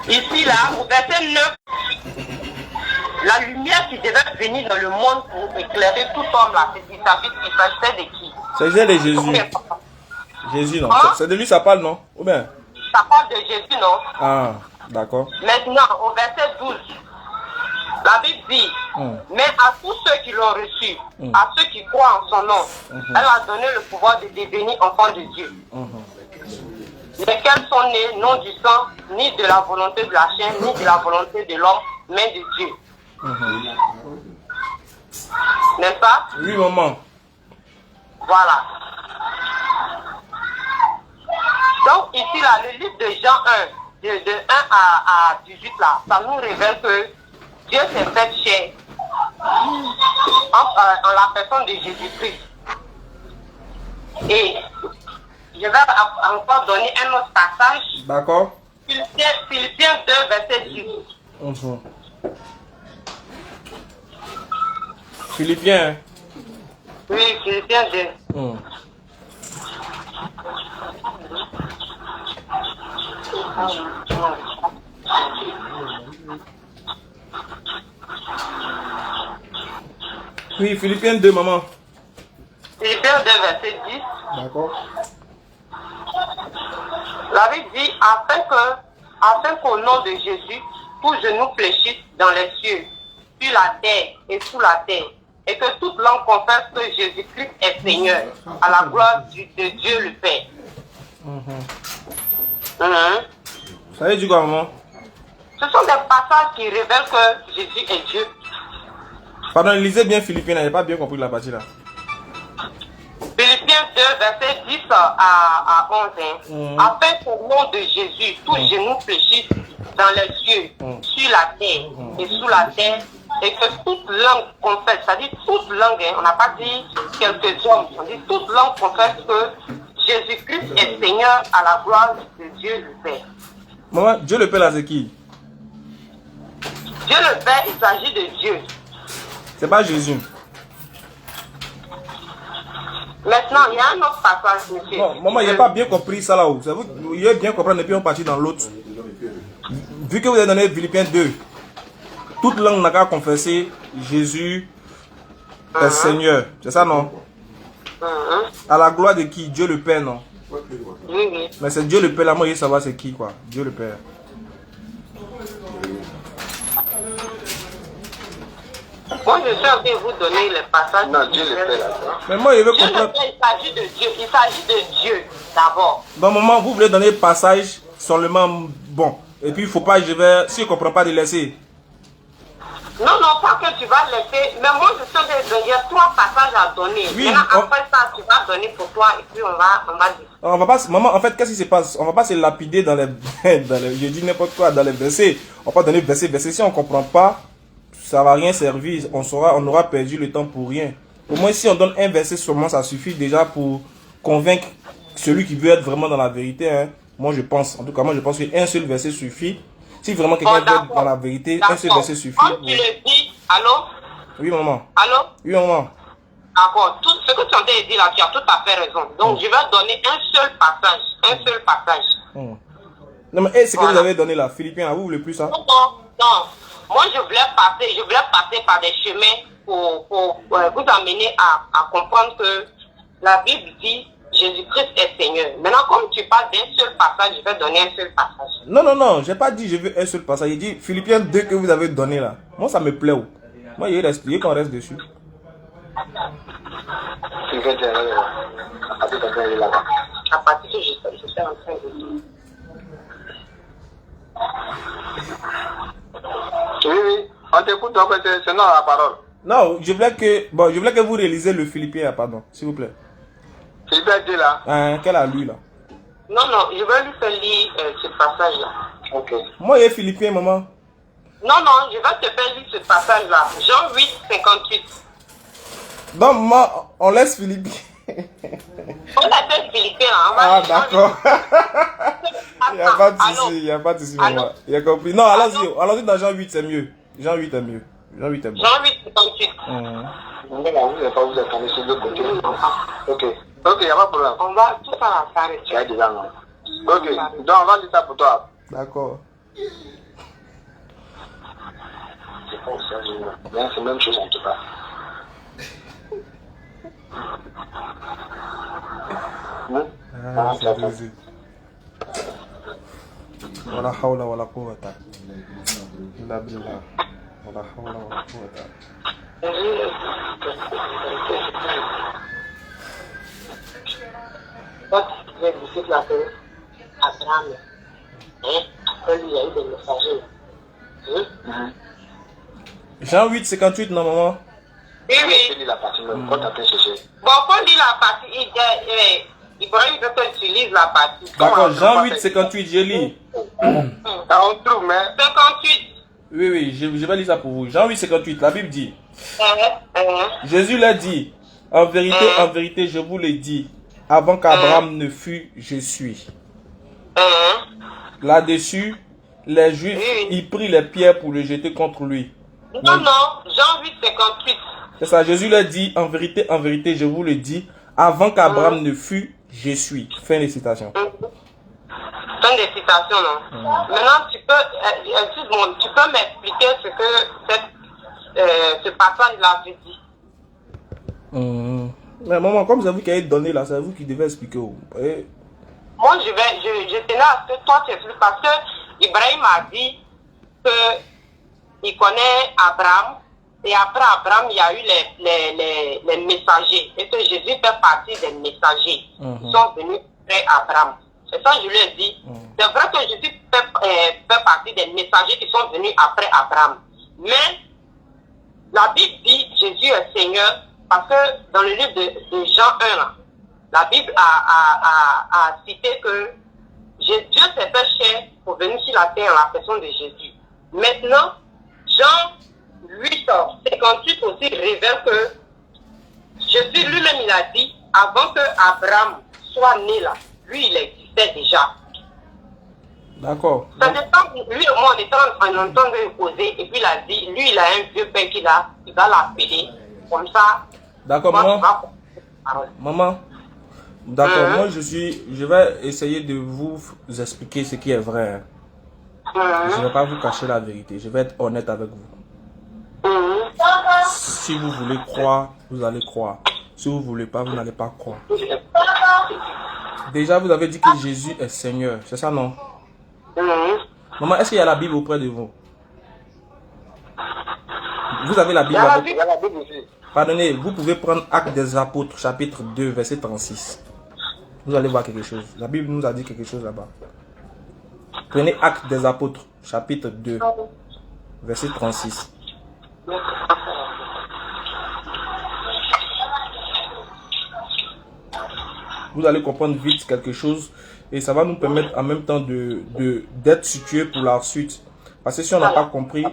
Ici, là, au verset 9, la lumière qui devait venir dans le monde pour éclairer tout homme là, il s'agissait de qui? C'est de Jésus. Jésus, non. C'est de lui ça parle, non? Ou bien? Ça parle de Jésus, non? Ah, d'accord. Maintenant, au verset 12, la Bible dit, mais à tous ceux qui l'ont reçu, à ceux qui croient en son nom, elle a donné le pouvoir de devenir enfants de Dieu. Lesquels sont nés non du sang, ni de la volonté de la chair, ni de la volonté de l'homme, mais de Dieu. N'est-ce pas? Oui, maman. Voilà. Donc ici, là, le livre de Jean 1, de 1 à 18, là, ça nous révèle que Dieu s'est fait chair en la personne de Jésus-Christ. Et je vais encore donner un autre passage. D'accord. Philippiens 2, verset 10. Philippiens. Oui, Philippiens 2. Oui, Philippiens 2, maman. Philippiens 2, verset 10. D'accord. La Bible dit, afin qu'au nom de Jésus, tout genou fléchisse dans les cieux, sur la terre et sous la terre, et que toute langue confesse que Jésus-Christ est Seigneur, à la gloire de Dieu le Père. Ça veut dire quoi, maman? Ce sont des passages qui révèlent que Jésus est Dieu. Pardon, lisez bien Philippiens, je n'ai pas bien compris la partie là. Philippiens 2, verset 10 à 11. Afin qu'au nom de Jésus, tout genou fléchisse dans les cieux, sur la terre et sous la terre, et que toute langue confesse, c'est-à-dire toute langue, on n'a pas dit quelques hommes, on dit toute langue confesse que Jésus-Christ est Seigneur à la gloire de Dieu le Père. Maman, Dieu le Père là, c'est qui? Dieu le Père, il s'agit de Dieu. C'est pas Jésus. Maintenant, il y a un autre passage, monsieur. Non, maman, il n'a pas bien compris ça là-haut. Il a bien comprendre et puis on partit dans l'autre. Vu que vous avez donné Philippiens 2, toute langue n'a qu'à confesser Jésus est Seigneur. C'est ça, non? À la gloire de qui? Dieu le Père, non? Oui. Mais c'est Dieu le Père là, moi je veux savoir c'est qui, quoi? Dieu le Père. Moi, je suis en train de vous donner les passages. Non, Dieu le Père là. Mais moi, je veux Dieu comprendre. le Père, il s'agit de Dieu. Il s'agit de Dieu d'abord. Dans le moment, vous voulez donner le passage seulement bon. Et puis, il faut pas, si je ne comprends pas, de laisser. Non, pas que tu vas laisser. Mais moi, je suis en train de donner 3 passages à donner. Oui, maintenant, après ça, tu vas donner pour toi et puis on va dire. On va pas, maman, en fait, qu'est-ce qui se passe? On va pas se lapider dans les, je dis n'importe quoi, dans les versets. On va pas donner verset. Si on ne comprend pas, ça va rien servir. On aura perdu le temps pour rien. Au moins, si on donne un verset seulement, ça suffit déjà pour convaincre celui qui veut être vraiment dans la vérité. Hein. Moi, je pense, en tout cas, moi, je pense qu'un seul verset suffit. Si vraiment quelqu'un veut être dans la vérité, un seul verset suffit. Comme tu le dis, allô? Oui, maman. Allô? Oui, maman. D'accord. Tout ce que tu as dit là, tu as tout à fait raison. Donc, je vais donner un seul passage. Non, mais c'est que vous avez donné là, Philippiens, là, vous voulez plus ça? Non. Moi, je voulais passer par des chemins pour vous amener à comprendre que la Bible dit Jésus-Christ est Seigneur. Maintenant, comme tu parles d'un seul passage, je vais donner un seul passage. Non, j'ai pas dit je veux un seul passage. Il dit Philippiens 2 que vous avez donné là. Moi, ça me plaît. Oh. Moi, il reste qu'on reste dessus. À partir que je suis en train de dire. Oui, on t'écoute donc, c'est non la parole. Non, je voulais que vous réalisez le Philippiens, pardon, s'il vous plaît. Philippiens 2 là. Quel a lu là? Non, je vais lui faire lire ce passage-là. Ok. Moi, il y a Philippiens, maman. Non, je vais te faire lire ce passage-là. Jean 8, 58. Donc, moi, on laisse Philippiens. On l'appelle Philippiens. Ah, d'accord. Il n'y a pas de souci, maman. Il a compris. Non, allons-y dans Jean 8, c'est mieux. Jean 8 est mieux. Jean 8 est bon. Jean 8, 58. Vous n'allez pas vous attendre sur le côté. Ok, il n'y a pas de problème. On va tout ça s'arrêter. Tu as déjà non. Ok, donc on va dire ça pour toi. D'accord. C'est pas aussi à Jésus. Mais c'est la même chose en tout cas. Ah, c'est Jésus. Wala hawla wala quwwata illa billah. Wala hawla wala quwwata. Quand les disciples appellent Abraham, après lui, il y a eu des messagers. Jean 8, 58, non, maman? Oui, oui. Je lis la partie même. Quand tu as cherché. Bon, quand dit la partie, Ibrahim veut qu'on utilise la partie. D'accord, Jean 8, 58, je lis. On trouve, mais. 58. Oui, oui, je vais lire ça pour vous. Jean 8, 58, la Bible dit. Jésus l'a dit. En vérité, je vous l'ai dit. Avant qu'Abraham ne fût, je suis. Là-dessus, les Juifs, ils prirent les pierres pour le jeter contre lui. Non, Jean 8, 58. C'est ça, Jésus leur dit, en vérité, je vous le dis, avant qu'Abraham ne fût, je suis. Fin de citation. Fin de citation, non. Maintenant, tu peux m'expliquer ce que ce passage-là veut dire. Mais maman, comme c'est vous qui avez donné là, c'est vous qui devez expliquer. Moi, je tenais à ce que toi tu expliques parce que Ibrahim a dit qu'il connaît Abraham. Et après Abraham, il y a eu les messagers. Et que Jésus fait partie des messagers qui sont venus après Abraham. C'est ça que je lui ai dit. C'est vrai que Jésus fait partie des messagers qui sont venus après Abraham. Mais la Bible dit Jésus est Seigneur parce que dans le livre de Jean 1, là, la Bible a cité que Dieu s'est fait chair pour venir sur la terre en la personne de Jésus. Maintenant, Jean 8, 58 aussi révèle que Jésus lui-même, il a dit, avant que Abraham soit né là, lui, il existait déjà. D'accord. Ça dépend, lui et moi, on est en train de poser, et puis il a dit, lui, il a un vieux père il va l'appeler, comme ça. D'accord, maman. D'accord, moi je vais essayer de vous expliquer ce qui est vrai. Je ne vais pas vous cacher la vérité, je vais être honnête avec vous. Si vous voulez croire, vous allez croire. Si vous ne voulez pas, vous n'allez pas croire. Déjà, vous avez dit que Jésus est Seigneur, c'est ça, non? Maman, est-ce qu'il y a la Bible auprès de vous? Vous avez la Bible avec vous? Il y a la Bible aussi. Pardonnez, vous pouvez prendre Actes des Apôtres, chapitre 2, verset 36. Vous allez voir quelque chose. La Bible nous a dit quelque chose là-bas. Prenez Actes des Apôtres, chapitre 2, verset 36. Vous allez comprendre vite quelque chose et ça va nous permettre en même temps d'être situé pour la suite. Parce que si on n'a pas compris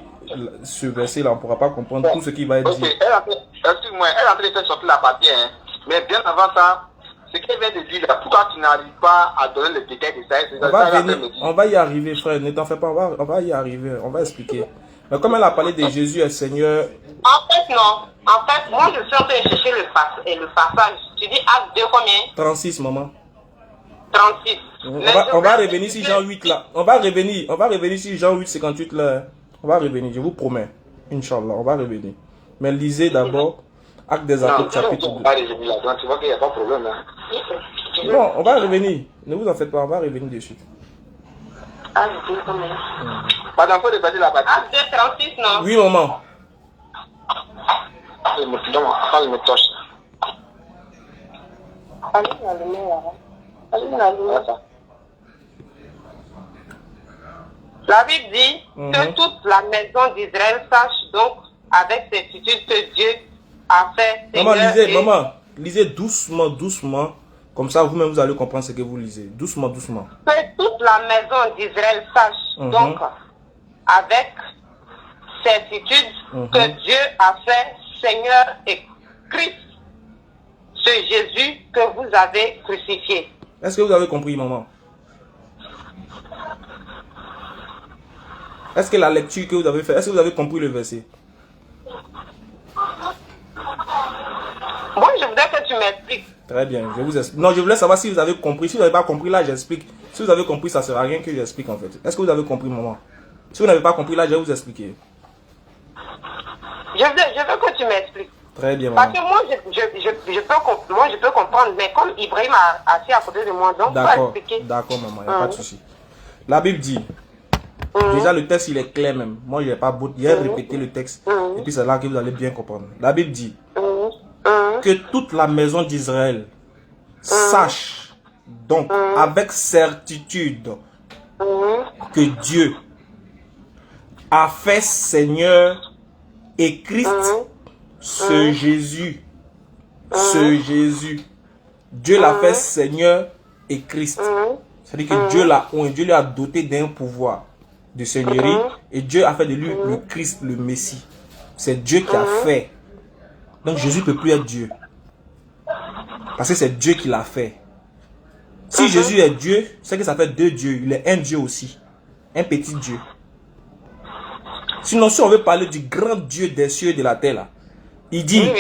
ce verset-là, on ne pourra pas comprendre tout ce qui va être dit. Excuse-moi, elle est en train de faire sortir la partie, hein. Mais bien avant ça, ce qu'elle vient de dire là, pourquoi tu n'arrives pas à donner le détail de ça? On va y arriver, frère, ne t'en fais pas, on va y arriver, on va expliquer. Mais comme elle a parlé de Jésus et Seigneur... En fait, non. En fait, moi, je suis en train de chercher le passage. Tu dis Acte 2 combien? 36, maman. 36. On va revenir sur Jean 8 là. On va revenir sur Jean 8, 58 là. On va revenir, je vous promets. Inch'Allah, on va revenir. Mais lisez d'abord Actes des Apôtres, chapitre 2. Tu vois qu'il n'y a pas de problème. Hein. Non, on va revenir. Ne vous en faites pas, on va revenir dessus. Acte 2 combien? Pardon, faut répéter la partie. Acte 2, 36, non? Oui, maman. Je me touche. Allez, la Bible dit que toute la maison d'Israël sache donc avec certitude que Dieu a fait. Maman, lisez doucement. Comme ça, vous-même, vous allez comprendre ce que vous lisez. Doucement. Que toute la maison d'Israël sache donc avec certitude que Dieu a fait Seigneur et Christ, ce Jésus que vous avez crucifié. Est-ce que vous avez compris, maman? Est-ce que la lecture que vous avez faite, est-ce que vous avez compris le verset? Moi, je voudrais que tu m'expliques. Très bien, je vous explique. Non, je voulais savoir si vous avez compris. Si vous n'avez pas compris, là, j'explique. Si vous avez compris, ça ne sert à rien que j'explique, en fait. Est-ce que vous avez compris, maman? Si vous n'avez pas compris, là, je vais vous expliquer. veux que tu m'expliques. Très bien, Parce maman. que moi, je peux comprendre, mais comme Ibrahim a assis à côté de moi, donc faut D'accord, expliquer. d'accord, maman, il n'y a pas de souci. La Bible dit, déjà le texte il est clair même. Moi, je n'ai pas beau répéter le texte. Et puis c'est là que vous allez bien comprendre. La Bible dit que toute la maison d'Israël sache donc avec certitude que Dieu a fait Seigneur et Christ ce Jésus. Ce Jésus. Dieu l'a fait Seigneur et Christ. C'est-à-dire que Dieu lui a doté d'un pouvoir de seigneurie et Dieu a fait de lui le Christ, le Messie. C'est Dieu qui a fait. Donc Jésus ne peut plus être Dieu. Parce que c'est Dieu qui l'a fait. Si Jésus est Dieu, c'est que ça fait deux dieux. Il est un Dieu aussi. Un petit Dieu. Sinon, si on veut parler du grand Dieu des cieux et de la terre, là, il dit,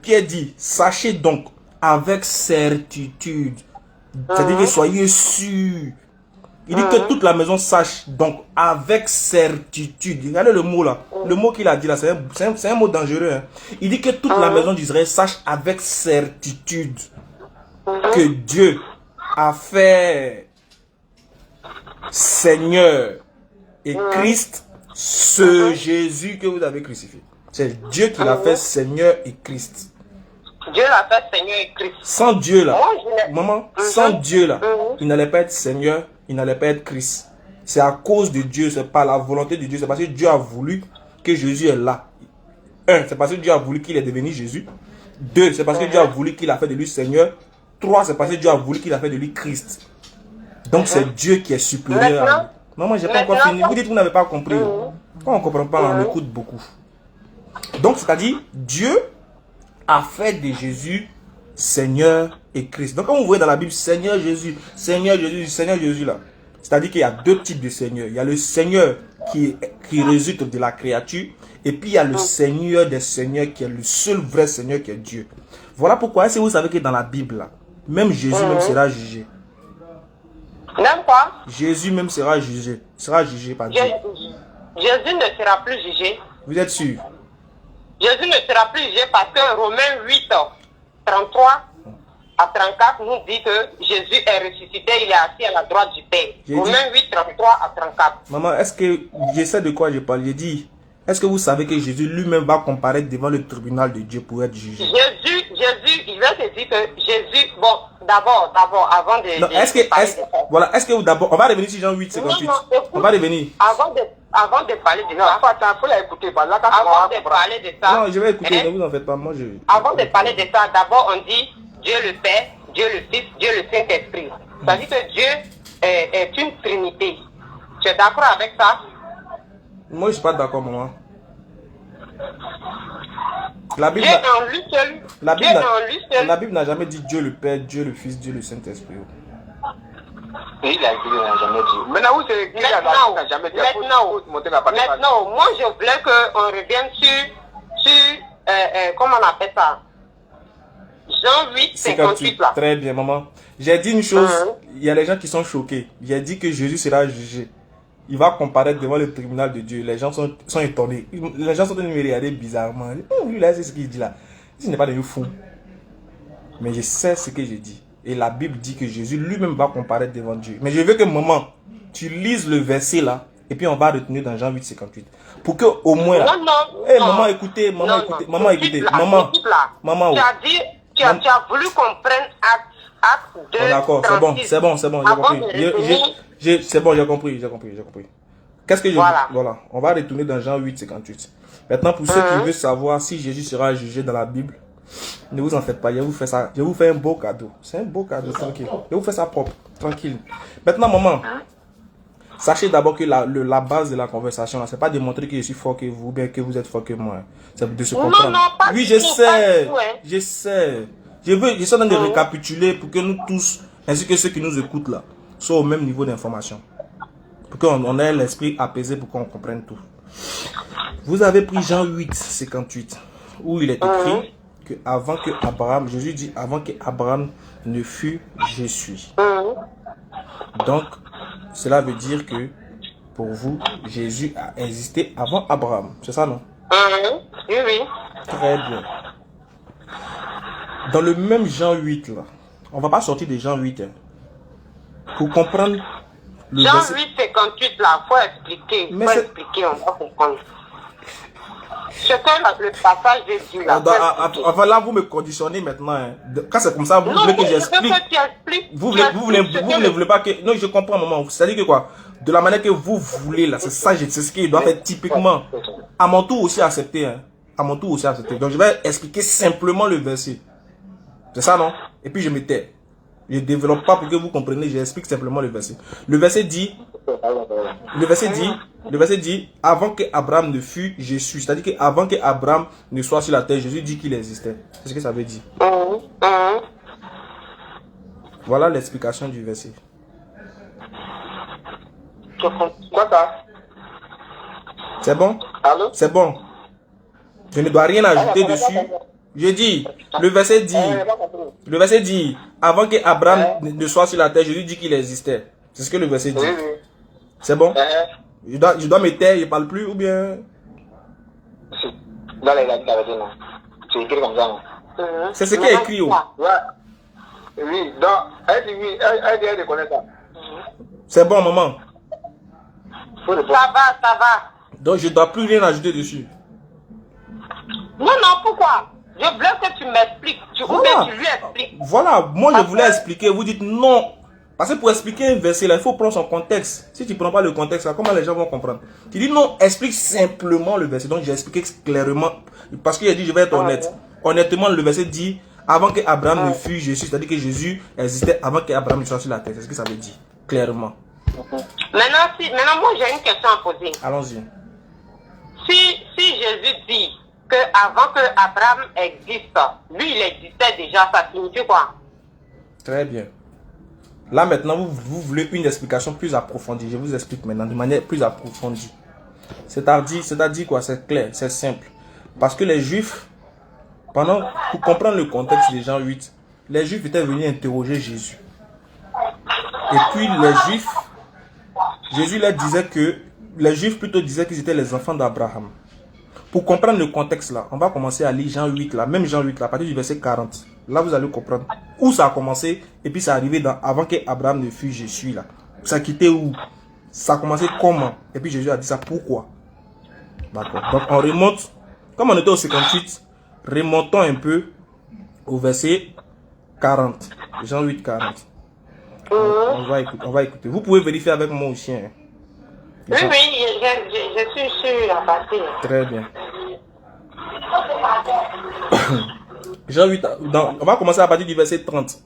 Pierre dit, sachez donc avec certitude. C'est-à-dire que soyez sûrs. Il dit que toute la maison sache donc avec certitude. Regardez le mot là. Le mot qu'il a dit là, c'est un mot dangereux. Hein. Il dit que toute la maison d'Israël sache avec certitude que Dieu a fait Seigneur et Christ ce Jésus que vous avez crucifié. C'est Dieu qui l'a fait Seigneur et Christ. Dieu l'a fait Seigneur et Christ. Sans Dieu là, maman, sans Dieu là, il n'allait pas être Seigneur, il n'allait pas être Christ. C'est à cause de Dieu, c'est pas la volonté de Dieu, c'est parce que Dieu a voulu que Jésus est là. Un, c'est parce que Dieu a voulu qu'il est devenu Jésus. Deux, c'est parce que Dieu a voulu qu'il a fait de lui Seigneur. Trois, c'est parce que Dieu a voulu qu'il a fait de lui Christ. Donc c'est Dieu qui est supérieur à lui. Maman, j'ai pas encore fini. Vous dites que vous n'avez pas compris. Quand on ne comprend pas, on écoute beaucoup. Donc c'est-à-dire, Dieu a fait de Jésus Seigneur et Christ. Donc quand vous voyez dans la Bible Seigneur Jésus là, c'est-à-dire qu'il y a deux types de Seigneur. Il y a le Seigneur qui résulte de la créature et puis il y a le Seigneur des Seigneurs qui est le seul vrai Seigneur qui est Dieu. Voilà pourquoi est-ce que vous savez que dans la Bible là, même Jésus même sera jugé. Même quoi? Jésus même sera jugé par Dieu. Jésus ne sera plus jugé. Vous êtes sûr? Jésus ne sera plus jugé parce que Romains 8, 33 à 34 nous dit que Jésus est ressuscité, il est assis à la droite du Père. Romains 8, 33 à 34. Maman, est-ce que je sais de quoi je parle? Je dis, est-ce que vous savez que Jésus lui-même va comparaître devant le tribunal de Dieu pour être jugé? Jésus, il va te dire que Jésus, bon, d'abord, avant de... Non, est-ce que vous d'abord, on va revenir sur Jean 8, 58. Non, écoute, on va revenir. Avant de parler de ça, faut l'écouter. avant de parler de ça... Non, je vais écouter, ne vous en faites pas, moi je... Avant de parler de ça, d'abord on dit Dieu le Père, Dieu le Fils, Dieu le Saint-Esprit. Ça dit que Dieu est une trinité. Tu es d'accord avec ça? Moi je suis pas d'accord, maman. La Bible, Dieu en lui seul. la Bible n'a jamais dit Dieu le Père, Dieu le Fils, Dieu le Saint-Esprit. Il n'a jamais dit. Maintenant, où c'est écrit, il n'a jamais dit. Maintenant, moi je voulais qu'on revienne sur comment on appelle ça? Jean 8, 58 là. Très bien, maman. J'ai dit une chose, il y a les gens qui sont choqués. J'ai dit que Jésus sera jugé. Il va comparaître devant le tribunal de Dieu. Les gens sont étonnés. Les gens sont venus me regarder bizarrement. Lui là, c'est ce qu'il dit là. Il n'est pas devenu fou. Mais je sais ce que j'ai dit. Et la Bible dit que Jésus lui-même va comparaître devant Dieu. Mais je veux que maman, tu lises le verset là. Et puis on va retenir dans Jean 8, 58. Pour que au moins là. Non. Maman, écoutez. Maman, écoutez. Maman. Tu as voulu qu'on prenne acte de... Oh, d'accord, c'est bon, j'ai compris. C'est bon, j'ai compris. Qu'est-ce que je dis? Voilà, on va retourner dans Jean 8, 58. Maintenant, pour ceux qui veulent savoir si Jésus sera jugé dans la Bible, ne vous en faites pas, je vous fais ça. Je vous fais un beau cadeau. C'est un beau cadeau, tranquille. Je vous fais ça propre, tranquille. Maintenant, maman, sachez d'abord que la base de la conversation, c'est pas de montrer que je suis fort que vous, bien que vous êtes fort que moi. C'est de se comprendre. Non, pas oui, je sais. Je suis en train de récapituler pour que nous tous, ainsi que ceux qui nous écoutent là, soient au même niveau d'information. Pour qu'on ait l'esprit apaisé, pour qu'on comprenne tout. Vous avez pris Jean 8, 58, où il est écrit que avant que Abraham, Jésus dit, avant que Abraham ne fût, je suis. Donc, cela veut dire que pour vous, Jésus a existé avant Abraham. C'est ça, non? Oui, oui. Très bien. Dans le même Jean 8, là, on va pas sortir de Jean 8. Hein. Pour comprendre le Jean verset... 8, 58, là, faut expliquer. Mais faut c'est- expliquer, on va comprendre. Ce que le passage dit là. Enfin, là, vous me conditionnez maintenant. Hein. Quand c'est comme ça, vous Non, voulez que je veux j'explique. que tu expliques. Vous ne voulez pas que... Non, je comprends, maman. C'est-à-dire que quoi? De la manière que vous voulez, là, c'est ça, c'est ce qu'il doit faire typiquement. À mon tour aussi accepter. Hein. À mon tour aussi accepter. Donc, je vais expliquer simplement le verset. C'est ça, non? Et puis, je me tais. Je ne développe pas pour que vous compreniez, j'explique simplement le verset. Le verset dit, avant que Abraham ne fût, je suis. C'est-à-dire qu'avant que Abraham ne soit sur la terre, Jésus dit qu'il existait. C'est ce que ça veut dire. Voilà l'explication du verset. Quoi ça? C'est bon? Allô? C'est bon. Je ne dois rien ajouter dessus. Je dis, le verset dit, avant que Abraham ne soit sur la terre, Jésus dit qu'il existait. C'est ce que le verset dit. Oui, oui. C'est bon? Je dois me taire, je ne parle plus ou bien? Dans les gars, non. C'est écrit comme ça, non? C'est ce qui est écrit. Oh. Ouais. Oui, donc, elle dit oui, elle reconnaît ça. C'est bon, maman. Faut Ça répondre. va. Donc, je ne dois plus rien ajouter dessus. Non, pourquoi? Je veux que tu m'expliques. Ou bien tu lui expliques. Voilà, moi je voulais expliquer, vous dites non. Parce que pour expliquer un verset, là, il faut prendre son contexte. Si tu ne prends pas le contexte, là, comment les gens vont comprendre? Tu dis non, explique simplement le verset. Donc j'ai expliqué clairement. Parce qu'il a dit, je vais être honnête. Honnêtement, le verset dit, avant que Abraham ne fût Jésus, c'est-à-dire que Jésus existait avant qu'Abraham ne soit sur la terre. C'est ce que ça veut dire, clairement. Maintenant, moi j'ai une question à poser. Allons-y. Si Jésus dit que avant que Abraham existe, lui il existait déjà, ça signifie quoi? Très bien. Là maintenant, vous voulez une explication plus approfondie. Je vous explique maintenant de manière plus approfondie. C'est-à-dire quoi? C'est clair, c'est simple. Parce que les Juifs, pour comprendre le contexte de Jean 8, les Juifs étaient venus interroger Jésus. Et puis les Juifs, Jésus leur disait que, les Juifs plutôt disaient qu'ils étaient les enfants d'Abraham. Pour comprendre le contexte là, on va commencer à lire Jean 8 là, même Jean 8 là, à partir du verset 40. Là vous allez comprendre où ça a commencé et puis ça arrivé avant que Abraham ne fût Jésus là. Ça a quitté où? Ça a commencé comment? Et puis Jésus a dit ça pourquoi? D'accord. Donc on remonte, comme on était au 58, remontons un peu au verset 40. Jean 8, 40. On va écouter. Vous pouvez vérifier avec moi aussi. Hein. Oui, je suis sûr à passer. Très bien. Jean 8, on va commencer à partir du verset 30.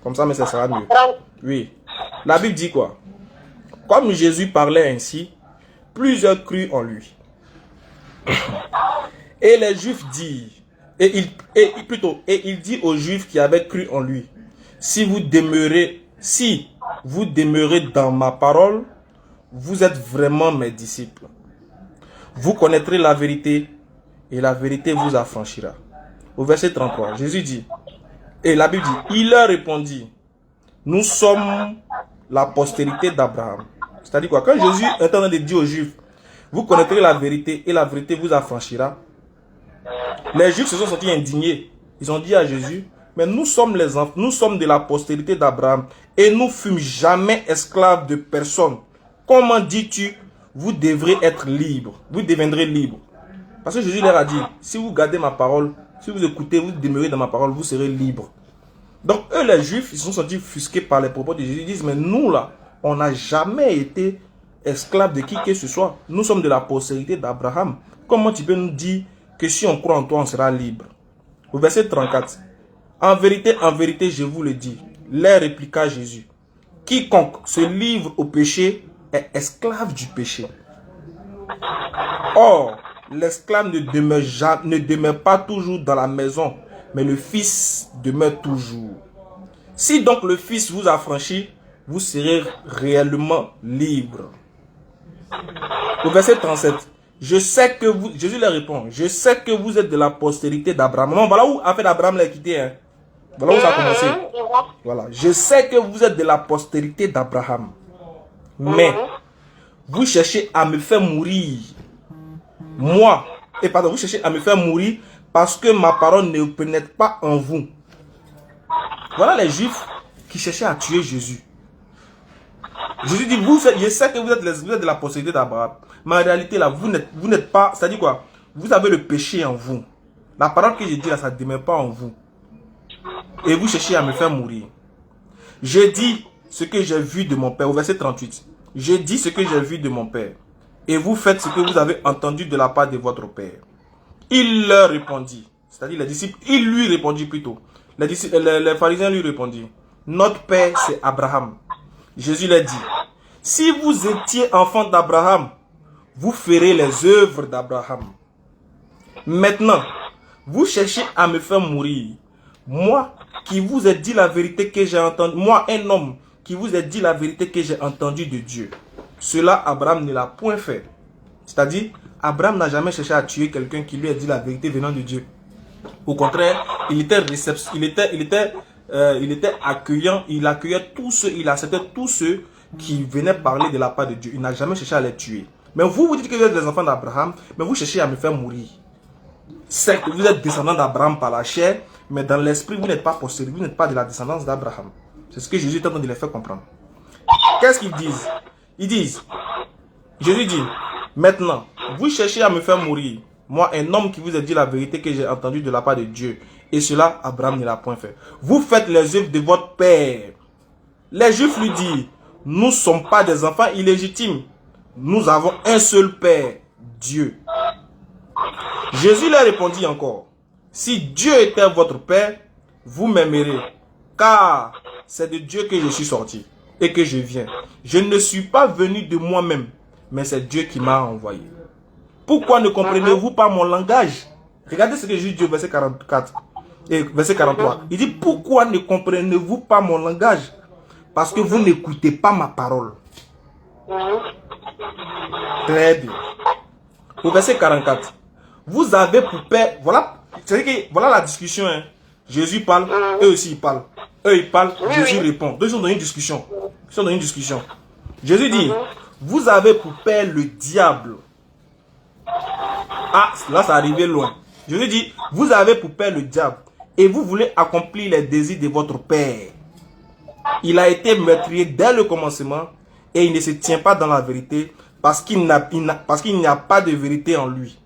Comme ça, mais ça sera mieux. Oui. La Bible dit quoi? Comme Jésus parlait ainsi, plusieurs crurent en lui. Et les Juifs disent, et il dit aux Juifs qui avaient cru en lui, si vous demeurez dans ma parole, vous êtes vraiment mes disciples. Vous connaîtrez la vérité et la vérité vous affranchira. Au verset 33, Jésus dit, et la Bible dit, il leur répondit, nous sommes la postérité d'Abraham. C'est-à-dire quoi? Quand Jésus est en train de dire aux Juifs, vous connaîtrez la vérité et la vérité vous affranchira, les Juifs se sont sentis indignés. Ils ont dit à Jésus, mais nous sommes de la postérité d'Abraham et nous fûmes jamais esclaves de personne. Comment dis-tu, vous devrez être libres, vous deviendrez libres? Parce que Jésus leur a dit, si vous gardez ma parole, si vous écoutez, vous demeurez dans ma parole, vous serez libres. Donc eux les Juifs, ils se sont sentis offusqués par les propos de Jésus. Ils disent, mais nous là, on n'a jamais été esclaves de qui que ce soit. Nous sommes de la postérité d'Abraham. Comment tu peux nous dire que si on croit en toi, on sera libre? Au verset 34. En vérité, je vous le dis, leur répliqua Jésus, quiconque se livre au péché est esclave du péché. Or, l'esclave ne demeure pas toujours dans la maison, mais le Fils demeure toujours. Si donc le Fils vous affranchit, vous serez réellement libre. Au verset 37, Jésus leur répond, je sais que vous êtes de la postérité d'Abraham. Non, voilà où affaire d'Abraham l'a quitté. Hein. Voilà où ça a commencé. Voilà, je sais que vous êtes de la postérité d'Abraham. Mais vous cherchez à me faire mourir. Moi, vous cherchez à me faire mourir parce que ma parole ne pénètre pas en vous. Voilà les Juifs qui cherchaient à tuer Jésus. Jésus dit, je sais que vous êtes de la postérité d'Abraham. Mais en réalité, là, vous n'êtes pas, c'est-à-dire quoi? Vous avez le péché en vous. La parole que je dis là, ça ne demeure pas en vous. Et vous cherchez à me faire mourir. Je dis ce que j'ai vu de mon Père. Au verset 38. Je dis ce que j'ai vu de mon Père. Et vous faites ce que vous avez entendu de la part de votre Père. Il leur répondit. C'est-à-dire les disciples, il lui répondit plutôt. Les pharisiens lui répondirent. Notre Père, c'est Abraham. Jésus leur dit. Si vous étiez enfant d'Abraham, vous ferez les œuvres d'Abraham. Maintenant, vous cherchez à me faire mourir. Moi, qui vous ai dit la vérité que j'ai entendue. Moi, un homme qui vous ai dit la vérité que j'ai entendue de Dieu. Cela, Abraham ne l'a point fait. C'est-à-dire, Abraham n'a jamais cherché à tuer quelqu'un qui lui a dit la vérité venant de Dieu. Au contraire, il était accueillant, il accueillait tous ceux, il acceptait tous ceux qui venaient parler de la part de Dieu. Il n'a jamais cherché à les tuer. Mais vous dites que vous êtes des enfants d'Abraham, mais vous cherchez à me faire mourir. Certes, vous êtes descendants d'Abraham par la chair, mais dans l'esprit, vous n'êtes pas postérieur, vous n'êtes pas de la descendance d'Abraham. C'est ce que Jésus est en train de les faire comprendre. Qu'est-ce qu'ils disent? Ils disent, Jésus dit, maintenant, vous cherchez à me faire mourir. Moi, un homme qui vous a dit la vérité que j'ai entendue de la part de Dieu. Et cela, Abraham ne l'a point fait. Vous faites les œuvres de votre père. Les Juifs lui disent, nous ne sommes pas des enfants illégitimes. Nous avons un seul Père, Dieu. Jésus leur répondit encore, si Dieu était votre Père, vous m'aimerez, car c'est de Dieu que je suis sorti et que je viens. Je ne suis pas venu de moi-même, mais c'est Dieu qui m'a envoyé. Pourquoi ne comprenez-vous pas mon langage? Regardez ce que Jésus dit au verset 44 et verset 43. Il dit, pourquoi ne comprenez-vous pas mon langage? Parce que vous n'écoutez pas ma parole. Très bien. Au verset 44. Vous avez pour père, voilà la discussion. Hein. Jésus parle, eux aussi ils parlent. Eux ils parlent, Jésus répond. Deux ils sont dans une discussion. Jésus dit, vous avez pour père le diable. Ah, là ça arrivait loin. Jésus dit, vous avez pour père le diable et vous voulez accomplir les désirs de votre père. Il a été meurtrier dès le commencement et il ne se tient pas dans la vérité parce qu'il n'y a pas de vérité en lui.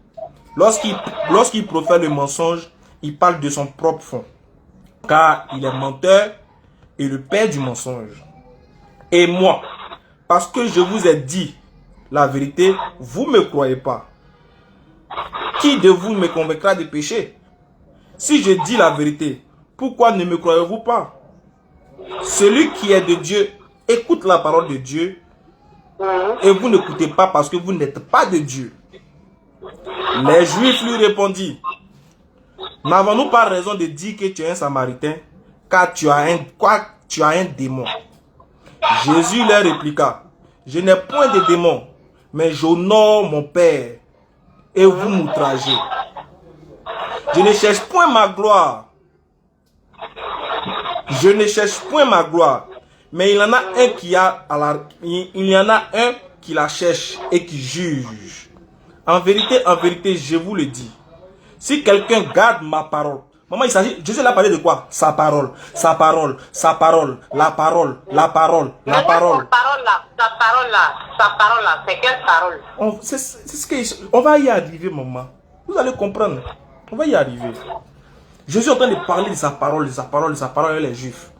Lorsqu'il profère le mensonge, il parle de son propre fond. Car il est menteur et le père du mensonge. Et moi, parce que je vous ai dit la vérité, vous ne me croyez pas. Qui de vous me convaincra de péché? Si je dis la vérité, pourquoi ne me croyez-vous pas? Celui qui est de Dieu écoute la parole de Dieu et vous n'écoutez pas parce que vous n'êtes pas de Dieu. Les Juifs lui répondirent, n'avons-nous pas raison de dire que tu es un Samaritain car tu as un démon? Jésus leur répliqua, je n'ai point de démon, mais j'honore mon Père et vous m'outragez. Je ne cherche point ma gloire. Mais il y en a un qui la cherche et qui juge. En vérité, je vous le dis. Si quelqu'un garde ma parole. Maman, Jésus l'a parlé de quoi? Sa parole. La parole. C'est quelle parole? C'est ce que on va y arriver, maman. Vous allez comprendre. On va y arriver. Jésus est en train de parler de sa parole, les Juifs.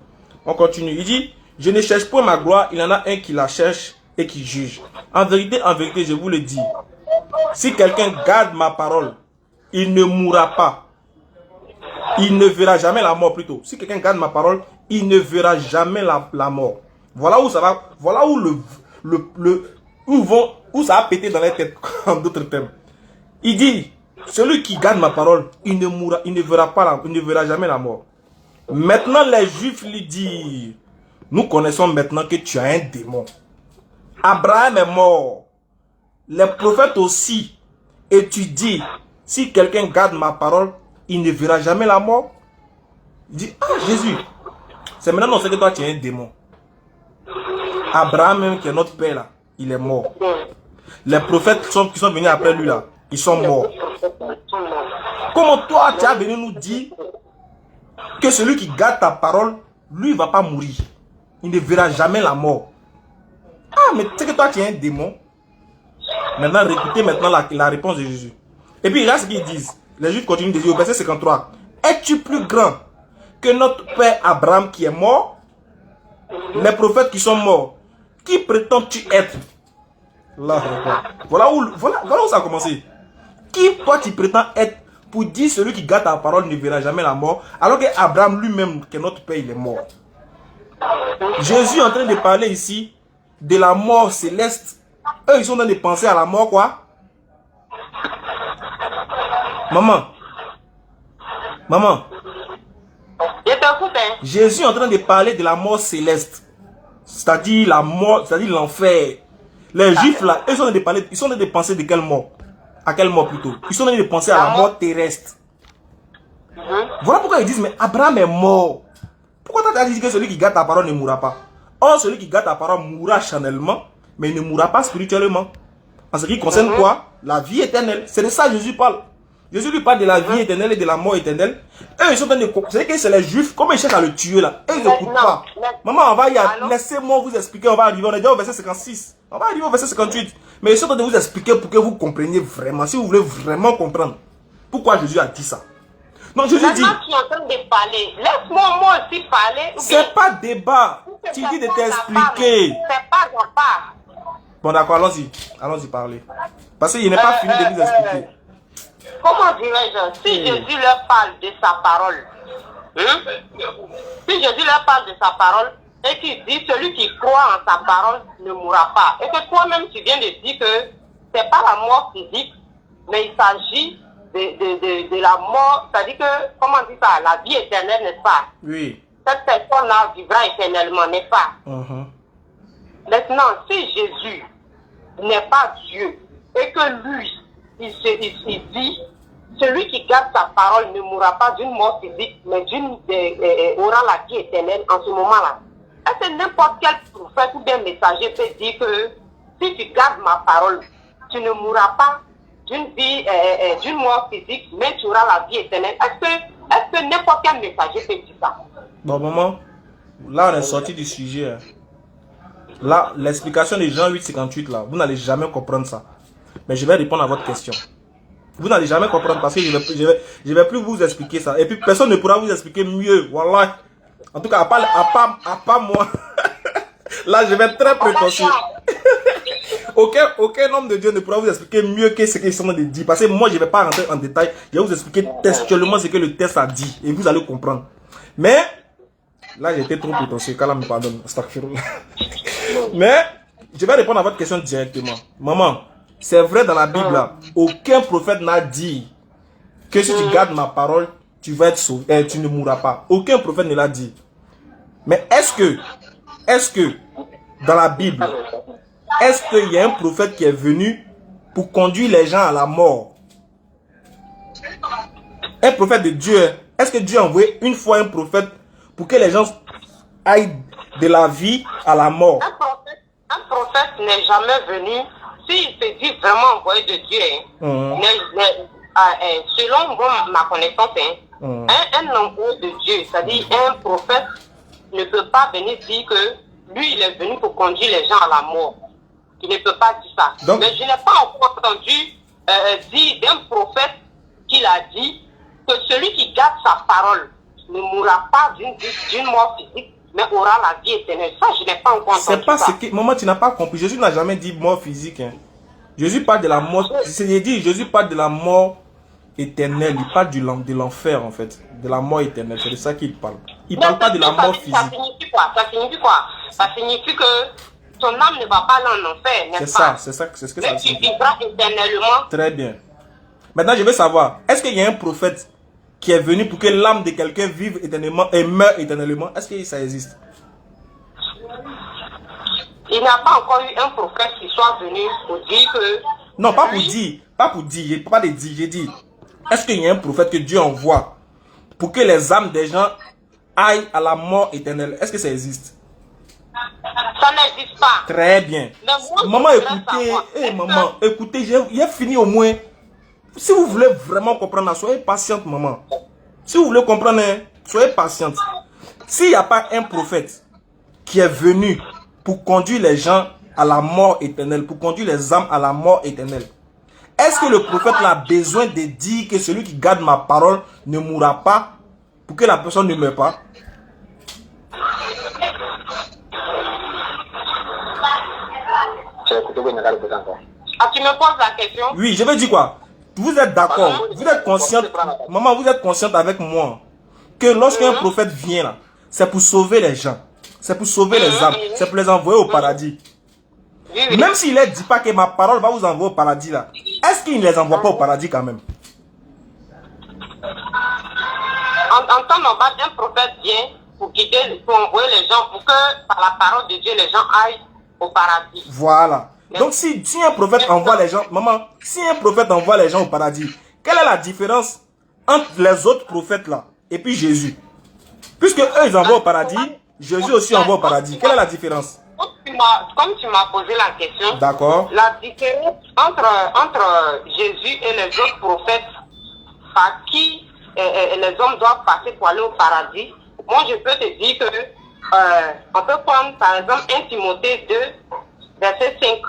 On continue. Il dit, je ne cherche point ma gloire, il y en a un qui la cherche et qui juge. En vérité, je vous le dis. Si quelqu'un garde ma parole, il ne mourra pas. Il ne verra jamais la mort plutôt. Si quelqu'un garde ma parole, il ne verra jamais la mort. Voilà où ça va. Voilà où où ça a pété dans les têtes, en d'autres termes. Il dit, celui qui garde ma parole, il ne verra jamais la mort. Maintenant, les Juifs lui disent, nous connaissons maintenant que tu as un démon. Abraham est mort. Les prophètes aussi. Et tu dis, si quelqu'un garde ma parole, il ne verra jamais la mort. Il dit, ah Jésus, c'est maintenant qu'on sait que toi tu es un démon. Abraham même qui est notre père là, il est mort. Les prophètes qui sont venus après lui là, ils sont morts. Comment toi, tu as venu nous dire que celui qui garde ta parole, lui, ne va pas mourir. Il ne verra jamais la mort. Ah, mais tu sais que toi, tu es un démon. Maintenant, écoutez maintenant la réponse de Jésus. Et puis, là, ce qu'ils disent. Les Juifs continuent de dire au verset 53. Es-tu plus grand que notre père Abraham qui est mort? Les prophètes qui sont morts. Qui prétends-tu être? Là, voilà où ça a commencé. Qui toi tu prétends être pour dire celui qui garde ta parole ne verra jamais la mort, alors que Abraham lui-même, qui est notre père, il est mort. Jésus est en train de parler ici de la mort céleste. Eux, ils sont en train de penser à la mort, quoi. Maman. Jésus est en train de parler de la mort céleste. C'est-à-dire la mort, c'est-à-dire l'enfer. Les Juifs là, ils sont en train de parler, ils sont en train de penser de quelle mort? À quelle mort plutôt? Ils sont en train de penser à la mort terrestre. Voilà pourquoi ils disent, mais Abraham est mort. Pourquoi tu as dit que celui qui garde ta parole ne mourra pas? Or, celui qui garde ta parole mourra charnellement, mais il ne mourra pas spirituellement. En ce qui concerne quoi? La vie éternelle. C'est de ça que Jésus parle. Jésus lui parle de la vie éternelle et de la mort éternelle. Eux, ils sont en train de... C'est que c'est les Juifs, comme ils cherchent à le tuer là. Eux, ils n'écoutent pas. Maman, on va y aller. Laissez-moi vous expliquer. On va arriver. On est déjà au verset 56. On va arriver au verset 58. Mais ils sont en train de vous expliquer pour que vous compreniez vraiment. Si vous voulez vraiment comprendre pourquoi Jésus a dit ça. Donc Jésus dit... Maintenant, tu es en train de parler. Laisse-moi moi aussi parler. C'est pas débat. Tu dis de t'expliquer. C'est pas débat. Bon d'accord, allons-y. Allons-y parler. Parce qu'il n'est pas fini de nous expliquer. Comment dirais-je? Si Jésus leur parle de sa parole, si Jésus leur parle de sa parole, et qu'il dit celui qui croit en sa parole ne mourra pas, et que toi-même tu viens de dire que c'est pas la mort physique, mais il s'agit de la mort, c'est-à-dire que, comment on dit ça, la vie éternelle, n'est-ce pas? Oui. Cette personne-là vivra éternellement, n'est-ce pas? Maintenant, si Jésus n'est pas Dieu, et que lui, il dit, celui qui garde sa parole ne mourra pas d'une mort physique, mais aura la vie éternelle en ce moment-là. Est-ce que n'importe quel prophète ou bien messager peut dire que si tu gardes ma parole, tu ne mourras pas d'une mort physique, mais tu auras la vie éternelle? Est-ce que n'importe quel messager peut dire ça? Bon, maman, là on est sorti du sujet. Hein. Là, l'explication de Jean 8,58, là, vous n'allez jamais comprendre ça. Mais je vais répondre à votre question. Vous n'allez jamais comprendre parce que je vais plus vous expliquer ça. Et puis personne ne pourra vous expliquer mieux. Voilà. En tout cas, à part moi. Là, je vais être très prétentieux. Aucun homme de Dieu ne pourra vous expliquer mieux que ce qu'ils sont en train de dire. Parce que moi, je ne vais pas rentrer en détail. Je vais vous expliquer textuellement ce que le texte a dit. Et vous allez comprendre. Mais, là, j'étais trop prétentieux. Qu'Allah me pardonne. Mais, je vais répondre à votre question directement. Maman, c'est vrai dans la Bible, là, aucun prophète n'a dit que si tu gardes ma parole, tu vas être sauvé, tu ne mourras pas. Aucun prophète ne l'a dit. Mais est-ce que dans la Bible, est-ce qu'il y a un prophète qui est venu pour conduire les gens à la mort? Un prophète de Dieu, est-ce que Dieu a envoyé une fois un prophète pour que les gens aillent de la vie à la mort? Un prophète n'est jamais venu, s'il se dit vraiment envoyé de Dieu, selon ma connaissance, un envoyé de Dieu, c'est-à-dire un prophète, ne peut pas venir dire que lui, il est venu pour conduire les gens à la mort. Il ne peut pas dire ça. Donc, mais je n'ai pas encore entendu dire d'un prophète qu'il a dit que celui qui garde sa parole ne mourra pas d'une mort physique, mais aura la vie éternelle. Ça, je n'ai pas encore entendu. C'est pas ce que... Maman, tu n'as pas compris. Jésus n'a jamais dit mort physique. Hein. Jésus parle de la mort... Jésus parle de la mort éternelle. Il parle de l'enfer, en fait. De la mort éternelle. C'est de ça qu'il parle. Il ne parle pas de la mort physique. Ça signifie quoi? Ça signifie que ton âme ne va pas aller en enfer, n'est-ce pas? C'est ce que mais ça signifie. Tu vivras éternellement. Très bien. Maintenant, je veux savoir, est-ce qu'il y a un prophète qui est venu pour que l'âme de quelqu'un vive éternellement et meure éternellement? Est-ce que ça existe? Il n'y a pas encore eu un prophète qui soit venu pour dire que... Non, pas pour dire. Pas pour dire. Je ne peux pas le dire. J'ai dit, est-ce qu'il y a un prophète que Dieu envoie pour que les âmes des gens aillent à la mort éternelle? Est-ce que ça existe? Ça n'existe pas. Très bien. Maman, écoutez, maman, écoutez, j'ai fini au moins. Si vous voulez vraiment comprendre, soyez patiente, maman. Si vous voulez comprendre, soyez patiente. S'il n'y a pas un prophète qui est venu pour conduire les gens à la mort éternelle, pour conduire les âmes à la mort éternelle, est-ce que le prophète a besoin de dire que celui qui garde ma parole ne mourra pas pour que la personne ne meure pas? Ah, tu me poses la question? Oui, je veux dire quoi? Vous êtes d'accord? Vous êtes consciente? Maman, vous êtes consciente avec moi que lorsqu'un prophète vient là, c'est pour sauver les gens. C'est pour sauver les âmes. C'est pour les envoyer au paradis. Même s'il ne dit pas que ma parole va vous envoyer au paradis là, est-ce qu'il ne les envoie pas au paradis quand même? En temps normal, un prophète vient pour guider, pour envoyer les gens, pour que par la parole de Dieu, les gens aillent au paradis. Voilà. Donc si un prophète envoie les gens, maman, si un prophète envoie les gens au paradis, quelle est la différence entre les autres prophètes là et puis Jésus? Puisque eux ils envoient au paradis, Jésus aussi envoie au paradis. Quelle est la différence? Comme tu m'as posé la question, d'accord. La différence entre Jésus et les autres prophètes par qui les hommes doivent passer pour aller au paradis, moi je peux te dire que on peut prendre par exemple 1 Timothée 2, verset 5,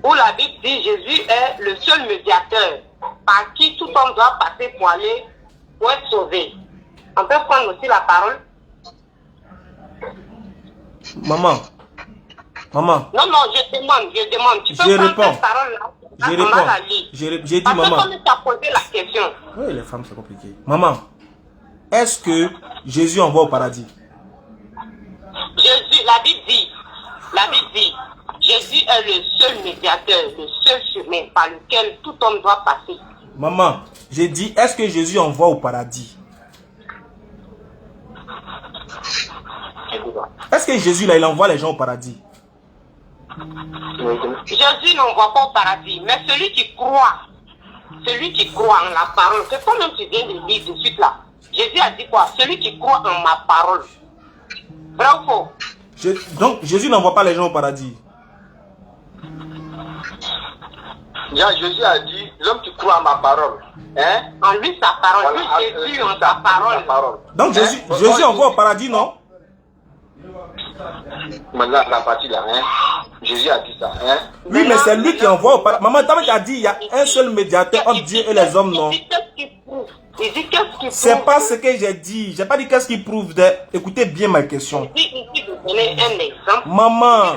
où la Bible dit Jésus est le seul médiateur par qui tout homme doit passer pour être sauvé. On peut prendre aussi la parole. Maman. Non, je demande. Tu peux prendre cette parole-là. Je réponds. J'ai dit maman. Parce que tu as posé la question. Oui, les femmes, c'est compliqué. Maman, est-ce que Jésus envoie au paradis? Jésus, la Bible dit, Jésus est le seul médiateur, le seul chemin par lequel tout homme doit passer. Maman, j'ai dit, est-ce que Jésus envoie au paradis? Est-ce que Jésus, là, il envoie les gens au paradis? Jésus n'envoie pas au paradis, mais celui qui croit en la parole, que toi-même tu viens de lire tout de suite là. Jésus a dit quoi? Celui qui croit en ma parole. Vrai ou faux? Donc, Jésus n'envoie pas les gens au paradis. Jésus a dit, l'homme qui croit en ma parole. Hein? En lui, sa parole. Voilà, Jésus en sa parole. Donc, Jésus envoie au paradis, non? Maintenant, la partie là, hein? Jésus a dit ça. Hein? Oui, mais c'est lui qui envoie au paradis. Maman, tu as dit, il y a un seul médiateur entre Dieu et les hommes, non? C'est pas ce que j'ai dit. J'ai pas dit qu'est-ce qui prouve. Écoutez bien ma question. Maman,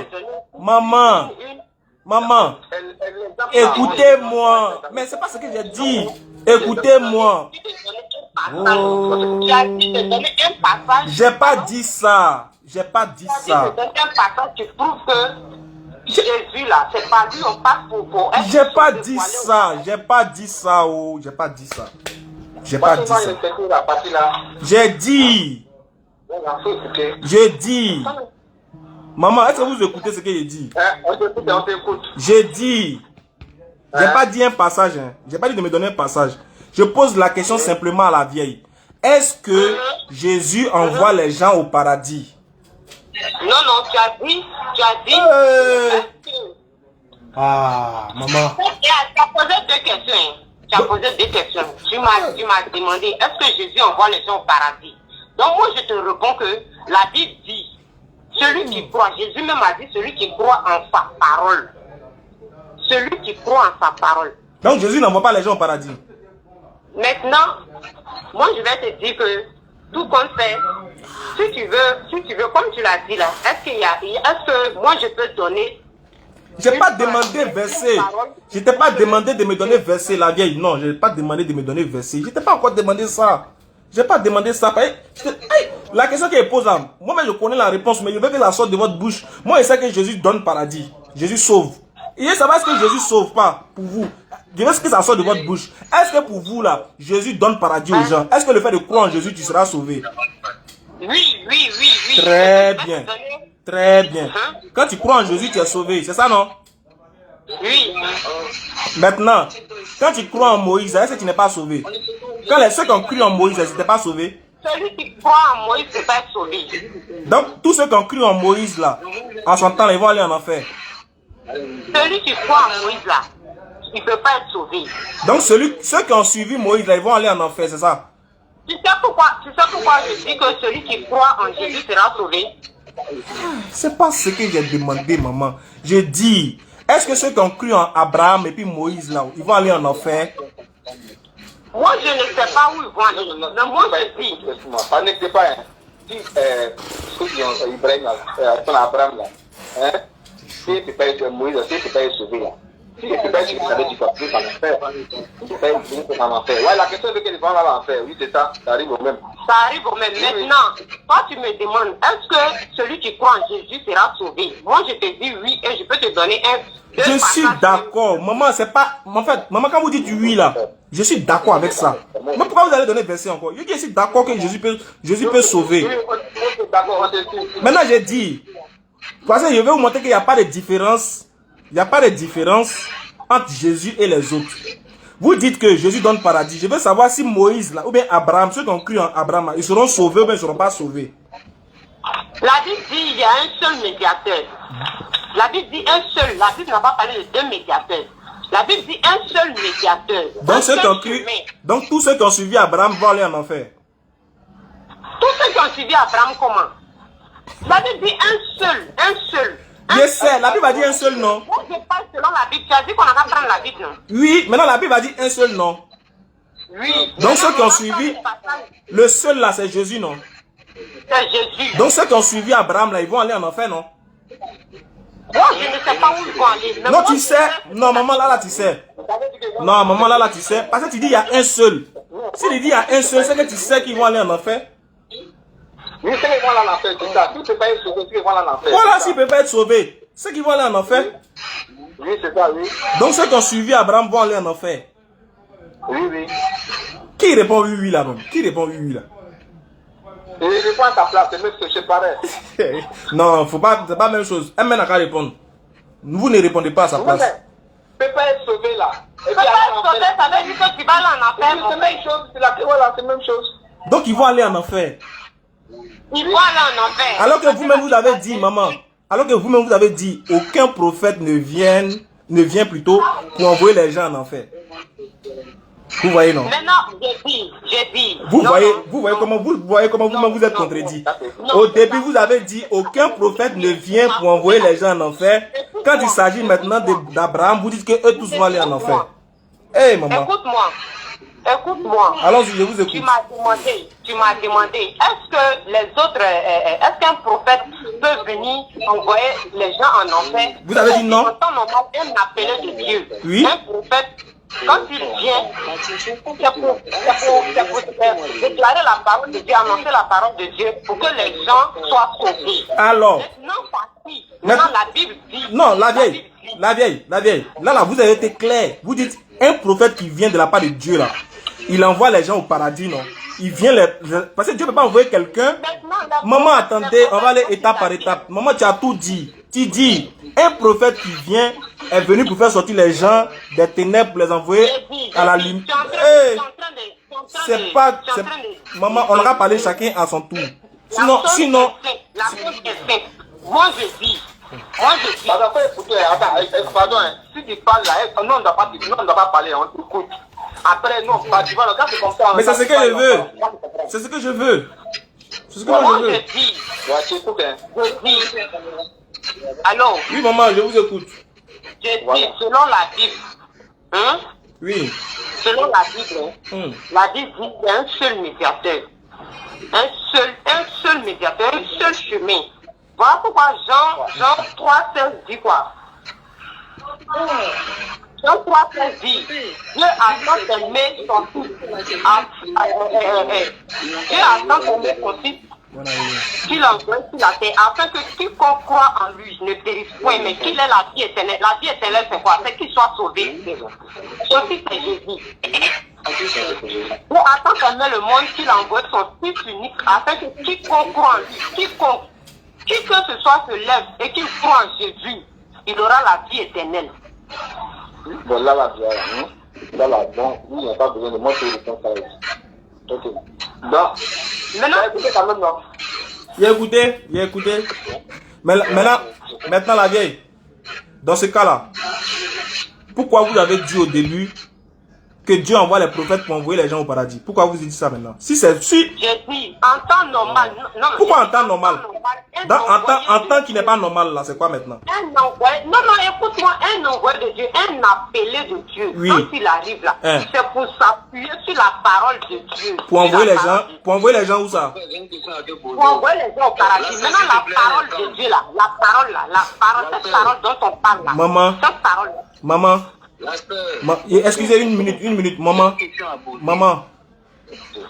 écoutez-moi. Mais c'est pas ce que j'ai dit. Écoutez-moi. J'ai pas dit ça. J'ai pas dit ça. Jésus là, c'est pas lui, on passe pour être. J'ai pas dit ça. J'ai pas dit ça. Oh, j'ai pas dit ça. J'ai pas dit ça. J'ai dit. J'ai dit. Maman, est-ce que vous écoutez ce que j'ai dit? On t'écoute. J'ai dit. J'ai pas dit un passage. Hein. J'ai pas dit de me donner un passage. Je pose la question simplement à la vieille. Est-ce que Jésus envoie les gens au paradis? Non, tu as dit. Ah, maman. Tu as posé deux questions. Tu m'as demandé, est-ce que Jésus envoie les gens au paradis? Donc moi, je te réponds que la Bible dit, celui qui croit, Jésus même a dit, celui qui croit en sa parole. Celui qui croit en sa parole. Donc Jésus n'envoie pas les gens au paradis. Maintenant, moi je vais te dire que tout compte fait, si tu veux, comme tu l'as dit là, est-ce que moi je peux donner? J'ai pas demandé verset. Je t'ai pas demandé de me donner verset, la vieille. Non, je n'ai pas demandé de me donner verset. Je t'ai pas encore demandé ça. J'ai pas demandé ça. La question qu'elle pose là, moi-même je connais la réponse, mais je veux que ça sorte de votre bouche. Moi je sais que Jésus donne paradis. Jésus sauve. Et ça va, est-ce que Jésus sauve pas pour vous? Je veux que ça sorte de votre bouche. Est-ce que pour vous là, Jésus donne paradis aux gens? Est-ce que le fait de croire en Jésus, tu seras sauvé? Oui. Très bien. Très bien. Quand tu crois en Jésus, tu es sauvé. C'est ça, non? Oui. Maintenant, quand tu crois en Moïse, est-ce que tu n'es pas sauvé? Quand ceux qui ont cru en Moïse, ils n'étaient pas sauvés? celui qui croit en Moïse ne peut pas être sauvé. Donc, tous ceux qui ont cru en Moïse, là, en son temps, ils vont aller en enfer. Celui qui croit en Moïse, là, il ne peut pas être sauvé. Donc, ceux qui ont suivi Moïse, là, ils vont aller en enfer, c'est ça? Tu sais pourquoi je dis que celui qui croit en Jésus sera sauvé? C'est pas ce que j'ai demandé, maman. J'ai dit, est-ce que ceux qui ont cru en Abraham et puis Moïse, là, ils vont aller en enfer? Moi, je ne sais pas où ils vont aller. Mais moi, je dis. Ça n'était pas. Si ceux qui ont Ibrahim, Abraham, là, hein, si il ne peut pas être Moïse, si il ne peut pas être sauvé, là. Si il ne peut pas être sauvé, ça veut dire quoi? C'est en enfer. Si il ne peut pas être sauvé, c'est en enfer. Ouais, la question est qu'ils vont aller en enfer. Oui, c'est ça. Ça arrive au même. Ça arrive au même. Maintenant, toi, tu me demandes, est-ce que celui qui croit en Jésus sera sauvé? Moi, je te dis oui et je peux te donner un. Je suis d'accord. Maman, c'est pas. En fait, maman, quand vous dites oui, là, je suis d'accord avec ça. Mais pourquoi vous allez donner verset encore? Je suis d'accord que Jésus peut sauver. Maintenant, j'ai dit. Parce que je vais vous montrer qu'il n'y a pas de différence. Il n'y a pas de différence entre Jésus et les autres. Vous dites que Jésus donne paradis. Je veux savoir si Moïse, là, ou bien Abraham, ceux qui ont cru en Abraham, là, ils seront sauvés ou bien ils ne seront pas sauvés. La Bible dit qu'il y a un seul médiateur. La Bible dit un seul. La Bible n'a pas parlé de deux médiateurs. La Bible dit un seul médiateur. Donc, ceux qui ont cru, donc tous ceux qui ont suivi Abraham vont aller en enfer. Tous ceux qui ont suivi Abraham, comment? La Bible dit un seul. Je sais, la Bible a dit un seul nom. Moi, je parle selon la Bible. Tu as dit qu'on n'a pas prendre la Bible, non? Oui, maintenant la Bible a dit un seul nom. Oui. Donc ceux qui ont suivi, le seul là, c'est Jésus, non? C'est Jésus. Donc ceux qui ont suivi Abraham, là, ils vont aller en enfer, non? Moi, je ne sais pas où ils vont aller. Mais Non, moi, tu sais. Non, maman, là, tu sais. Non, maman, là, tu sais. Parce que tu dis il y a un seul. Si tu dis il y a un seul, c'est que tu sais qu'ils vont aller en enfer. Oui, c'est qu'ils vont aller en enfer, c'est ça. Tout ne peut pas être sauvé, ils vont aller en enfer. Voilà, s'ils ne peuvent pas être sauvés, c'est qu'ils vont aller en enfer. Oui, c'est ça, oui. Donc ceux qui ont suivi Abraham vont aller en enfer. Oui. Qui répond oui, oui, là, même? Qui répond oui, oui, là? Et il répond à ta place, c'est même ce que je parais. Non, faut pas, c'est pas la même chose. Un mec n'a qu'à répondre. Vous ne répondez pas à sa place. Tu ne peux pas être sauvé là. tu peux pas être sauvé, ça veut dire que tu vas aller en enfer. C'est la même chose, c'est la même chose. Donc ils vont aller en enfer. Ils vont aller en enfer. Alors que vous-même vous avez dit, maman, alors que vous-même vous avez dit, aucun prophète ne vient plutôt pour envoyer les gens en enfer. Vous voyez, non? Maintenant, j'ai dit. Vous voyez comment vous-même vous êtes contredit. Au début, vous avez dit, aucun prophète ne vient pour envoyer les gens en enfer. Quand il s'agit maintenant d'Abraham, vous dites que eux tous vont aller en enfer. Eh, maman. Écoute-moi. Allons-y, je vous écoute. Tu m'as demandé, est-ce que les autres, est-ce qu'un prophète peut venir envoyer les gens en enfer? Vous avez dit non? En temps normal, un appelé de Dieu. Oui. Un prophète, quand il vient, c'est pour déclarer la parole de Dieu, annoncer la parole de Dieu pour que les gens soient sauvés. Alors. Maintenant, la Bible dit. Non, la vieille. Là, vous avez été clair. Vous dites, un prophète qui vient de la part de Dieu, là, il envoie les gens au paradis, non? Il vient parce que Dieu ne peut pas envoyer quelqu'un. Maman, attendez, on va aller étape par étape. Maman, tu as tout dit. Tu dis, un prophète qui vient est venu pour faire sortir les gens des ténèbres pour les envoyer à la lumière. C'est pas... Maman, on aura parlé chacun à son tour. Sinon... La chose est simple. Moi, je dis... Pardon, si tu parles là, nous on ne doit pas parler, on t'écoute. Après, non, tu vas regarder comme ça. Mais c'est ce que je veux. C'est ce que je veux. C'est ce que moi je veux. Je dis. Tu écoutes, hein. Je dis. Allô? Oui, maman, je vous écoute. Je dis, selon la Bible, hein? Oui. Selon la Bible, la Bible dit qu'il y a un seul médiateur. Un seul médiateur, un seul chemin. Voilà pourquoi Jean 3,16 dit quoi? Jean 3,16 dit, Dieu attend d'aimer son fils. Dieu attend d'aimer son fils qu'il envoie sur la terre, afin que quiconque croit en lui ne périsse point, mais qu'il ait la vie éternelle. La vie éternelle, c'est quoi? C'est qu'il soit sauvé. Son fils, c'est Jésus. Pour attendre d'aimer le monde, qu'il envoie son fils unique, afin que quiconque croit en lui, qui que ce soit se lève et qu'il croit en Jésus, il aura la vie éternelle. Bon, là, bon, il n'y a pas besoin de moi pour répondre à ça. Ok. Donc, Maintenant, Il a écouté. Mais maintenant la vieille, dans ce cas-là, pourquoi vous avez dit au début que Dieu envoie les prophètes pour envoyer les gens au paradis? Pourquoi vous dites ça maintenant? Si c'est si. j'ai dit en temps normal. Non, Pourquoi en temps normal? En temps qui n'est pas normal là, c'est quoi maintenant? Un envoyé, non, écoute-moi, un envoyé de Dieu, un appelé de Dieu, Oui. quand il arrive là, c'est pour s'appuyer sur la parole de Dieu. Pour envoyer les gens où ça? Pour envoyer les gens au paradis. Maintenant, la parole de Dieu là, cette parole dont on parle là. Maman. Cette parole là. Maman. Excusez une minute, maman.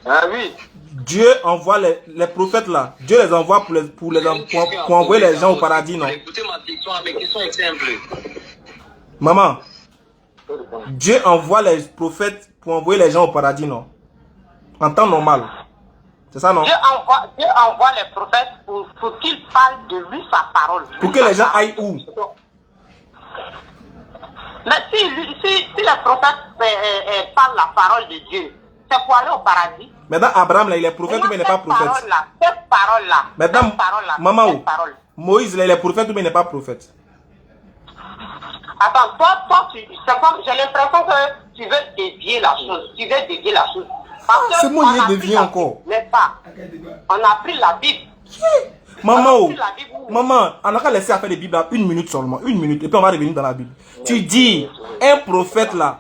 Ah oui. Dieu envoie les prophètes là. Dieu les envoie pour envoyer les gens au paradis, non? Écoutez ma question, mes questions sont simples. Maman, Dieu envoie les prophètes pour envoyer les gens au paradis, non? En temps normal. C'est ça, non? Dieu envoie les prophètes pour qu'ils parlent de lui, sa parole. Pour que les gens aillent où? Mais si les prophètes parlent la parole de Dieu, c'est pour aller au paradis. Maintenant, Abraham, là, il est prophète ou bien il n'est pas prophète? Cette parole-là. Maintenant, maman, Moïse, là, il est prophète ou bien il n'est pas prophète? Attends, toi j'ai l'impression que tu veux dévier la chose. C'est moi qui ai dévié encore. Mais pas. On a pris la Bible. Maman, on n'a qu'à laisser faire les Bibles à 1 minute seulement. 1 minute, et puis on va revenir dans la Bible. Tu dis, un prophète là,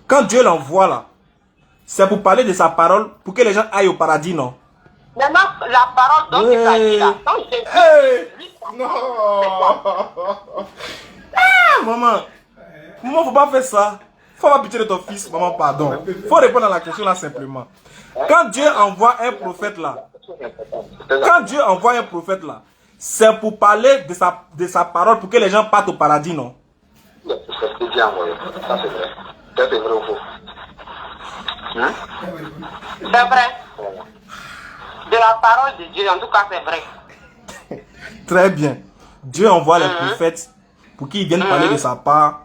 quand Dieu l'envoie là, c'est pour parler de sa parole, pour que les gens aillent au paradis, non? Maintenant, la parole dont tu as dit là, quand je dis, non. Maman, faut pas faire ça. Faut pas pitié de ton fils, maman, pardon. Faut répondre à la question là simplement. Quand Dieu envoie un prophète là, c'est pour parler de sa parole, pour que les gens partent au paradis, non? C'est bien envoyé. Ça c'est vrai. C'est vrai ou faux? C'est vrai. De la parole de Dieu, en tout cas, c'est vrai. Très bien. Dieu envoie les prophètes pour qu'ils viennent parler de sa part,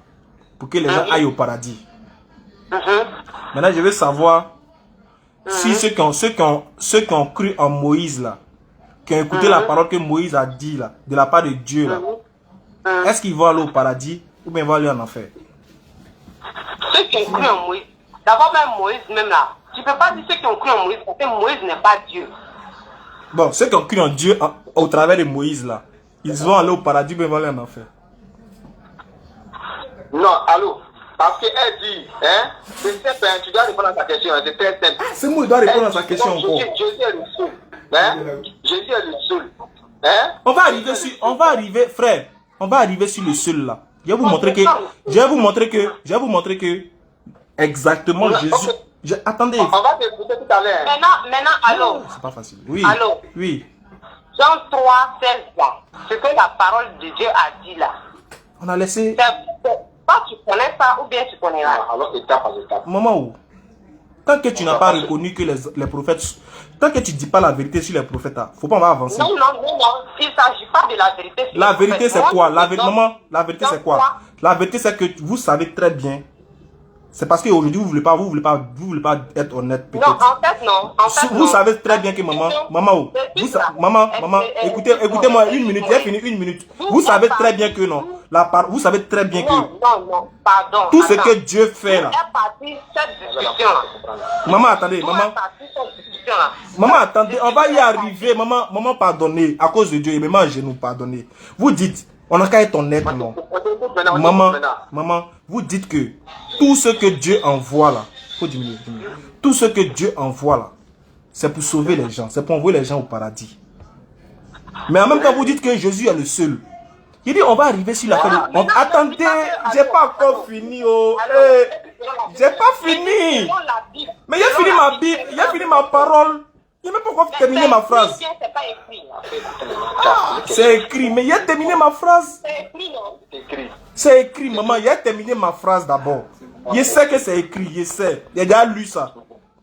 pour que les gens aillent au paradis. Maintenant, je veux savoir si ceux qui ont cru en Moïse là, qui ont écouté la parole que Moïse a dit là, de la part de Dieu là, est-ce qu'ils vont aller au paradis ou bien ils vont aller en enfer? Ceux qui ont cru en Moïse, d'abord même Moïse même là, tu ne peux pas dire ceux qui ont cru en Moïse parce que Moïse n'est pas Dieu. Bon, ceux qui ont cru en Dieu au travers de Moïse là, ils vont aller au paradis ou bien ils vont aller en enfer? Non, allô? Parce qu'elle dit, c'est simple, tu dois répondre à sa question, c'est très simple. C'est moi qui dois répondre à sa question encore. Jésus est le seul. Jésus est le seul. On va arriver, frère, on va arriver sur le seul là. Je vais vous montrer que, exactement Jésus. Attendez. On va t'écouter tout à l'heure. Maintenant, allô? C'est pas facile. Oui. Allô? Oui. Jean 3, 16 là, ce que la parole de Dieu a dit là. On a laissé. Toi, tu connais ça ou bien tu connais là? Alors, étape par étape. Maman, où? Tant que tu n'as pas reconnu que les prophètes, tant que tu ne dis pas la vérité sur les prophètes, faut pas avancer. Non, il ne s'agit pas de la vérité. La vérité c'est quoi? Maman, la vérité c'est quoi? La vérité c'est que vous savez très bien. C'est parce qu'aujourd'hui vous voulez pas être honnête peut-être. Non, en fait non. Vous savez très bien que maman, écoutez-moi 1 minute, j'ai fini 1 minute. Vous savez très bien que non. Vous savez très bien que. Non, pardon. Tout ce que Dieu fait là. Maman, attendez, maman, attendez, on va y arriver. Maman, pardonnez. À cause de Dieu, et même à genoux, pardonnez. Vous dites, on n'a qu'à être honnête, non? Maman, vous dites que tout ce que Dieu envoie là, faut diminuer. Tout ce que Dieu envoie là, c'est pour sauver les gens, c'est pour envoyer les gens au paradis. Mais en même temps, vous dites que Jésus est le seul. Il dit, on va arriver sur la fin. Attendez, j'ai pas encore fini. J'ai pas fini. Mais j'ai fini ma Bible, j'ai fini ma parole. Il n'a même pas encore terminé ma phrase. C'est écrit, mais il a terminé ma phrase. C'est écrit, maman, il a terminé ma phrase d'abord. Je sais que c'est écrit, je sais. Il a déjà lu ça.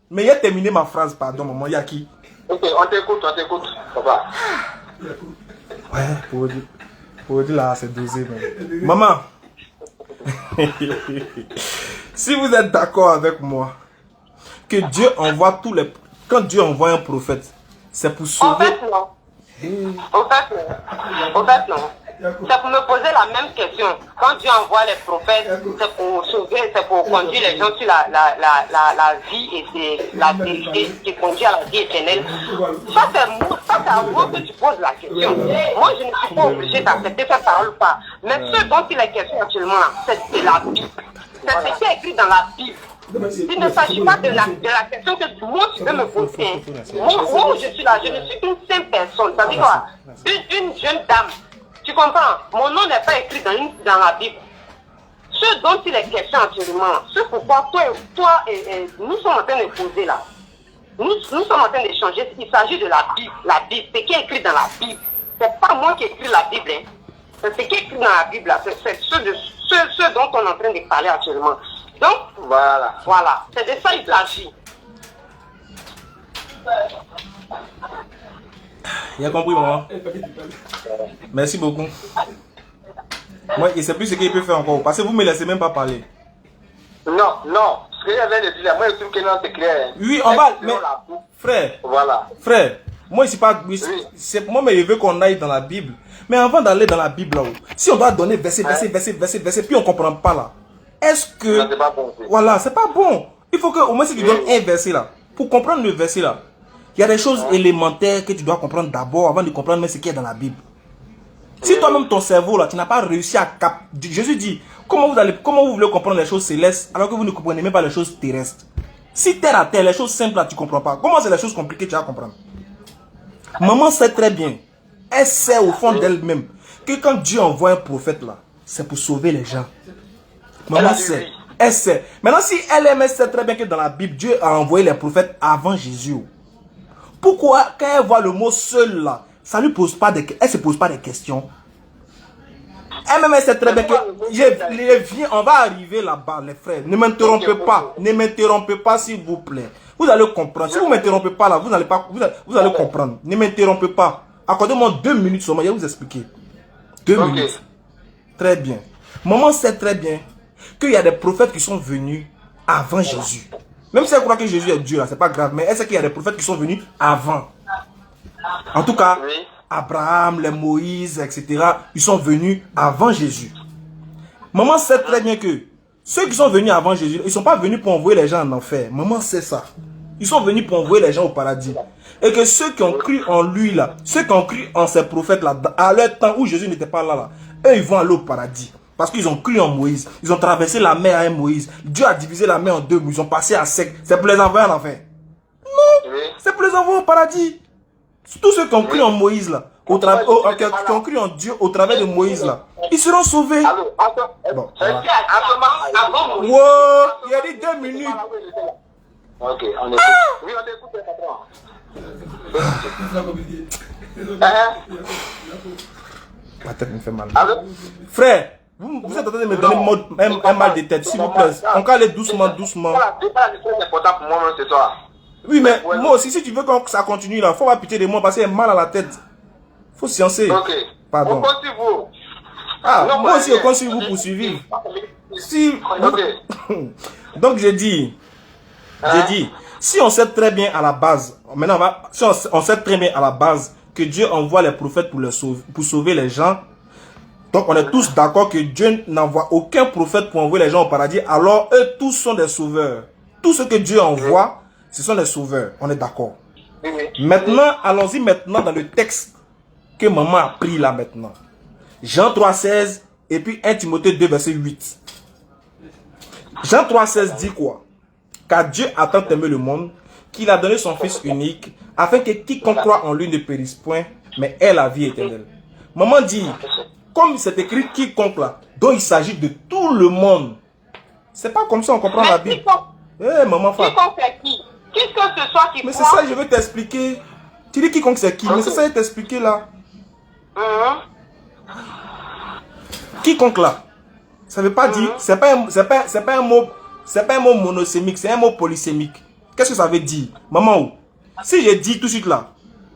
Mais il a terminé ma phrase, pardon, maman, il y a qui? Ok, on t'écoute, papa. Ouais, pour dire là, c'est dosé. Mais... Maman, si vous êtes d'accord avec moi, que Dieu envoie quand Dieu envoie un prophète, c'est pour sauver... En fait, non. Au fait, non. C'est pour me poser la même question. Quand Dieu envoie les prophètes, c'est pour sauver, c'est pour conduire les gens sur la vie et c'est la vérité qui conduit à la vie éternelle. Ça, c'est à moi que tu poses la question. Moi, je ne suis pas obligé d'accepter cette parole ou pas. Mais ce dont il est question actuellement, c'est de la Bible. C'est ce qui est écrit dans la Bible. Il ne s'agit pas de la question que moi tu veux me poser. Moi où je suis là, je ne suis qu'une simple personne. Ça veut dire quoi? Une jeune dame. Tu comprends? Mon nom n'est pas écrit dans la Bible. Ce dont il est question actuellement, c'est pourquoi toi et nous sommes en train de poser là. Nous sommes en train d'échanger. Il s'agit de la Bible. La Bible, c'est qui est écrit dans la Bible. C'est pas moi qui écris la Bible. Hein. C'est ce qui est écrit dans la Bible là. C'est ce dont on est en train de parler actuellement. Donc, voilà, c'est de ça il s'agit. Il a compris, maman. Merci beaucoup. Moi, il ne sait plus ce qu'il peut faire encore. Parce que vous ne me laissez même pas parler. Non. Ce que j'avais de dire là, moi, je trouve que non, c'est clair. Oui, on va. Mais, frère, frère, moi, c'est pas. Moi, mais je veux qu'on aille dans la Bible. Mais avant d'aller dans la Bible, là, si on doit donner verset, puis on ne comprend pas là. Est-ce que... Non, c'est pas bon. Voilà, c'est pas bon. Il faut qu'au moins si tu donnes un verset là, pour comprendre le verset là, il y a des choses élémentaires que tu dois comprendre d'abord avant de comprendre même ce qu'il y a dans la Bible. Si toi-même ton cerveau là, tu n'as pas réussi à capter... Jésus dit, comment vous voulez comprendre les choses célestes alors que vous ne comprenez même pas les choses terrestres? Si terre à terre, les choses simples là, tu ne comprends pas. Comment c'est les choses compliquées tu vas comprendre? Maman sait très bien, elle sait au fond d'elle-même que quand Dieu envoie un prophète là, c'est pour sauver les gens. Maman sait. Elle sait. Maintenant, si elle sait très bien que dans la Bible, Dieu a envoyé les prophètes avant Jésus. Pourquoi, quand elle voit le mot seul là, ça lui pose pas elle se pose pas des questions? Elle-même, elle sait très bien que on va arriver là-bas, les frères. Ne m'interrompez pas. Ne m'interrompez pas, s'il vous plaît. Vous allez comprendre. Si vous ne m'interrompez pas là, vous allez comprendre. Ne m'interrompez pas. Accordez-moi 2 minutes seulement, je vais vous expliquer. 2 minutes. Très bien. Maman sait très bien qu'il y a des prophètes qui sont venus avant Jésus. Même si elle croit que Jésus est Dieu, là, c'est pas grave, mais elle sait qu'il y a des prophètes qui sont venus avant. En tout cas, Abraham, les Moïse, etc., ils sont venus avant Jésus. Maman sait très bien que ceux qui sont venus avant Jésus, ils ne sont pas venus pour envoyer les gens en enfer. Maman sait ça. Ils sont venus pour envoyer les gens au paradis. Et que ceux qui ont cru en lui, là, ceux qui ont cru en ces prophètes-là, à leur temps où Jésus n'était pas là, eux, ils vont aller au paradis. Parce qu'ils ont cru en Moïse. Ils ont traversé la mer avec Moïse. Dieu a divisé la mer en 2, mais ils ont passé à sec. C'est pour les envoyer en enfer. Non, c'est pour les envoyer au paradis. Tous ceux qui ont cru en Moïse, là, qui ont cru en Dieu au travers de Moïse, là, ils seront sauvés. Bon, voilà. Wow, il a dit 2 minutes. Ok, on écoute. Oui, on écoute, Ma tête me fait mal. Allô? Frère, vous êtes en train de me donner un mal de tête, s'il vous plaît. On va aller doucement. Voilà, c'est pas important pour moi ce soir. Oui, mais moi aussi, si tu veux que ça continue là, faut pas pitié de moi parce qu'il y a mal à la tête. Faut sciencer. Ok. Pardon. On compte sur vous. Ah, non, moi aussi, je compte sur vous pour suivre. Si. Ok. Donc, j'ai dit, si on sait très bien à la base, maintenant, si on sait très bien à la base que Dieu envoie les prophètes pour sauver les gens, donc on est tous d'accord que Dieu n'envoie aucun prophète pour envoyer les gens au paradis, alors eux tous sont des sauveurs. Tout ce que Dieu envoie, ce sont des sauveurs. On est d'accord. Maintenant, allons-y maintenant dans le texte que maman a pris là maintenant. Jean 3,16 et puis 1 Timothée 2, verset 8. Jean 3,16 dit quoi? Car Dieu a tant aimé le monde qu'il a donné son Fils unique afin que quiconque croit en lui ne périsse point, mais ait la vie éternelle. Maman dit, comme c'est écrit quiconque là, dont il s'agit de tout le monde. C'est pas comme ça on comprend la Bible. Eh, maman Fat. Quiconque c'est qui? Qu'est-ce que ce soit qui mais c'est ça, je vais t'expliquer. Tu dis quiconque c'est qui? Mais c'est ça, je vais t'expliquer là. Quiconque là, ça veut pas dire, c'est pas un mot monosémique, c'est un mot polysémique. Qu'est-ce que ça veut dire? Maman, si je dis tout de suite là,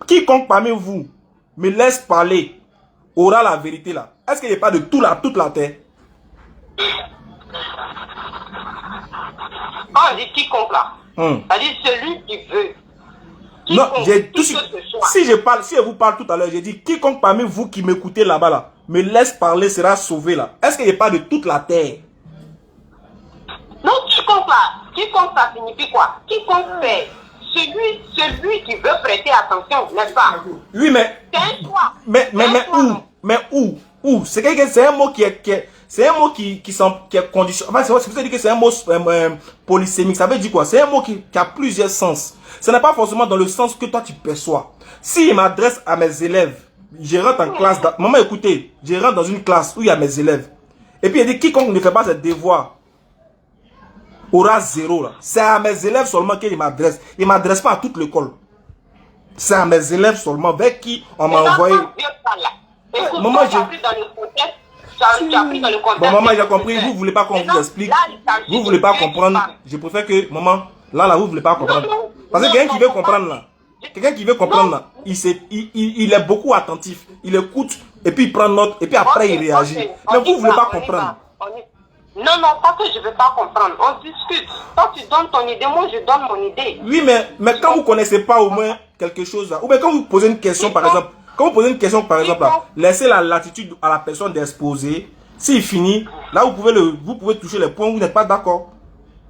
quiconque parmi vous me laisse parler aura la vérité là. Est-ce qu'il n'y a pas de toute la terre? Quand on dit quiconque là, ça dit celui qui veut. Non, j'ai tout qui que ce soit. si je vous parle tout à l'heure, j'ai dit quiconque parmi vous qui m'écoutez là-bas là, me laisse parler sera sauvé là. Est-ce qu'il n'y a pas de toute la terre? Non, quiconque ça signifie quoi? Quiconque fait. Celui qui veut prêter attention, n'est-ce pas? Oui, mais C'est un choix. mais où? Mais où? C'est un mot qui est c'est un mot qui est condition. Enfin, c'est pour ça que c'est un mot polysémique. Ça veut dire quoi? C'est un mot qui a plusieurs sens. Ce n'est pas forcément dans le sens que toi tu perçois. Si il m'adresse à mes élèves, je rentre en classe. Maman, écoutez, je rentre dans une classe où il y a mes élèves. Et puis il dit quiconque ne fait pas ses devoirs aura 0 là. C'est à mes élèves seulement qu'il m'adresse. Il ne m'adresse pas à toute l'école. C'est à mes élèves seulement vers qui on m'a envoyé. Écoute, Maman, tu as pris dans le contexte. Tu as pris dans le contexte. Bon, maman, j'ai compris. Vous ne voulez pas qu'on vous explique. Vous ne voulez pas comprendre. Je préfère que, maman, là, vous ne voulez pas comprendre. Parce que quelqu'un qui veut comprendre là, il est beaucoup attentif. Il écoute et puis il prend note et puis après il réagit. Mais vous ne voulez pas comprendre. Non, pas que je ne veux pas comprendre. On discute. Toi, tu donnes ton idée, moi, je donne mon idée. Oui, mais quand vous ne connaissez pas au moins quelque chose, là, ou bien quand vous posez une question, par exemple, là, laissez la latitude à la personne d'exposer. S'il finit, là, vous pouvez toucher les points où vous n'êtes pas d'accord.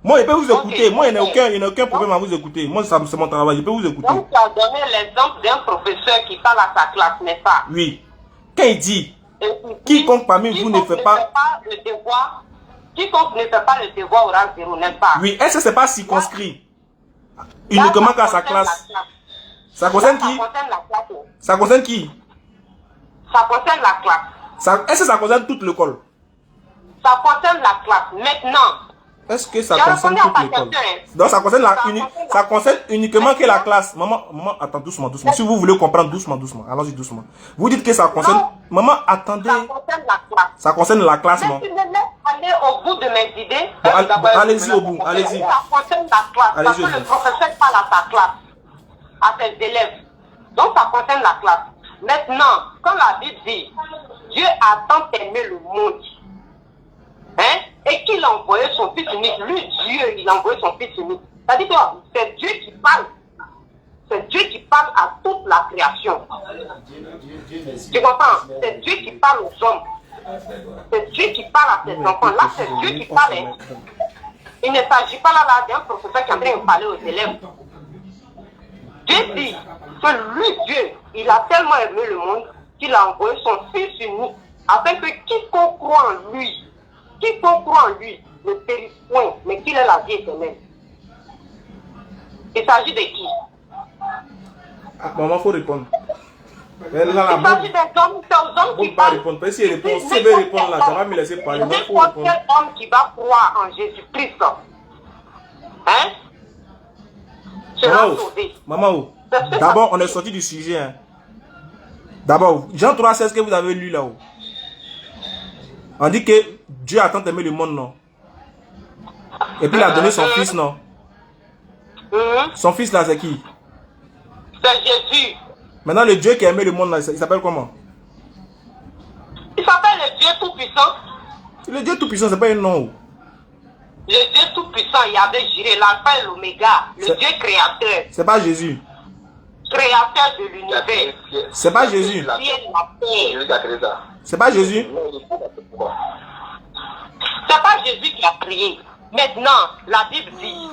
Moi, je peux vous écouter. Moi, il n'y a aucun problème à vous écouter. Moi, c'est mon travail. Je peux vous écouter. Donc, tu as donné l'exemple d'un professeur qui parle à sa classe, n'est-ce pas? Oui. Quand il dit, quiconque parmi vous ne fait pas le devoir, quiconque ne fait pas le devoir aura 0, n'est-ce pas? Oui, est-ce que c'est pas circonscrit uniquement qu'à sa classe? Ça concerne qui? Ça concerne qui? Ça concerne la classe. Est-ce que ça concerne toute l'école? Ça concerne la classe. Maintenant, est-ce que ça concerne toute l'école? Donc ça concerne uniquement que la classe. Maman, attends, doucement. Si vous voulez comprendre, doucement. Allons-y doucement. Vous dites que ça concerne... Non, maman, attendez. Ça concerne la classe. Ça concerne la classe, non? Mais tu me laisses aller au bout de mes idées. Bon, allez-y au bout, allez-y. Ça concerne la classe. Parce que le professeur parle à sa classe, à ses élèves. Donc ça concerne la classe. Maintenant, quand la Bible dit, Dieu a tant aimé le monde, hein, et qu'il a envoyé son fils unique, lui Dieu, il a envoyé son fils unique. C'est-à-dire que c'est Dieu qui parle. C'est Dieu qui parle à toute la création. Tu comprends? C'est Dieu qui parle aux hommes. C'est Dieu qui parle à ses enfants. Là, c'est Dieu qui parle. Il ne s'agit pas là d'un professeur qui est en train de parler aux élèves. Dieu dit que lui, Dieu, il a tellement aimé le monde qu'il a envoyé son fils unique afin que quiconque croit en lui ne périsse point, mais qu'il ait la vie éternelle. Il s'agit de qui? Maman, il faut répondre. Il s'agit des hommes, c'est aux hommes qui parlent. Si elle veut répondre là, ça va me laisser parler. N'importe quel homme qui va croire en Jésus-Christ, hein? Maman, d'abord, on est sorti du sujet. Hein. D'abord, Jean 3, c'est ce que vous avez lu là-haut. On dit que Dieu a tant aimé le monde, non? Et puis il a donné son fils, non? Son fils là, c'est qui? C'est Jésus. Maintenant, le Dieu qui a aimé le monde là, il s'appelle comment? Il s'appelle le Dieu Tout-Puissant. Le Dieu Tout-Puissant, c'est pas un nom. Le Dieu Tout-Puissant, il avait juré l'alpha et l'oméga, le Dieu créateur. C'est pas Jésus. Créateur de l'univers. C'est pas Jésus. C'est pas Jésus. C'est pas Jésus qui a créé. Maintenant, la Bible dit,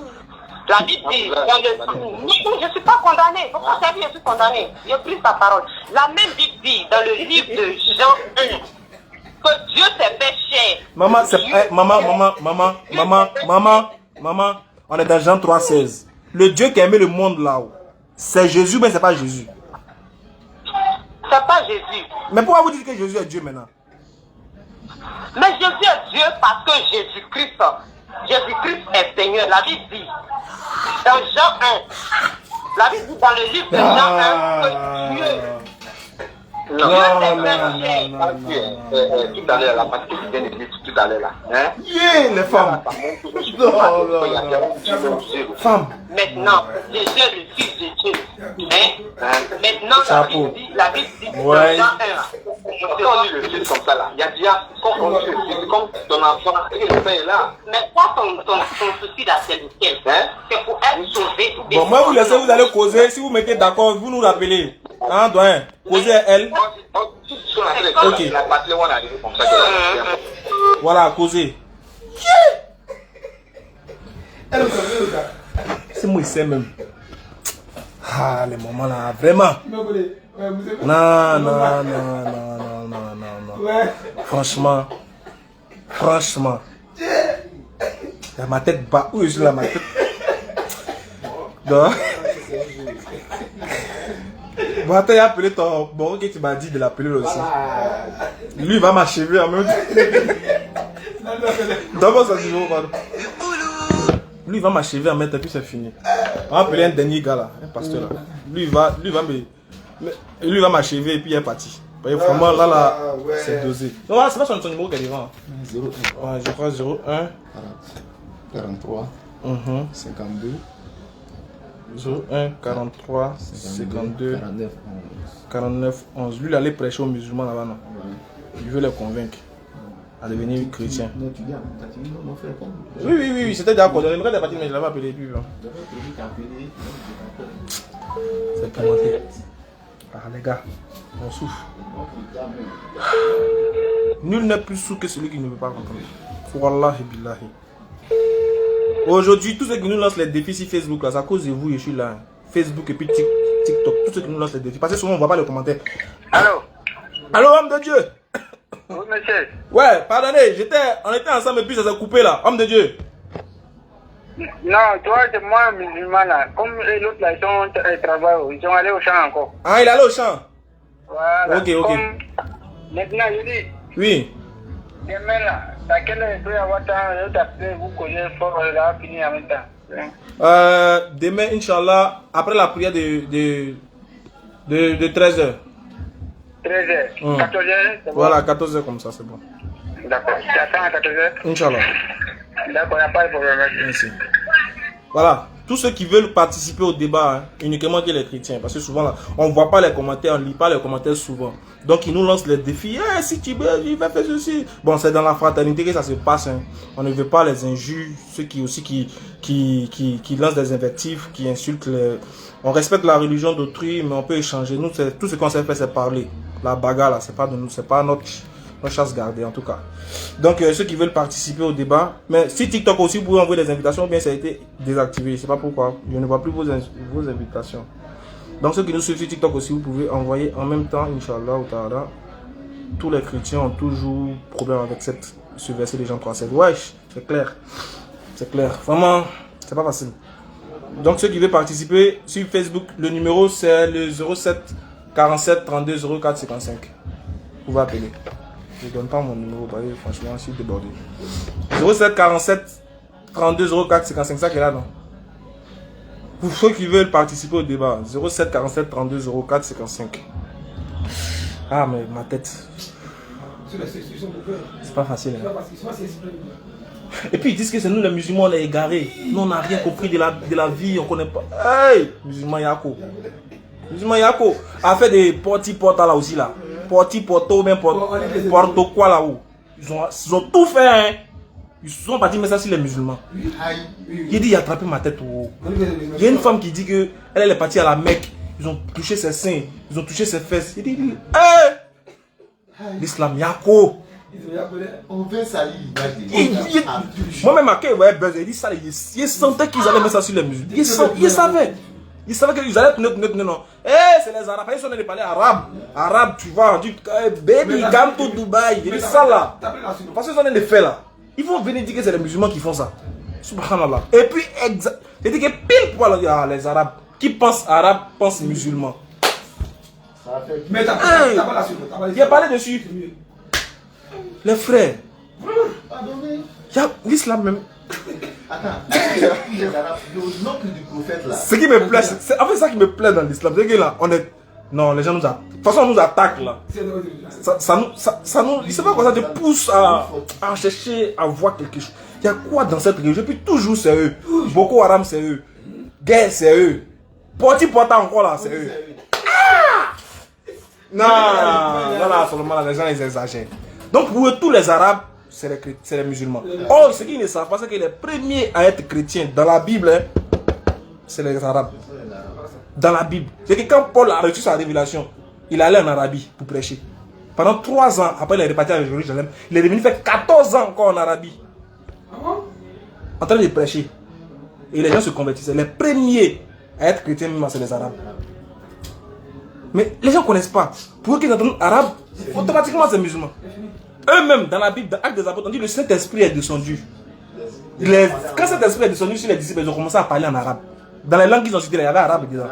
je ne suis pas condamné. Pourquoi je suis condamné? J'ai pris sa parole. La même Bible dit dans le livre de Jean 1 que Dieu s'est fait chair. Maman, on est dans Jean 3,16. Le Dieu qui a aimé le monde là-haut, c'est Jésus, mais c'est pas Jésus. C'est pas Jésus. Mais pourquoi vous dites que Jésus est Dieu maintenant? Mais Jésus est Dieu parce que Jésus-Christ est Seigneur. La Bible dit dans Jean 1, la Bible dit dans le livre de Jean 1 que Dieu Non, non, tout à l'heure, la partie qui vient de dire tout à l'heure là. Hein? Yeah, les femmes. Non, non, femmes. Maintenant, Jésus est le Fils de Dieu. Hein? Maintenant, la Bible dit Ouais. dans Jean 1, Quand on lit le Fils comme ça là, il y a déjà, quand on lit le Fils, comme ton enfant, et le Père est là. mais quoi ton souci là, c'est lequel? Hein? C'est pour être sauvé ou bien Bon, moi, vous laissez, vous allez causer. Si vous mettez d'accord, vous nous rappelez. Hein, doyen? Causez elle. Ok. La partie où on arrive comme ça. Voilà, causez. C'est moi, c'est même. Ah, les moments là, vraiment. Non, non, non, non, non, non, non. Franchement. Là, ma tête bat. Où est-ce là, ma tête? Non. Bon, attends, il a appelé ton... Bon, ok, tu m'as dit de l'appeler aussi. Lui, il va m'achever en même temps. D'abord, ça dit, pardon. Lui, il va m'achever en même temps, puis c'est fini. On va appeler un dernier gars là, un pasteur là. Lui, il va m'achever et puis il est parti. Vraiment, là, c'est dosé. Non, voilà, c'est pas son numéro qu'elle est devant. 01. Ouais, je crois 01. 43. 52. 01 43 52 49 11. 49 11. Lui, il allait prêcher aux musulmans là-bas, non? Il veut les convaincre à devenir chrétien. Non, tu dis à mon frère comme. Oui, c'était d'accord. Il aimerait des parties, mais je l'avais appelé plus. C'est commenté. Ah, les gars, on souffre. Nul n'est plus sous que celui qui ne veut pas comprendre. Wallahi billahi. Aujourd'hui, tous ceux qui nous lancent les défis sur Facebook, là, c'est à cause de vous, je suis là. Facebook et puis TikTok, tous ceux qui nous lancent les défis. Parce que souvent, on ne voit pas les commentaires. Allô? Allô, homme de Dieu? Oui, monsieur. Ouais, pardonnez, on était ensemble et puis ça s'est coupé là. Homme de Dieu. Non, toi, c'est moi, musulman là. Comme l'autre là, ils sont allés au champ encore. Ah, il est allé au champ? Voilà. Ok. Comme, maintenant, je dis, Oui. demain là, dans quelle heure il peut y avoir temps, vous connaissez fort, là, fini en même temps. Demain, Inch'Allah, après la prière de 13h. 13h, 14h, c'est bon. Voilà, 14h comme ça, c'est bon. D'accord, tu attends à 14h. Inch'Allah. D'accord, il n'y a pas de problème. Merci. Voilà, tous ceux qui veulent participer au débat, hein, uniquement que les chrétiens, parce que souvent là, on ne voit pas les commentaires, on ne lit pas les commentaires souvent. Donc ils nous lancent les défis, si tu veux, il va faire ceci. Bon, c'est dans la fraternité que ça se passe. Hein. On ne veut pas les injures, ceux qui aussi qui lancent des invectives, qui insultent les... On respecte la religion d'autrui, mais on peut échanger. Nous, tout ce qu'on sait faire, c'est parler. La bagarre là, c'est pas de nous, c'est pas notre chasse gardée en tout cas. Donc ceux qui veulent participer au débat, mais si TikTok aussi vous pouvez envoyer des invitations, bien ça a été désactivé, je sais pas pourquoi, je ne vois plus vos invitations. Donc ceux qui nous suivent sur TikTok aussi, vous pouvez envoyer en même temps, Inch'Allah ou Ta'ala. Tous les chrétiens ont toujours problème avec ce verset des Jean 3:7. Wesh, c'est clair, vraiment, c'est pas facile. Donc ceux qui veulent participer sur Facebook, le numéro c'est le 07 47 32 04 55. Vous pouvez appeler. Je ne donne pas mon numéro, franchement, je suis débordé. 07 47 32 04 55, ça qui est là, non? Pour ceux qui veulent participer au débat, 07 47 32 04 55. Ah, mais ma tête. C'est pas facile. Hein? Et puis ils disent que c'est nous les musulmans, on est égarés. Nous, on n'a rien compris de la vie, on ne connaît pas. Hey, musulman Yako. Musulman Yako a fait des porta là aussi là. Porto, même porto quoi là-haut. Ils ont tout fait, hein. Ils sont partis mettre ça sur les musulmans. Il dit, il a attrapé ma tête. Il y a une femme qui dit que elle est partie à la Mecque. Ils ont touché ses seins, ils ont touché ses fesses. Il dit, hey! L'islam, Yako. On veut salir. Moi-même, il dit ça, il sentait qu'ils allaient mettre ça sur les musulmans. Il savait. Ils savaient qu'ils allaient tourner, non. C'est les Arabes. Ils sont allés parler arabe. Arabe, tu vois. On dit, baby, come to Dubaï. Il dit ça là. Parce qu'ils sont allés les faire là. Ils vont venir dire que c'est les musulmans qui font ça. Subhanallah. Et puis, c'est dit que pile poil, les Arabes qui pensent arabe pensent musulmans. Mais t'as pas la suite. Il a parlé dessus. Les frères. Il y a l'islam même. Attends, le nom du prophète là. Ce qui me plaît, c'est en fait ça qui me plaît dans l'islam. C'est que là, on est Non, les gens nous attaquent. De toute façon, on nous attaque là. Ça nous, je sais pas quoi, ça te pousse à chercher, à voir quelque chose. Il y a quoi dans cette région? Puis toujours c'est eux. Boko Haram c'est eux. Guerre c'est eux. Porti Porta encore là, c'est eux. Ah! Non, seulement les gens ils exagèrent. Donc pour eux, tous les Arabes, c'est les musulmans. Or, ce qu'ils ne savent pas, c'est que les premiers à être chrétiens dans la Bible, hein, c'est les Arabes. Dans la Bible. C'est que quand Paul a reçu sa révélation, il allait en Arabie pour prêcher. Pendant 3 ans, après il est reparti à Jérusalem, il est devenu faire 14 ans encore en Arabie. En train de prêcher. Et les gens se convertissaient. Les premiers à être chrétiens, c'est les Arabes. Mais les gens ne connaissent pas. Pour eux qu'ils entendent arabe, automatiquement c'est musulman. Eux-mêmes, dans la Bible, dans Actes des Apôtres, on dit que le Saint-Esprit est descendu. Quand cet esprit est descendu sur les disciples, ils ont commencé à parler en arabe. Dans les langues qu'ils ont citées, il y avait arabe dedans.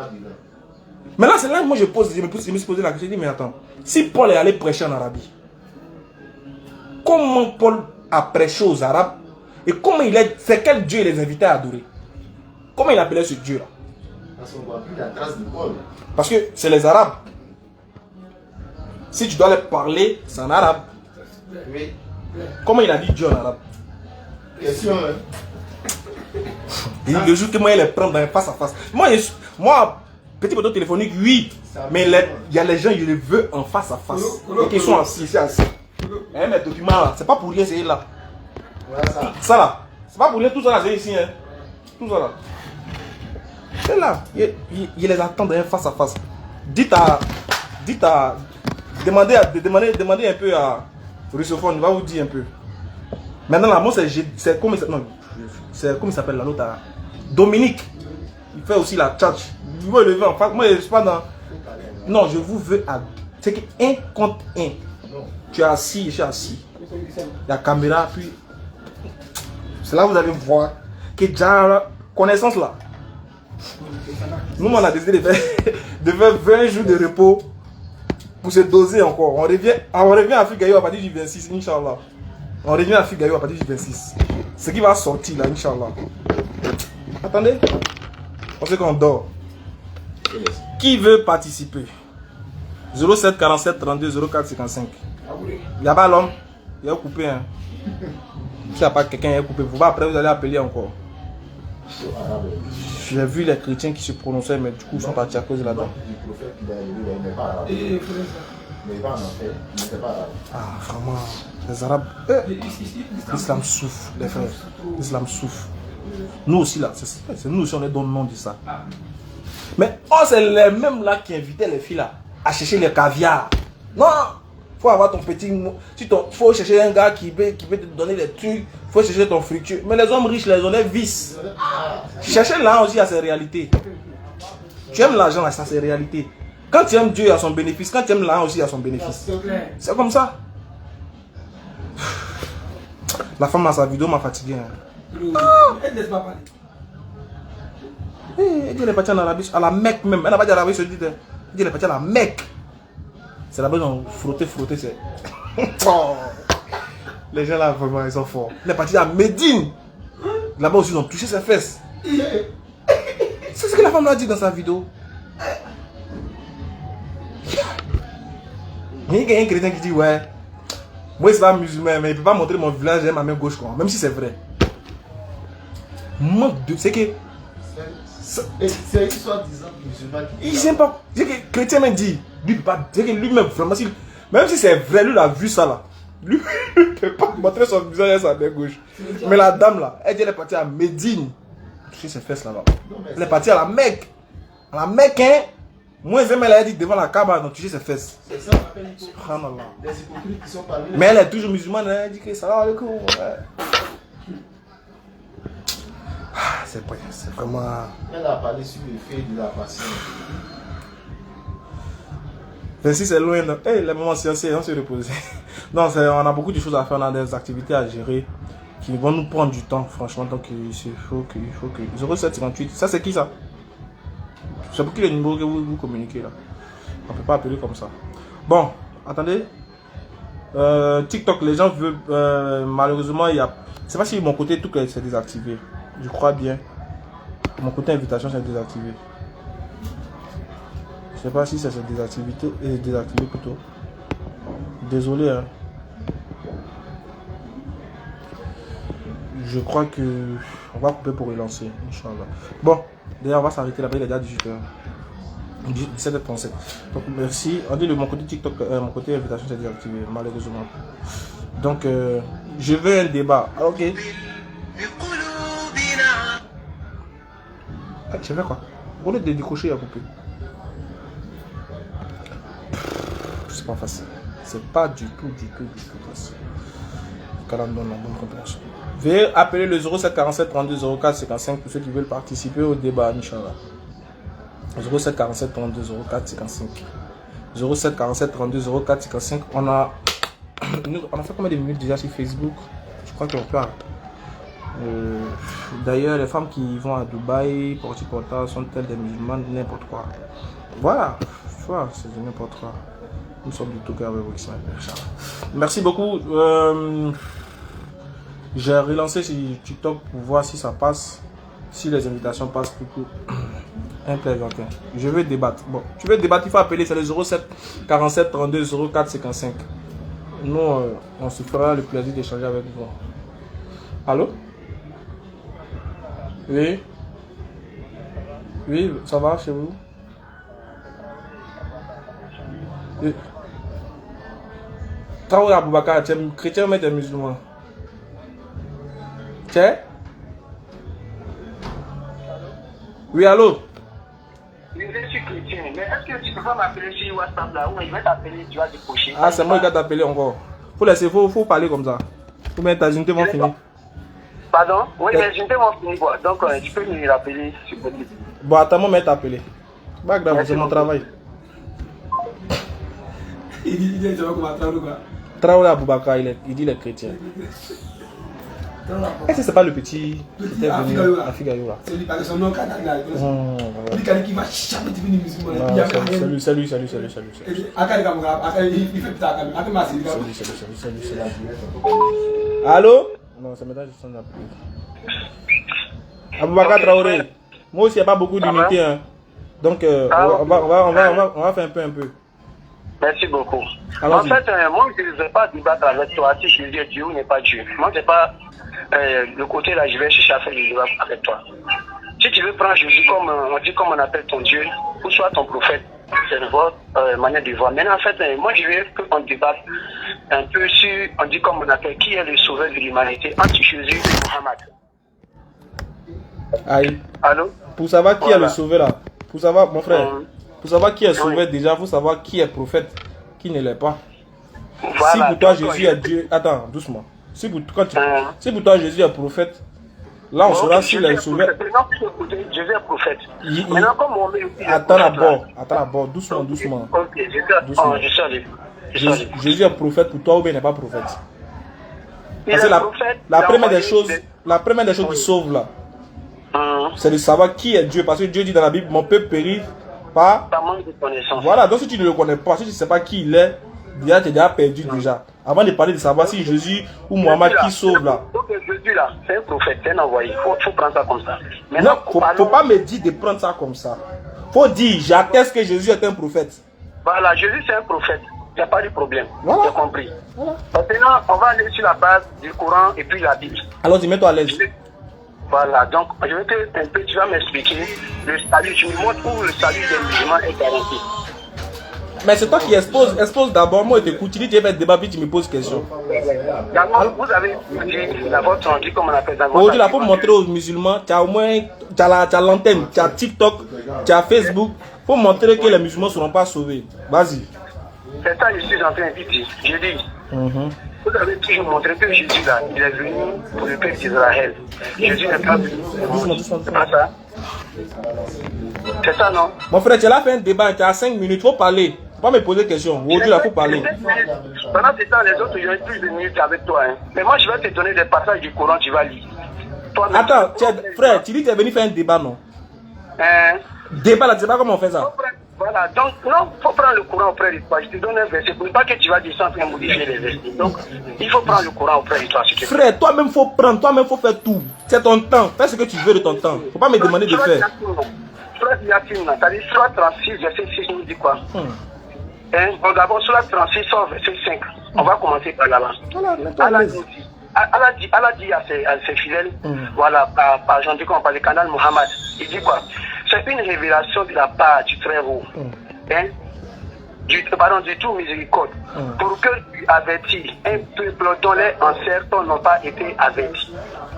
Mais là, c'est là que moi je me suis posé la question. Je dis, mais attends, si Paul est allé prêcher en Arabie, comment Paul a prêché aux Arabes et comment c'est quel Dieu il les invitait à adorer? Comment il appelait ce Dieu-là? Parce qu'on voit plus la trace de Paul. Parce que c'est les Arabes. Si tu dois les parler, c'est en arabe. Oui. Comment il a dit Dieu en arabe? Question, hein. Et le jour que moi, il les prend dans face à face. Moi petit poteau téléphonique, oui. Mais il y a les gens, ils le veulent en face à face. Et qu'ils sont assis, ici, assis. Et mes documents là, c'est pas pour rien, c'est là. Voilà ça. Ça là, c'est pas pour rien, tout ça là, c'est ici. Hein. Tout ça là. C'est là. Il les attend dans face à face. Demandez un peu à Russophone, il va vous dire un peu. Maintenant là, moi c'est comme il s'appelle là, l'autre. Dominique. Il fait aussi la tchatch. Il va lever en face. Moi je suis pas dans. Non, je vous veux à. C'est que 1 contre 1. Tu es assis, je suis assis. La caméra, puis. C'est là que vous allez voir que déjà connaissance là. Nous on a décidé de faire 20 jours de repos pour se doser encore. On revient à Figayo à partir du 26, Inch'Allah. On revient à Figayo à partir du 26. Ce qui va sortir là, Inch'Allah. Attendez. On sait qu'on dort. Qui veut participer? 07 47 32 04 55. Il n'y a pas l'homme. Il y a coupé. Hein. S'il n'y a pas quelqu'un, il y a coupé. Vous après, vous allez appeler encore. J'ai vu les chrétiens qui se prononçaient, mais du coup, ils sont partis à cause de là-dedans. Ah, vraiment, les Arabes, l'islam souffre, les frères. L'islam souffre. Nous aussi, là, c'est nous aussi, on est dans le nom de ça. Mais oh, c'est les mêmes là qui invitaient les filles là à chercher les caviar. Non! Faut avoir ton petit mot. Faut chercher un gars qui peut te donner des trucs. Faut chercher ton fructueux. Mais les hommes riches, les ont des vices. Chercher l'argent aussi à ses réalités. Tu aimes l'argent, à ses réalités. Quand tu aimes Dieu, il a son bénéfice. Quand tu aimes l'argent aussi, il a son bénéfice. C'est comme ça. La femme dans sa vidéo m'a fatigué. Elle ne laisse pas parler. Elle dit qu'elle est partie en Arabie, à la Mecque même. Elle n'a pas dit Arabie Saoudite. Elle dit qu'elle est partie à la Mecque. C'est là-bas ils ont frotté, c'est. Oh. Les gens là, vraiment, ils sont forts. Il est parti à Médine. Là-bas aussi, ils ont touché ses fesses. C'est ce que la femme a dit dans sa vidéo. Il y a un chrétien qui dit, ouais, moi, c'est pas musulman, mais il ne peut pas montrer mon village et ma main gauche, quoi. Même si c'est vrai. Manque de. C'est que. C'est une soi-disant musulman qui. Il n'aime pas. C'est que le chrétien m'a dit. Lui, pas. C'est que lui-même, vraiment, même si c'est vrai, lui, il a vu ça là. Lui, il ne peut pas montrer son visage et sa main gauche. Mais la dame là, elle dit elle est partie à Médine. Toucher ses fesses là-bas. Elle est partie à la Mecque. À la Mecque, hein. Moi, elle a dit devant la Kaaba, donc toucher ses fesses. C'est ça, on appelle les hypocrites qui sont parmi. Mais elle est toujours musulmane, elle dit que ça va avec vous. C'est vraiment. Elle a parlé sur le fait de la patience. 26 c'est loin. Hey, les moments scientifiques, on se repose. Non, on a beaucoup de choses à faire, on a des activités à gérer qui vont nous prendre du temps, franchement. Donc il faut que. 0738, ça c'est qui ça? C'est pour qui le numéro que vous communiquez là? On ne peut pas appeler comme ça. Bon, attendez. TikTok, les gens veulent. Malheureusement, il y a. C'est pas si mon côté tout c'est désactivé. Je crois bien. Mon côté invitation c'est désactivé. Je sais pas si c'est désactivé plutôt. Désolé, hein. Je crois que on va couper pour relancer, Inch'Allah. Bon, d'ailleurs, on va s'arrêter là-bas, il est déjà 18h. 17h37. Donc, merci. On dit de mon côté TikTok, mon côté invitation, c'est désactivé, malheureusement. Donc, je veux un débat. Ah, ok. Ah, je fais quoi? Au lieu de décrocher, il a coupé. C'est pas facile. C'est pas du tout facile. Calme donne la bonne compréhension. Veuillez appeler le 07 47 32 04 55 pour ceux qui veulent participer au débat, Inch'Allah. 07 47 32 04 55. 07 47 32 04 55. On a fait combien de minutes déjà sur Facebook? Je crois qu'on parle. D'ailleurs, les femmes qui vont à Dubaï, Porto, sont-elles des musulmanes? N'importe quoi. Voilà, tu vois, c'est n'importe quoi. Nous sommes du tout cœur avec vous. Merci beaucoup. J'ai relancé sur TikTok pour voir si ça passe, si les invitations passent plutôt. Je veux débattre. Bon, tu veux débattre, il faut appeler, c'est le 07 47 32 04 55. Nous, on se fera le plaisir d'échanger avec vous. Allô? Oui? Oui, ça va chez vous? Oui. Traoré Aboubakar, tu es chrétien ou tu es musulman? Tu es? Oui, allô? Je suis chrétien, mais est-ce que tu peux pas m'appeler sur WhatsApp là où il va t'appeler, tu vas décocher? Ah, c'est moi qui vais t'appeler encore. Faut parler comme ça. Ou bien tes unités vont finir. Pardon? Oui, mes unités vont finir. Donc, tu peux me rappeler si possible. Bon, attends, moi, je vais t'appeler. Pas grave, c'est mon travail. Il dit, tu vas comment Traoré quoi? Traoré Aboubakar, il dit qu'il est chrétien. Est-ce que c'est pas le petit qui était venu à Figayoura? C'est lui, parce que son nom canadien. Il dit qu'il va jamais devenir musulman. Salut. Il fait putain, salut. Allô? Non, c'est maintenant que je sonne la plus. Aboubakar Traoré. Moi aussi, il n'y a pas beaucoup d'unités. Hein. Donc, on va faire un peu. Merci beaucoup. En fait, moi, je ne vais pas débattre avec toi si je dis Dieu ou n'est pas Dieu. Moi, c'est pas le côté là, je vais chercher à faire du débat avec toi. Si tu veux prendre Jésus comme on appelle ton Dieu, ou soit ton prophète, c'est votre manière de voir. Maintenant, en fait, moi, je veux qu'on débatte un peu sur, on dit comme on appelle, qui est le sauveur de l'humanité entre Jésus et Mohammed. Aïe. Allô? Pour savoir qui est le sauveur là, pour savoir, mon frère, pour savoir qui est sauveur déjà, il faut savoir qui est prophète, qui ne l'est pas. Voilà, si pour toi Jésus est Dieu, attends, doucement. Si pour toi Jésus est prophète, là on saura s'il est sauveur. Jésus est prophète. Maintenant, comme on met attends d'abord, doucement. Ok, je suis Jésus est prophète pour toi ou bien il n'est pas prophète? Parce que la première des choses qui sauve là, c'est de savoir qui est Dieu. Parce que Dieu dit dans la Bible, mon peuple périt par manque de connaissance. Voilà, donc si tu ne le connais pas, si tu ne sais pas qui il est, déjà tu es déjà perdu déjà. Avant de parler de savoir si Jésus ou Mohammed qui sauve là. Donc Jésus là, c'est un prophète, c'est un envoyé. Il faut prendre ça comme ça. Maintenant, faut pas me dire de prendre ça comme ça. Faut dire, j'atteste que Jésus est un prophète. Voilà, Jésus c'est un prophète. Il n'y a pas de problème. Voilà. J'ai compris. Voilà. Maintenant, on va aller sur la base du Coran et puis la Bible. Alors, mets-toi à l'aise. Voilà, donc je vais tu vas m'expliquer le salut, tu me montres où le salut des musulmans est garanti. Mais c'est toi qui expose d'abord, moi je t'écoute, tu dis tu vas débat puis tu me poses question. Vous avez dit la vôtre, on dit comme on appelle ça. Aujourd'hui, là, pour montrer aux musulmans, tu as au moins tu as l'antenne, tu as TikTok, tu as Facebook, pour montrer que les musulmans ne seront pas sauvés. Vas-y. C'est ça que je suis en train de dire. Je dis. Vous avez toujours montré que Jésus là, il est venu pour le peuple d'Israël. Jésus n'est pas venu. C'est pas ça? C'est ça, non? Mon frère, tu as là fait un débat, tu as 5 minutes, il faut parler. Faut pas me poser des questions. Aujourd'hui, il faut parler. Pendant ce temps, les autres, il y a plus de minutes avec toi. Hein. Mais moi, je vais te donner des passages du Coran, tu vas lire. Attends, frère, tu dis que tu es venu faire un débat, non? Débat là, tu sais pas comment on fait ça? Voilà, donc non, il faut prendre le courant auprès de toi. Je te donne un verset pour ne pas que tu vas descendre et modifier les versets. Donc, il faut prendre le courant auprès de toi. Frère, toi-même, faut prendre, toi-même, faut faire tout. C'est ton temps. Fais ce que tu veux de ton temps. Faut pas me demander de faire. Surat Yassine, c'est-à-dire Surat 36, verset 6 nous dit quoi? Bon, d'abord, Surat 36, verset 5. On va commencer par là-bas. Allah dit à ses fidèles, voilà, par Jean-Ducon, par le canal Mohammed, il dit quoi? C'est une révélation de la part du Très-Haut, du tout miséricorde, pour que tu avertis un peuple dont les ancêtres n'ont pas été avertis.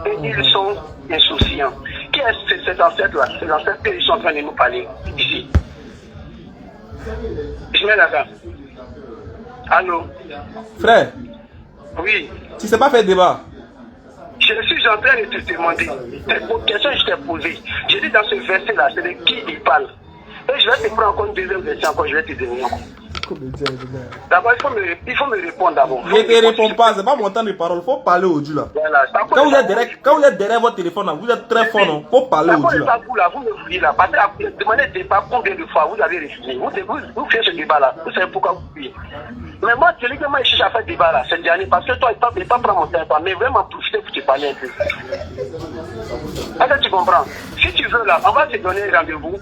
Et ils sont insouciants. Qui est cet ancêtre-là? C'est l'ancêtre qu'ils sont en train de nous parler ici. Je mets là-bas. Allô? Frère. Oui. Tu sais pas faire débat. Je suis en train de te demander. Des questions que je t'ai posées. J'ai dit dans ce verset-là, c'est de qui il parle. Et je vais te prendre encore une deuxième verset, encore, je vais te donner encore. D'abord, il faut me répondre d'abord. Je ne te réponds pas, c'est pas mon temps de parole. Il faut parler au Dieu là. Voilà. Quand vous êtes derrière votre téléphone là, vous êtes très fort, non? Il faut parler au Dieu là. Vous me fouillez là. Parce que demandez le débat combien de fois vous avez refusé. Vous faites ce débat là. Vous savez pourquoi vous fouillez. Mais moi, celui que moi je cherche à faire débat là, c'est le dernier. Parce que toi, il ne pas prendre mon temps, mais vraiment profiter pour te parler un peu. Est-ce que tu comprends? Si tu veux là, on va te donner un rendez-vous.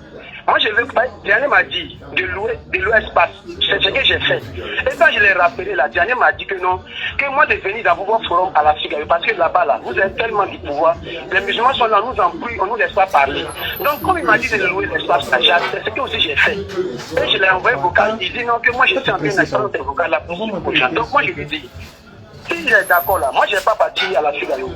Moi, je veux pas. Diane m'a dit de louer espace. C'est ce que j'ai fait. Et quand je l'ai rappelé, là, Diane m'a dit que non, que moi de venir dans vos forums à la Figayo, parce que là-bas, là, vous avez tellement de pouvoir. Les musulmans sont là, nous embrouillent, on ne nous laisse pas parler. Donc, comme il m'a dit de louer l'espace à Jacques, c'est ce que aussi j'ai fait. Et je l'ai envoyé vocal. Il dit non, que moi, je suis en train d'entendre tes vocales là pour gens. Donc, moi, je lui dis. S'il est d'accord là, moi, je n'ai pas parti à la Figayo.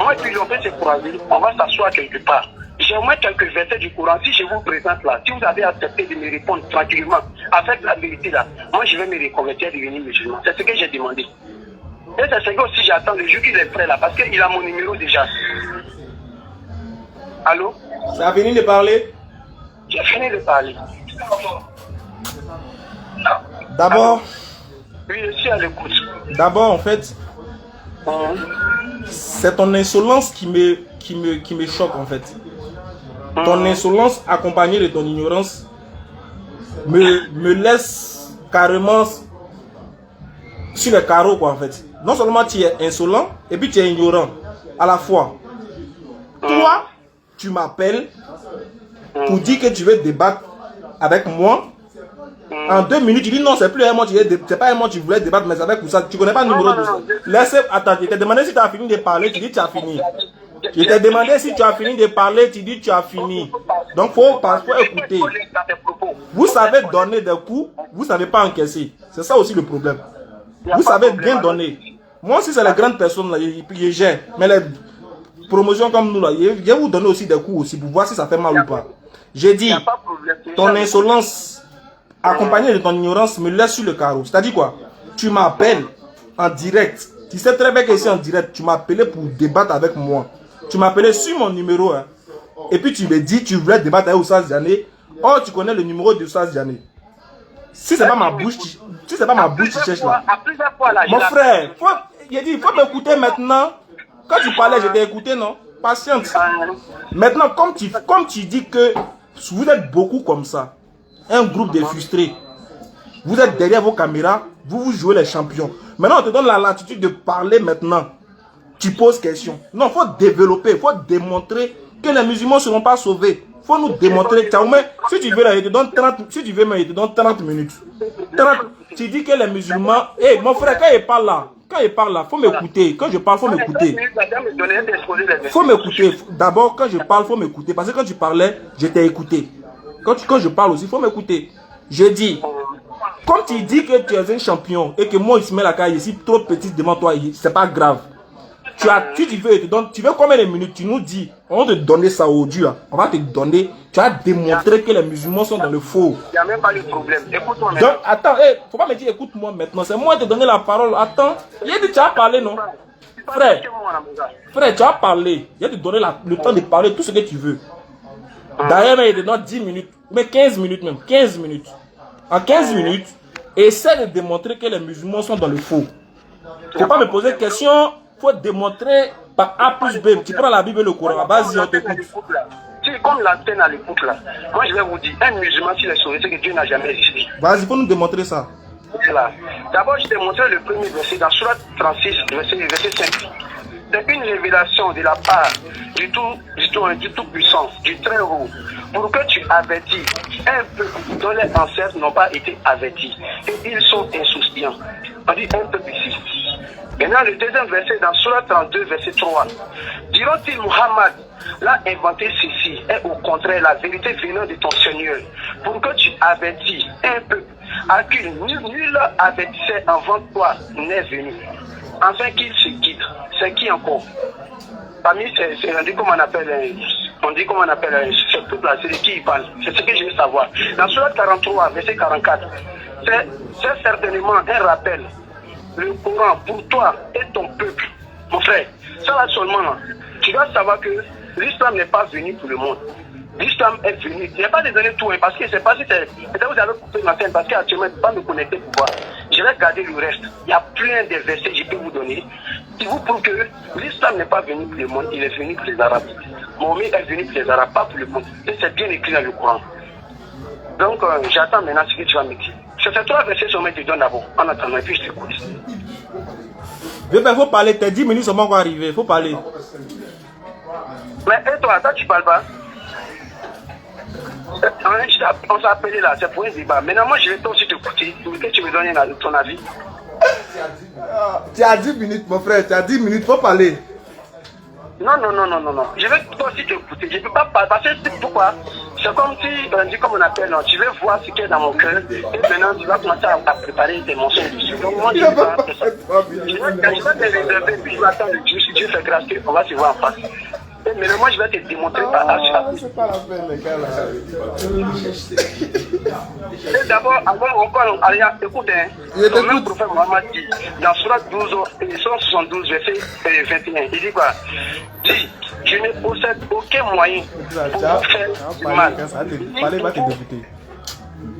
Moi, et puis, on peut se croiser, on va s'asseoir quelque part. J'ai au moins quelques versets du Coran. Si je vous présente là, si vous avez accepté de me répondre tranquillement, avec la vérité là, moi je vais me reconvertir et devenir musulman. C'est ce que j'ai demandé. Et c'est ce que aussi j'attends le jour qu'il est prêt là, parce qu'il a mon numéro déjà. Allô? Ça a fini de parler? J'ai fini de parler. D'abord. Oui, je suis à l'écoute. D'abord, en fait, c'est ton insolence qui me choque en fait. Ton insolence accompagnée de ton ignorance me laisse carrément sur les carreaux quoi en fait. Non seulement tu es insolent et puis tu es ignorant à la fois. Toi, tu m'appelles pour dire que tu veux débattre avec moi. En 2 minutes, tu dis non, c'est plus un mois, c'est pas un mois tu voulais débattre, mais c'est avec ça. Tu connais pas le numéro de ça. Laissez, attends, je t'ai demandé si tu as fini de parler, tu dis tu as fini. Je t'ai demandé si tu as fini de parler, tu dis tu as fini. Donc faut écouter. Vous savez donner des coups, vous savez pas encaisser. C'est ça aussi le problème. Vous savez bien donner. Moi aussi c'est les grandes personnes là, je gère. Mais les promotions comme nous là, je vais vous donner aussi des coups aussi pour voir si ça fait mal ou pas. J'ai dit, ton insolence accompagné de ton ignorance me laisse sur le carreau. C'est-à-dire quoi? Tu m'appelles en direct. Tu sais très bien que ici en direct, tu m'as appelé pour débattre avec moi. Tu m'as appelé sur mon numéro. Hein. Et puis tu me dis, tu voulais débattre avec Oussas Diané. Oh, tu connais le numéro de Oussas Diané. Si c'est pas ma bouche, tu cherches là. Mon frère, il faut m'écouter maintenant. Quand tu parlais, je t'ai écouté, non? Patiente. Maintenant, comme tu dis que vous êtes beaucoup comme ça, un groupe de frustrés, vous êtes derrière vos caméras, vous jouez les champions. Maintenant, on te donne la latitude de parler maintenant. Tu poses question. Non, il faut développer, il faut démontrer que les musulmans ne seront pas sauvés. Il faut nous démontrer. Si tu veux, là, je te donne 30 minutes. 30, tu dis que les musulmans... Hey, mon frère, quand il parle là, il faut m'écouter. Quand je parle, il faut m'écouter. Il faut m'écouter. D'abord, quand je parle, il faut m'écouter. Parce que quand tu parlais, je t'ai écouté. Quand je parle aussi, il faut m'écouter. Je dis, comme tu dis que tu es un champion et que moi, Ismaël Akaye, je suis trop petit devant toi, c'est pas grave. Tu veux combien de minutes? Tu nous dis, on va te donner ça au Dieu. On va te donner. Tu as démontré que les musulmans sont dans le faux. Il n'y a même pas de problème. Écoute-moi maintenant. Donc, attends, faut pas me dire écoute-moi maintenant. C'est moi qui te donner la parole. Attends, il a dit tu as parlé, non? Frère, tu as parlé. Il a te donné le temps de parler tout ce que tu veux. D'ailleurs, il te donne 10 minutes, mais 15 minutes même. 15 minutes. En 15 minutes, essaie de démontrer que les musulmans sont dans le faux. Il ne faut pas me poser de questions. Il faut démontrer par A plus B. Tu prends la Bible et le Coran. Vas-y, on t'écoute. Comme l'antenne à l'écoute là, moi je vais vous dire, un musulman s'il est sauvé, c'est que Dieu n'a jamais existé. Vas-y, il faut nous démontrer ça. Voilà. D'abord, je t'ai montré le premier verset dans Surat 36, verset 5. c'est une révélation de la part du Tout-Puissant, du Très-Haut, pour que tu avertis un peuple dont les ancêtres n'ont pas été avertis. Et ils sont insouciants. On dit un peuple ici. Maintenant, le deuxième verset dans Surah 32, verset 3. Diront-ils, Muhammad l'a inventé ceci, est au contraire la vérité venant de ton Seigneur, pour que tu avertis un peuple à qui nul avertissait avant toi n'est venu, afin qu'il se guide. C'est qui encore? Parmi on dit comment on appelle ce peuple-là, c'est de qui il parle. C'est ce que je veux savoir. Dans Surah 43, verset 44, c'est certainement un rappel. Le Coran pour toi et ton peuple, mon frère. Ça là seulement, tu dois savoir que l'islam n'est pas venu pour le monde. L'islam est venu. Il n'y a pas de donner tout, parce que c'est pas si c'est. Peut-être vous avez coupé ma scène parce qu'actuellement, je ne peux pas me connecter pour voir. Je vais garder le reste. Il y a plein de versets que je peux vous donner qui vous prouvent que l'islam n'est pas venu pour le monde, il est venu pour les Arabes. Mohamed est venu pour les Arabes, pas pour le monde. Et c'est bien écrit dans le Coran. Donc, j'attends maintenant ce que tu vas me dire. C'est ces 3 versets seulement que tu donnes d'abord. En attendant, et puis je t'écoute. Il faut parler, tes 10 minutes seulement vont arriver, il faut parler. Mais et toi tu parles pas? On s'est appelé là, c'est pour un débat. Maintenant, moi, je vais aussi t'écouter. Que tu me donnes ton avis. Tu as 10 minutes, mon frère, tu as 10 minutes, il faut parler. Non. Je vais toi aussi t'écouter. Je ne peux pas parler. Parce que pourquoi? C'est comme si, comme on appelle, non, tu veux voir ce qui est dans mon cœur. Et maintenant, tu vas commencer à préparer tes mensonges dessus. Donc, moi, je ne vais pas faire ça. Je vais te réserver, puis je vais attendre Dieu. Si Dieu fait grâce, on va se voir en face. Mais moi, je vais te démontrer par achat. C'est pas la peine, les gars, là. Et d'abord, avant encore, allez, écoute, le même prophète Mohammed dit, dans Surah 172, verset 21, il dit quoi? Dit, je ne possède aucun moyen pour faire du mal. Parler va te débuter.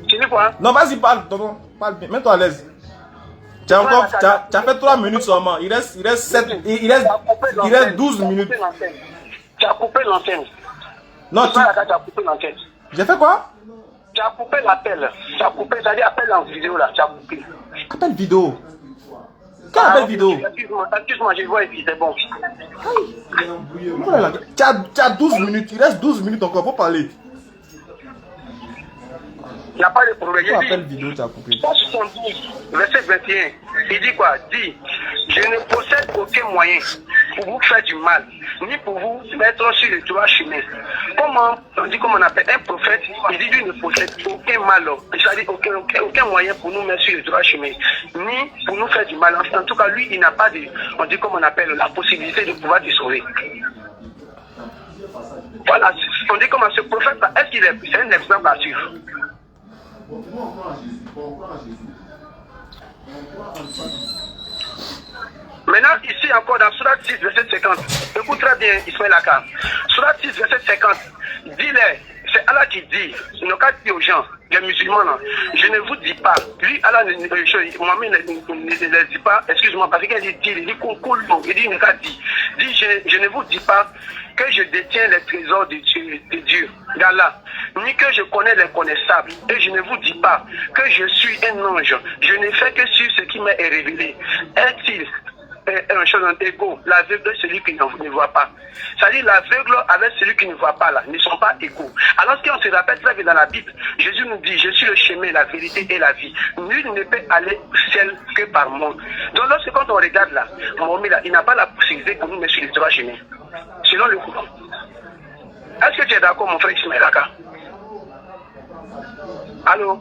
Tu dis quoi? Non, vas-y, parle, parle bien, mets-toi à l'aise. Tu as fait 3 minutes seulement, il reste 12 minutes. Tu as coupé l'antenne. Non, tu as coupé l'antenne. J'ai fait quoi? Tu as coupé l'appel. Tu as coupé, c'est-à-dire appel en vidéo là, tu as coupé. Appel vidéo? Quel appel vidéo? Excuse-moi, je vois ici, c'est bon. Tu as 12 minutes, il reste 12 minutes encore pour parler. Il n'y a pas de problème. Quel appel vidéo tu as coupé? 172, verset 21, il dit quoi? Dit, je ne possède aucun moyen pour vous faire du mal, ni pour vous mettre sur le droit chemin. Comment on appelle un prophète, il dit qu'il ne possède aucun mal, c'est-à-dire aucun moyen pour nous mettre sur le droit chemin, ni pour nous faire du mal. En tout cas, lui, il n'a pas de, on appelle la possibilité de pouvoir te sauver. Voilà, on dit comment ce prophète-là, est-ce qu'il est, c'est un exemple à suivre? Maintenant, ici encore dans Surah 6, verset 50, écoute très bien Ismaël Aka. Surah 6, verset 50, dis-les, c'est Allah qui dit, ne pas dire aux gens, les musulmans, là, je ne vous dis pas, lui, Allah, Mohamed ne dit pas, excuse-moi, parce qu'il dit, il dit, il ne pas dit, je ne vous dis pas que je détiens les trésors de Dieu, d'Allah, ni que je connais les connaissables, et je ne vous dis pas que je suis un ange, je ne fais que sur ce qui m'est révélé. Est-il un chose égaux, l'aveugle et celui qui ne voit pas? C'est-à-dire l'aveugle avec celui qui ne voit pas là, ne sont pas égaux. Alors qu'on se rappelle très bien dans la Bible, Jésus nous dit, je suis le chemin, la vérité et la vie. Nul ne peut aller au ciel que par moi. Donc lorsque quand on regarde là, Mohamed là, il n'a pas la possibilité pour nous mettre sur les trois chemins. Selon le Coran. Est-ce que tu es d'accord mon frère Ismaël Aka? Allô?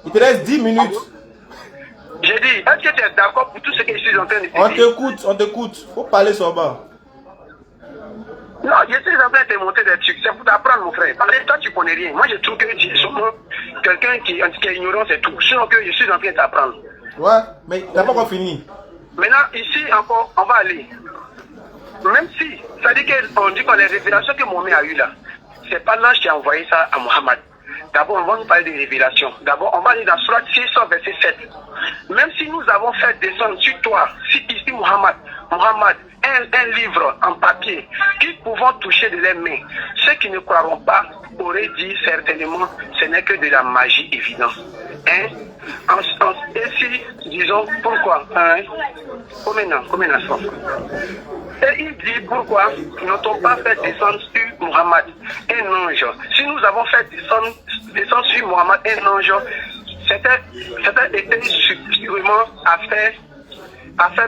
Il te reste 10 minutes. J'ai dit, est-ce que tu es d'accord pour tout ce que je suis en train de te dire? On t'écoute. Faut parler sur bas. Non, je suis en train de te montrer des trucs. C'est pour t'apprendre, mon frère. Parce que toi, tu connais rien. Moi, je trouve que tu es sûrement quelqu'un qui est ignorant, c'est tout. Sinon que je suis en train de t'apprendre. Ouais, mais t'as pas encore fini. Maintenant, ici encore, on va aller. Même si, ça dit qu'on dit que les révélations que Mohamed a eues là, c'est pas l'ange qui a envoyé ça à Mohamed. D'abord, on va nous parler des révélations. D'abord, on va aller dans Surah 600, verset 7. Même si nous avons fait descendre sur toi, si ici Mohamed, un livre en papier, qui pouvant toucher de leurs mains, ceux qui ne croiront pas auraient dit certainement, ce n'est que de la magie évidente. Hein? Et si, disons, pourquoi? Combien d'enfants? Et il dit pourquoi n'ont-on pas fait descendre sur Muhammad un ange? Si nous avons fait descendre sur Muhammad un ange, c'était été sûrement à faire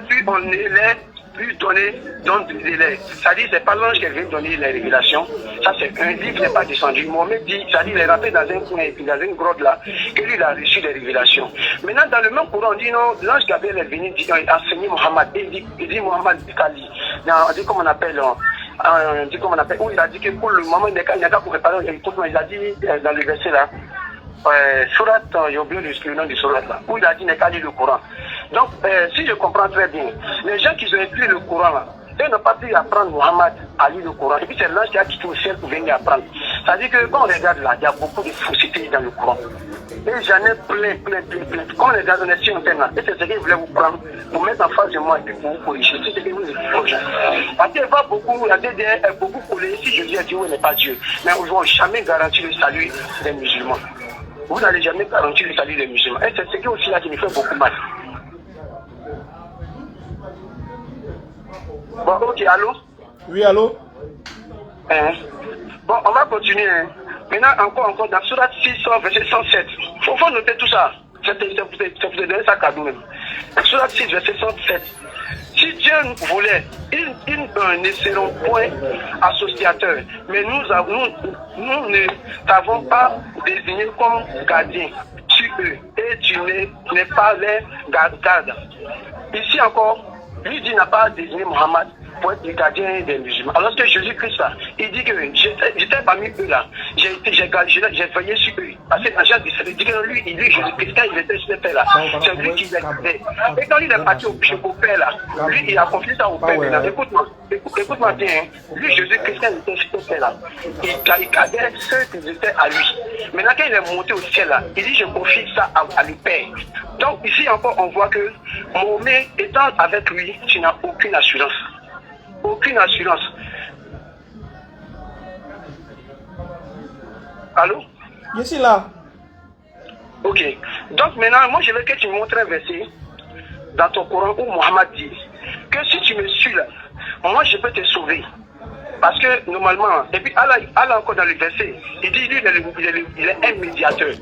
plus on élève, plus donner de délai. C'est-à-dire, c'est pas l'ange qui vient donner les révélations. Ça, c'est un livre n'est pas descendu. Mohamed dit, c'est-à-dire, il est rentré dans un coin, dans une grotte là, que lui, il a reçu les révélations. Maintenant, dans le même courant, on dit non, l'ange Gabriel est venu enseigner Mohamed. Il dit Mohamed Kali. On dit comment on appelle, où il a dit que pour le moment, il n'y a qu'à pour réparer. Il a dit dans le verset là, Surat, j'ai oublié le nom du Surat là, où il a dit n'est qu'à lire le Coran. Donc, si je comprends très bien, les gens qui ont écrit le Coran là, ils n'ont pas pu apprendre Mohamed à lire le Coran. Et puis c'est l'ange qui a quitté au ciel pour venir apprendre. C'est-à-dire que quand on regarde là, il y a beaucoup de faussetés dans le Coran. Et j'en ai plein. Quand on regarde, on est sur Internet, et c'est ce qu'ils voulaient vous prendre pour mettre en face de moi et puis pour vous corriger. C'est ce que vous dites. Parce qu'il va beaucoup, la DDR est beaucoup collée. Si je dis à Dieu, il n'est pas Dieu. Mais ils ne vont jamais garantir le salut des musulmans. Vous n'allez jamais garantir le salut des musulmans. Et c'est ce qui aussi là qui me fait beaucoup mal. Bon, ok, allô? Oui, allô? Bon, on va continuer. Maintenant, encore, dans Surat 6, verset 107. Il faut noter tout ça. C'est pour te donner ça cadeau même. Surat 6, verset 107. Si Dieu voulait, ils ne seront point associateurs. Mais nous ne t'avons pas désigné comme gardiens sur eux. Et tu n'es pas les gardes. Ici encore, lui dit n'a pas désigné Mohamed pour être le gardien des musulmans. Alors que Jésus-Christ là, il dit que j'étais parmi eux là, j'ai veillé sur eux. Parce que dans Jean 17, il dit que lui Jésus-Christ, quand il était sur le Père là, c'est lui qui les gardait. Et quand il est parti au Père là, lui il a confié ça au Père maintenant. Écoute-moi bien, lui Jésus-Christ, quand il était sur le Père là, il gardait ceux qui étaient à lui. Maintenant quand il est monté au ciel là, il dit je confie ça à le Père. Donc ici encore on voit que Mahomet étant avec lui, tu n'as aucune assurance. Aucune assurance. Allô? Je suis là. Ok. Donc maintenant, moi je veux que tu me montres un verset dans ton Coran où Mohamed dit que si tu me suis là, moi je peux te sauver. Parce que normalement, et puis Allah encore dans le verset, il dit lui il est un médiateur.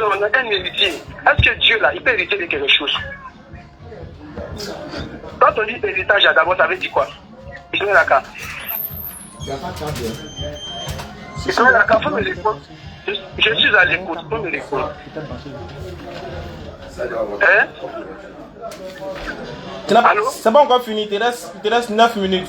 On a un héritier. Est-ce que Dieu là, il peut hériter de quelque chose? Quand on dit héritage, d'abord, ça veut dire quoi? Ismaël Aka. Ismaël Aka, faut me répondre. Je suis à l'écoute, faut me répondre. Hein? C'est pas encore fini, il te reste 9 minutes.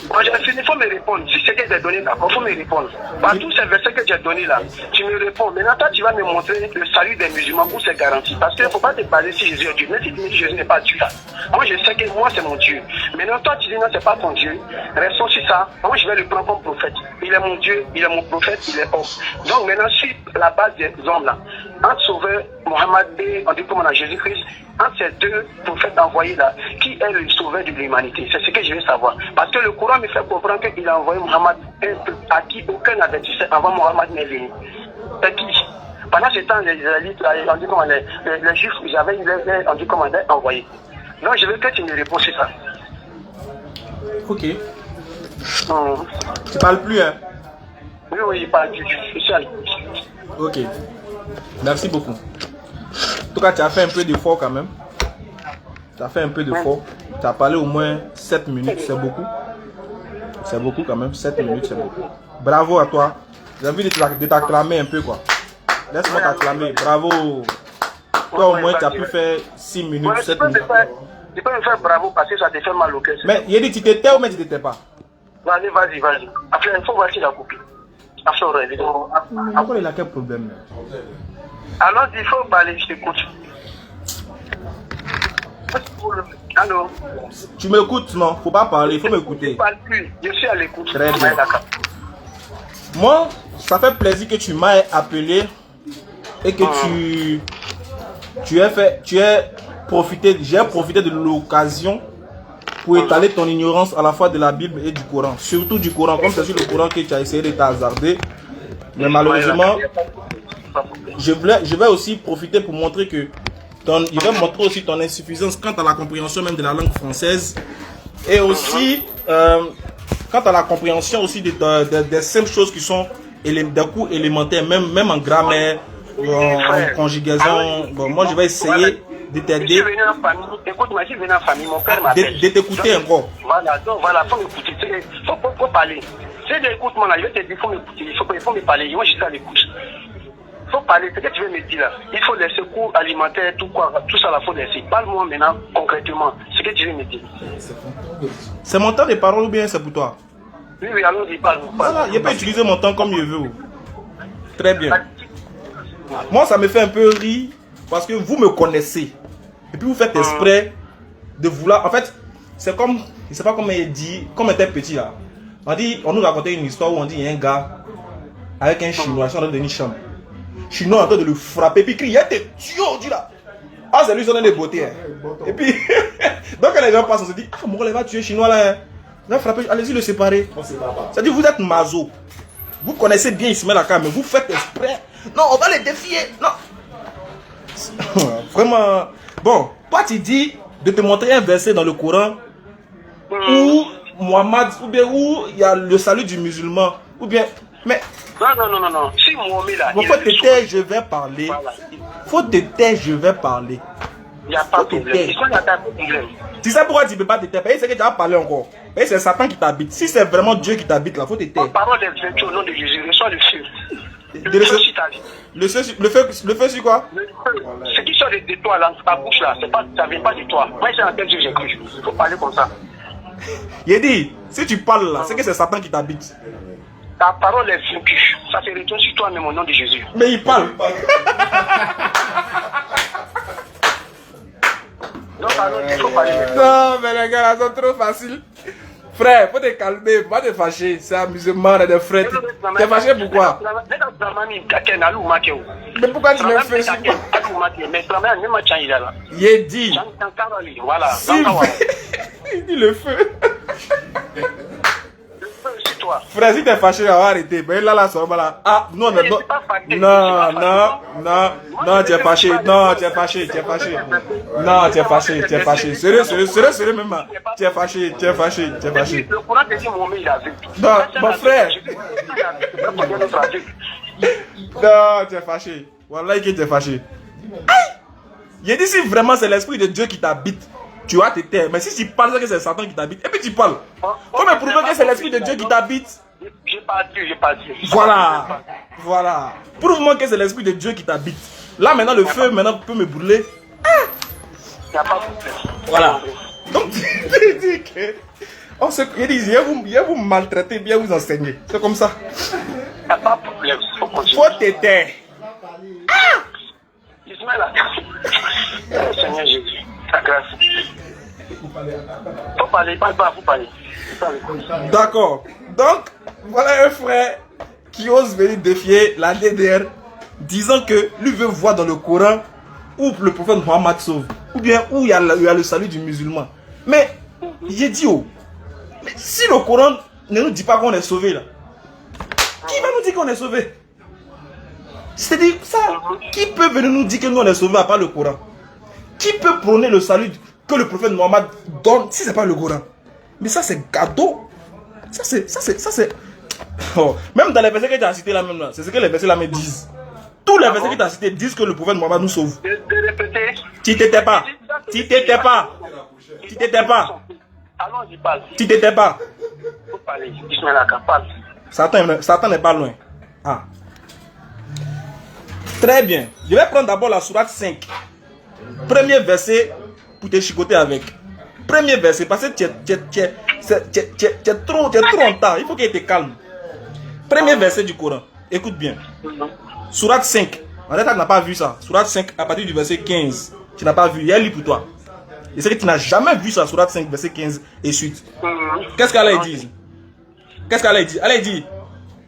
Moi j'ai fini, il faut me répondre. Si c'est que j'ai donné d'accord, il faut me répondre. Par tous ces versets que j'ai donnés là, tu me réponds. Maintenant, toi, tu vas me montrer le salut des musulmans où c'est garanti. Parce qu'il ne faut pas te baser si Jésus est Dieu. Même si tu me dis Jésus n'est pas Dieu là. Moi, je sais que moi, c'est mon Dieu. Maintenant, toi, tu dis non, c'est pas ton Dieu. Restons sur ça. Moi, je vais le prendre comme prophète. Il est mon Dieu, il est mon prophète, il est homme. Donc maintenant, sur la base des hommes là, entre sauveur Mohamed et on dit comme on a Jésus-Christ, entre ces deux prophètes envoyés là, qui est le sauveur de l'humanité? C'est ce que je veux savoir. Parce que le Coran me fait comprendre qu'il a envoyé Mohamed à qui aucun avertisseur avant Mohamed n'est venu. C'est qui? Pendant ce temps, les Israélites, on dit comment les Juifs, on dit comment on envoyé. Donc je veux que tu me réponds sur ça. Ok. Tu parles plus, hein? Oui, il parle du social. Ok. Merci beaucoup. En tout cas, tu as fait un peu d'effort quand même. Tu as fait un peu d'effort. Tu as parlé au moins 7 minutes, c'est beaucoup. C'est beaucoup quand même, 7 minutes, c'est beaucoup. Bravo à toi. J'ai envie de t'acclamer un peu, quoi. Laisse-moi t'acclamer. Bravo. Toi, au moins, tu as pu faire 6 minutes, 7 minutes. Tu peux me faire bravo parce que ça te fait mal au cœur. Mais il a dit, tu t'étais ou mais tu t'étais pas? Vas-y. Après, il faut voir si la copie. Encore, il a quel problème? Alors, il faut parler, je t'écoute. Allô? Tu m'écoutes, non? Faut pas parler, il faut m'écouter. Je ne parle plus, je suis à l'écoute. Très bien. Moi, ça fait plaisir que tu m'aies appelé et que j'ai profité de l'occasion pour étaler ton ignorance à la fois de la Bible et du Coran. Surtout du Coran, comme c'est sur le Coran que tu as essayé de t'hasarder. Mais malheureusement, je vais aussi profiter pour montrer que je vais montrer aussi ton insuffisance quant à la compréhension même de la langue française et aussi quant à la compréhension aussi des simples choses qui sont des cours élémentaires, même en grammaire, en conjugaison. Bon, moi, je vais essayer de t'aider. Écoute-moi, je suis venu en famille, mon père m'appelle. De t'écouter encore. Voilà, donc voilà, faut m'écouter. Faut parler. Si écoute-moi là, je vais te dire, faut m'écouter, il faut me parler. Moi, je suis à l'écoute. Faut parler, c'est ce que tu veux me dire là. Il faut les secours alimentaires, tout ça là, faut laisser. Parle-moi maintenant, concrètement, ce que tu veux me dire. C'est mon temps de parole ou bien c'est pour toi? Oui, allons-y, parle. Voilà, je peux utiliser mon temps comme je veux. Très bien. Moi, ça me fait un peu rire parce que vous me connaissez. Et puis vous faites exprès de vouloir. En fait, c'est comme, je ne sais pas comment il dit, comme on était petit là. On nous racontait une histoire où on dit il y a un gars avec un chinois, ils sont en train de donner chambre. Chinois en train de le frapper, puis il crie, il y a des tuyaux, dit là. Ah, c'est lui qui donne des beautés. Hein. Et puis, donc quand les gens passent, on se dit, ah, mon gars, il va tuer chinois là. Hein. Il va frapper, allez-y le séparer. C'est-à-dire, vous êtes mazo. Vous connaissez bien Ismaël Aka, mais vous faites exprès. Non, on va les défier. Non. Vraiment. Bon, toi tu dis de te montrer un verset dans le Coran où Mohammed, ou bien où il y a le salut du musulman, ou bien. Mais. Non. Si Mohamed là. Faut te taire, je vais parler. Voilà. Faut te taire, je vais parler. Il n'y a pas de problème. Tu sais pourquoi tu ne peux pas te taire? C'est que tu vas parler encore. C'est Satan qui t'habite. Si c'est vraiment Dieu qui t'habite là, faut te taire. Parole des vertus au nom de Jésus, reçois le feu. Le feu sur quoi? Ce qui sort de toi là, ta bouche là, ça ne vient pas de toi. Moi j'ai entendu que j'ai cru. Il faut parler comme ça. Il dit, si tu parles là, c'est que c'est Satan qui t'habite. Ta parole est vaincue. Ça se retourne sur toi même au nom de Jésus. Mais il parle. Non, mais les gars, là, sont trop faciles. Frère, faut te calmer, faut pas te fâcher. C'est amusement, des frères. T'es fâché pourquoi? Mais pourquoi tu me fais ça? Il dit. Il dit le feu. Frère, si t'es fâché, on va arrêter. Mais là, ça va là. Ah, non, tu es fâché. Non, tu es fâché. Non, tu es fâché. Sérieux, même. Tu es fâché. Le Coran te dit Mohamed, il a vu. Non, mon frère. Non, tu es fâché. Wallah, tu es fâché. Il dit si vraiment c'est l'esprit de Dieu qui t'habite, tu vas te taire. Mais si tu parles que c'est Satan qui t'habite, et puis tu parles. Comment prouver que c'est l'esprit de Dieu qui t'habite? J'ai pas dit. Voilà. Prouve-moi que c'est l'esprit de Dieu qui t'habite. Là maintenant le feu peut me brûler. Il n'y a pas de problème. Voilà. Donc tu dis que il dit, il vous maltraiter, bien vous enseigner. C'est comme ça. Il n'y a pas de problème. Faut te taire. Ismaël, Seigneur Jésus, ta grâce. Faut parler. D'accord. Donc, voilà un frère qui ose venir défier la DDR, disant que lui veut voir dans le Coran où le prophète Mohammed sauve, ou bien où il y a le salut du musulman. Mais, j'ai dit, mais si le Coran ne nous dit pas qu'on est sauvé là, qui va nous dire qu'on est sauvé? C'est-à-dire, ça, qui peut venir nous dire que nous on est sauvés à part le Coran? Qui peut prôner le salut que le prophète Mohammed donne si ce n'est pas le Coran? Mais ça c'est gâteau. Ça c'est. Oh. Même dans les versets que tu as cités là même là, c'est ce que les versets là me disent. Tous les versets que tu as cités disent que le prophète Mohammed nous sauve. Tu t'étais pas. Satan n'est pas loin. Ah. Très bien. Je vais prendre d'abord la sourate 5. Premier verset pour te chicoter avec. Premier verset, parce que tu es trop en retard. Il faut qu'il te calme. Premier verset du Coran. Écoute bien. Sourate 5. En fait, tu n'as pas vu ça. Sourate 5, à partir du verset 15. Tu n'as pas vu. Il y a un livre pour toi. Et c'est que tu n'as jamais vu ça. Sourate 5, verset 15 et suite. Qu'est-ce qu'Allah dit? Allah dit,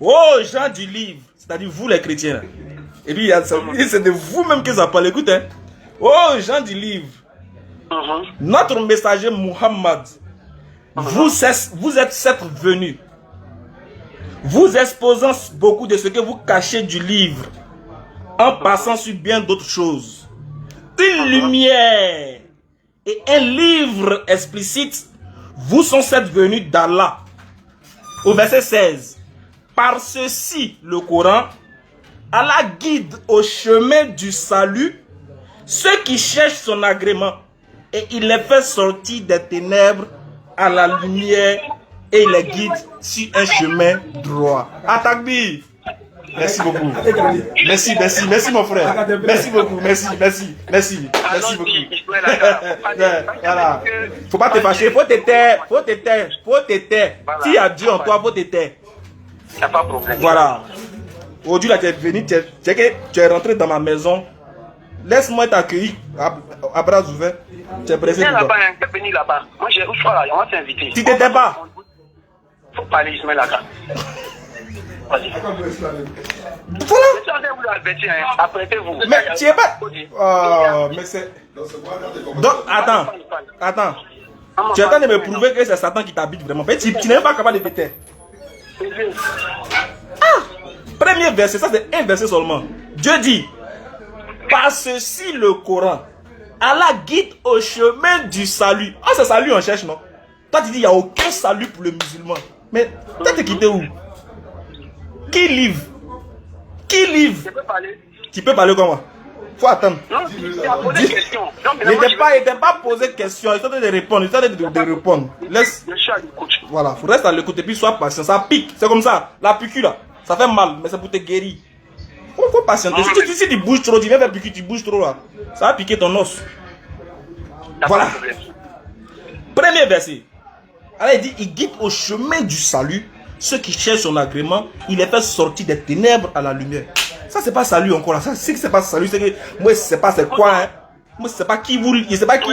oh gens du livre, c'est-à-dire vous les chrétiens. Et puis c'est de vous-même que ça parle. Écoute, hein. Oh gens du livre, notre messager Muhammad, vous êtes certes venus, vous exposant beaucoup de ce que vous cachez du livre, en passant sur bien d'autres choses. Une lumière et un livre explicite vous sont cette venue d'Allah. Au verset 16. Par ceci, le Coran, Allah guide au chemin du salut ceux qui cherchent son agrément et il les fait sortir des ténèbres à la lumière et il les guide sur un chemin droit. Atakbir. Merci beaucoup. Merci mon frère. Merci beaucoup. Merci beaucoup. Voilà. Faut pas te fâcher, faut te taire. Si il y a Dieu en toi, faut te taire. Il n'y a pas de problème. Voilà. Aujourd'hui, là, tu es venu, tu es rentré dans ma maison. Laisse-moi t'accueillir à bras ouverts. Tu es pressé. Viens là-bas, tu es venu là-bas. Moi, je suis là, on va t'inviter. Tu t'étais pas. Faut parler, Ismaël Aka. Vas-y. Voilà. Apprêtez-vous. Mais tu es pas. Oh, mais c'est. Donc, attends. Tu es en train de me prouver que c'est Satan qui t'habite vraiment. Mais tu n'es même pas capable de te taire. Premier verset, ça c'est un verset seulement. Dieu dit, par ceci le Coran, Allah guide au chemin du salut. Ah, c'est salut on cherche, non? Toi tu dis, il n'y a aucun salut pour le musulman. Mais toi t'es quitté où? Qui livre? Tu peux parler comme moi? Faut attendre. Non, tu as posé question. Il n'était pas posé question, il était de répondre, Laisse. Je suis à l'écoute. Voilà, faut rester à l'écoute et puis sois patient. Ça pique, c'est comme ça. La piqûre là, ça fait mal, mais c'est pour te guérir. Faut patienter. Si tu bouges trop, tu viens faire piqûre, tu bouges trop là. Ça va piquer ton os. Voilà. Premier verset. Alors il dit, il guide au chemin du salut ceux qui cherchent son agrément, il les fait sortir des ténèbres à la lumière. Ça c'est pas salut encore là. Ça si c'est pas salut, c'est que moi je sais pas c'est quoi hein. Moi je sais pas qui vous, je sais pas qui.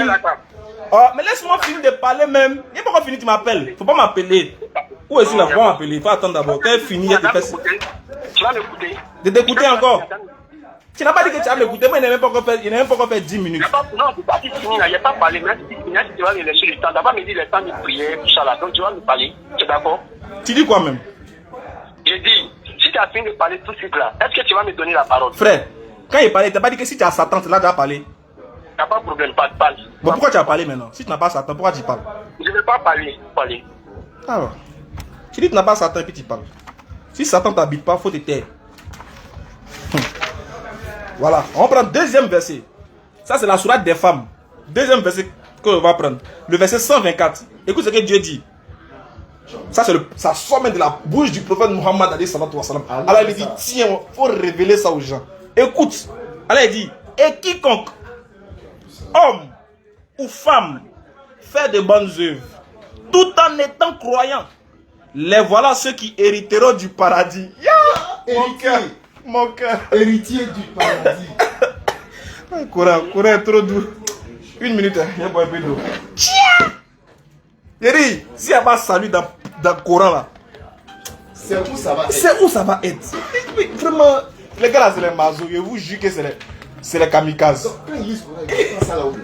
Oh, mais laisse-moi finir de parler même. Il n'y a pas encore fini, tu m'appelles. Faut pas m'appeler. Où est-ce que là? Faut pas m'appeler. Faut attendre d'abord. Quand fini, tu vas m'écouter. De t'écouter encore. Tu n'as pas dit que tu vas m'écouter. Moi, il n'a même pas encore fait 10 minutes. Non, c'est pas fini là. Il n'y a pas parlé. Mais si tu vas me laisser le temps. D'abord, me dire le temps de prière, tout ça là. Donc, tu vas me parler. Tu es d'accord? Tu dis quoi même? Je dis, si tu as fini de parler tout de suite là, est-ce que tu vas me donner la parole? Frère, quand il parlait, tu n'as pas dit que si tu as Satan, tu l'as déjà parlé. Il n'y a pas de problème, pas de parle. Bon, pourquoi tu as parlé maintenant? Si tu n'as pas Satan, pourquoi tu parles? Je ne vais pas parler. Alors, tu dis que tu n'as pas Satan et puis tu parles. Si Satan ne t'habite pas, il faut te taire. Voilà, on prend deuxième verset. Ça, c'est la sourate des femmes. Deuxième verset qu'on va prendre. Le verset 124. Écoute ce que Dieu dit. Ça, ça sort même de la bouche du prophète Muhammad. Alors, il dit, tiens, il faut révéler ça aux gens. Écoute. Alors, il dit, et quiconque, homme ou femme, fait de bonnes œuvres, tout en étant croyant, les voilà ceux qui hériteront du paradis. Mon cœur. Héritier du paradis. Courant est trop doux. Une minute, il y a un peu d'eau. Yeri, s'il n'y a pas salut dans le Coran là, c'est où ça va être? C'est où ça va être? Vraiment, les gars là, c'est les mazos. Je vous jure que c'est les kamikazes. Donc, quand ils lisent Coran, ils font ça là où?